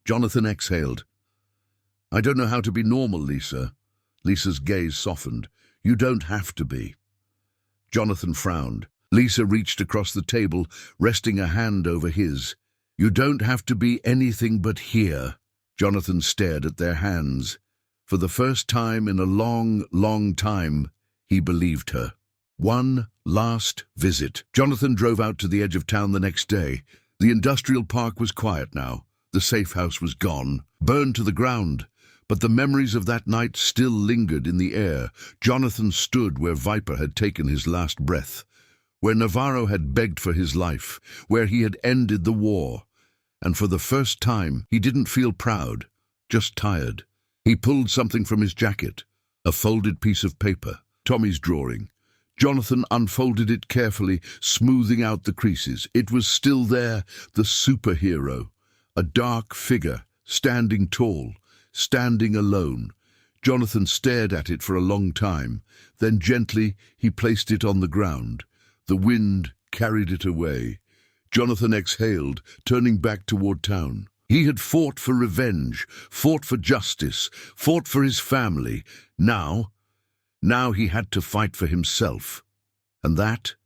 Jonathan exhaled. "I don't know how to be normal, Lisa." Lisa's gaze softened. "You don't have to be." Jonathan frowned. Lisa reached across the table, resting a hand over his. "You don't have to be anything but here." Jonathan stared at their hands. For the first time in a long, long time, he believed her. One last visit. Jonathan drove out to the edge of town the next day. The industrial park was quiet now. The safe house was gone, burned to the ground. But the memories of that night still lingered in the air. Jonathan stood where Viper had taken his last breath, where Navarro had begged for his life, where he had ended the war. And for the first time, he didn't feel proud, just tired. He pulled something from his jacket, a folded piece of paper, Tommy's drawing. Jonathan unfolded it carefully, smoothing out the creases. It was still there, the superhero, a dark figure, standing tall, standing alone. Jonathan stared at it for a long time. Then gently he placed it on the ground. The wind carried it away. Jonathan exhaled, turning back toward town. He had fought for revenge, fought for justice, fought for his family. Now he had to fight for himself. And that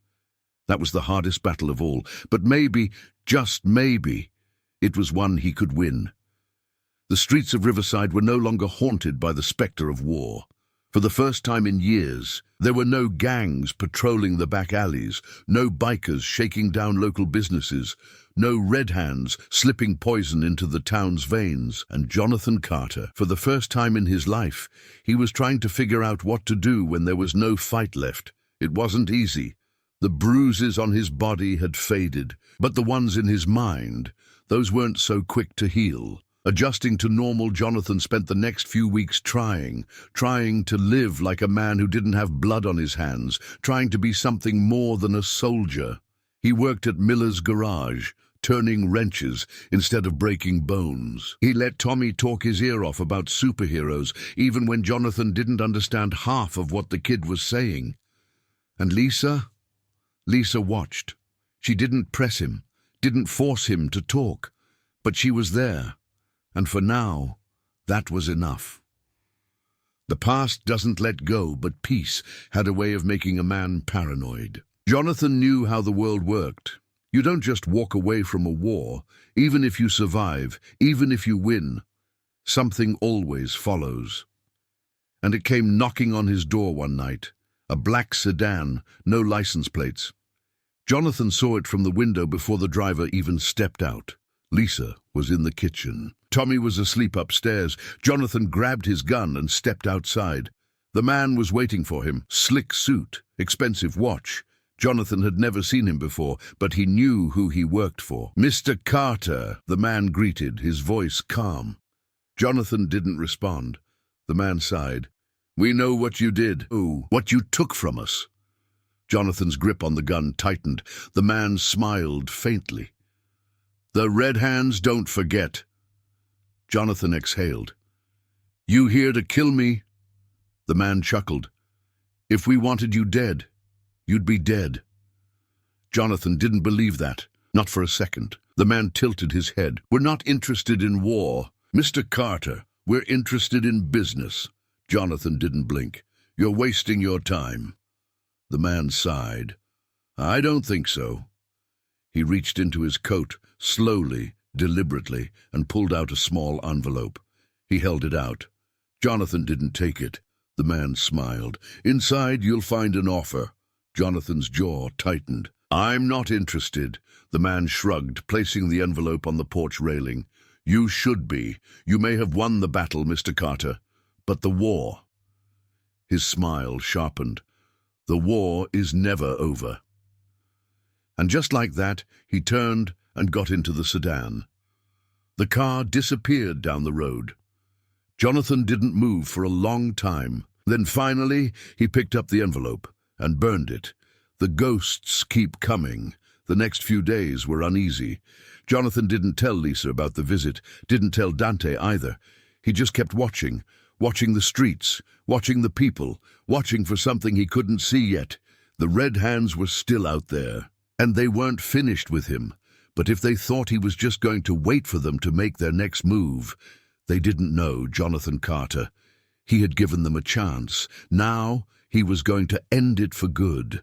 was the hardest battle of all. But maybe, just maybe, it was one he could win. The streets of Riverside were no longer haunted by the spectre of war. For the first time in years, there were no gangs patrolling the back alleys, no bikers shaking down local businesses, no red hands slipping poison into the town's veins. And Jonathan Carter, for the first time in his life, he was trying to figure out what to do when there was no fight left. It wasn't easy. The bruises on his body had faded, but the ones in his mind, those weren't so quick to heal. Adjusting to normal, Jonathan spent the next few weeks trying to live like a man who didn't have blood on his hands, trying to be something more than a soldier. He worked at Miller's garage, turning wrenches instead of breaking bones. He let Tommy talk his ear off about superheroes, even when Jonathan didn't understand half of what the kid was saying. And Lisa watched. She didn't press him, didn't force him to talk, but she was there. And for now, that was enough. The past doesn't let go, but peace had a way of making a man paranoid. Jonathan knew how the world worked. You don't just walk away from a war. Even if you survive, even if you win, something always follows. And it came knocking on his door one night. A black sedan, no license plates. Jonathan saw it from the window before the driver even stepped out. Lisa was in the kitchen. Tommy was asleep upstairs. Jonathan grabbed his gun and stepped outside. The man was waiting for him. Slick suit, expensive watch. Jonathan had never seen him before, but he knew who he worked for. "Mr. Carter," the man greeted, his voice calm. Jonathan didn't respond. The man sighed. "We know what you did. Oh, what you took from us." Jonathan's grip on the gun tightened. The man smiled faintly. "The red hands don't forget." Jonathan exhaled. "You here to kill me?" The man chuckled. "If we wanted you dead, you'd be dead." Jonathan didn't believe that, not for a second. The man tilted his head. "We're not interested in war, Mr. Carter. We're interested in business." Jonathan didn't blink. "You're wasting your time." The man sighed. "I don't think so." He reached into his coat, slowly, deliberately, and pulled out a small envelope. He held it out. Jonathan didn't take it. The man smiled. "Inside you'll find an offer." Jonathan's jaw tightened. "I'm not interested." The man shrugged, placing the envelope on the porch railing. "You should be. You may have won the battle, Mr. Carter. But the war—" His smile sharpened. "The war is never over." And just like that, he turned and got into the sedan. The car disappeared down the road. Jonathan didn't move for a long time. Then finally, he picked up the envelope and burned it. The ghosts keep coming. The next few days were uneasy. Jonathan didn't tell Lisa about the visit, didn't tell Dante either. He just kept watching the streets, watching the people, watching for something he couldn't see yet. The red hands were still out there, and they weren't finished with him. But if they thought he was just going to wait for them to make their next move, they didn't know Jonathan Carter. He had given them a chance. Now he was going to end it for good.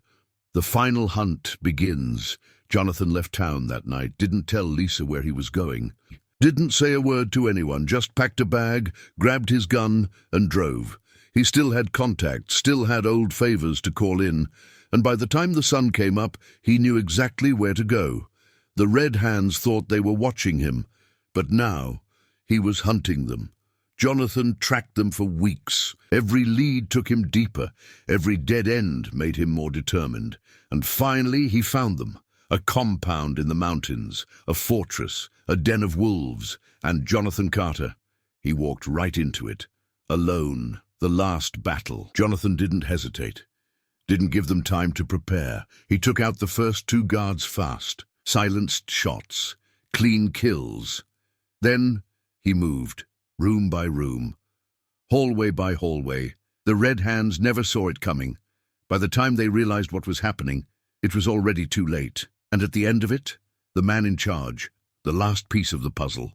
The final hunt begins. Jonathan left town that night, didn't tell Lisa where he was going. Didn't say a word to anyone, just packed a bag, grabbed his gun, and drove. He still had contacts, still had old favors to call in, and by the time the sun came up, he knew exactly where to go. The Red Hands thought they were watching him, but now he was hunting them. Jonathan tracked them for weeks. Every lead took him deeper. Every dead end made him more determined. And finally he found them. A compound in the mountains, a fortress, a den of wolves, and Jonathan Carter. He walked right into it. Alone, the last battle. Jonathan didn't hesitate. Didn't give them time to prepare. He took out the first 2 guards fast. Silenced shots. Clean kills. Then he moved. Room by room, hallway by hallway. The Red Hands never saw it coming. By the time they realized what was happening, it was already too late. And at the end of it, the man in charge, the last piece of the puzzle.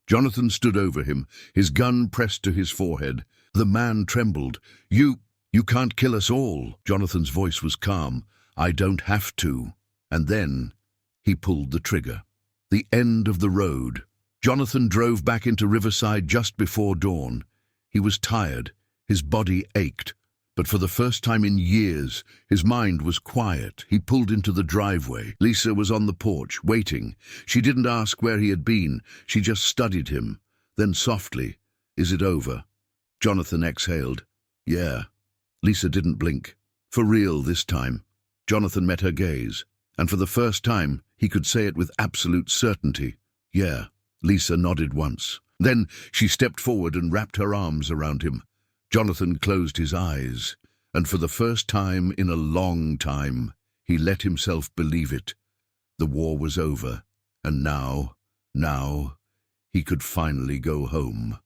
Jonathan stood over him, his gun pressed to his forehead. The man trembled. You can't kill us all." Jonathan's voice was calm. "I don't have to." And then he pulled the trigger. The end of the road. Jonathan drove back into Riverside just before dawn. He was tired, his body ached, but for the first time in years, his mind was quiet. He pulled into the driveway. Lisa was on the porch, waiting. She didn't ask where he had been, she just studied him. Then softly, "Is it over?" Jonathan exhaled. "Yeah." Lisa didn't blink. For real this time. Jonathan met her gaze, and for the first time, he could say it with absolute certainty. "Yeah." Lisa nodded once. Then she stepped forward and wrapped her arms around him. Jonathan closed his eyes, and for the first time in a long time, he let himself believe it. The war was over, and now, he could finally go home.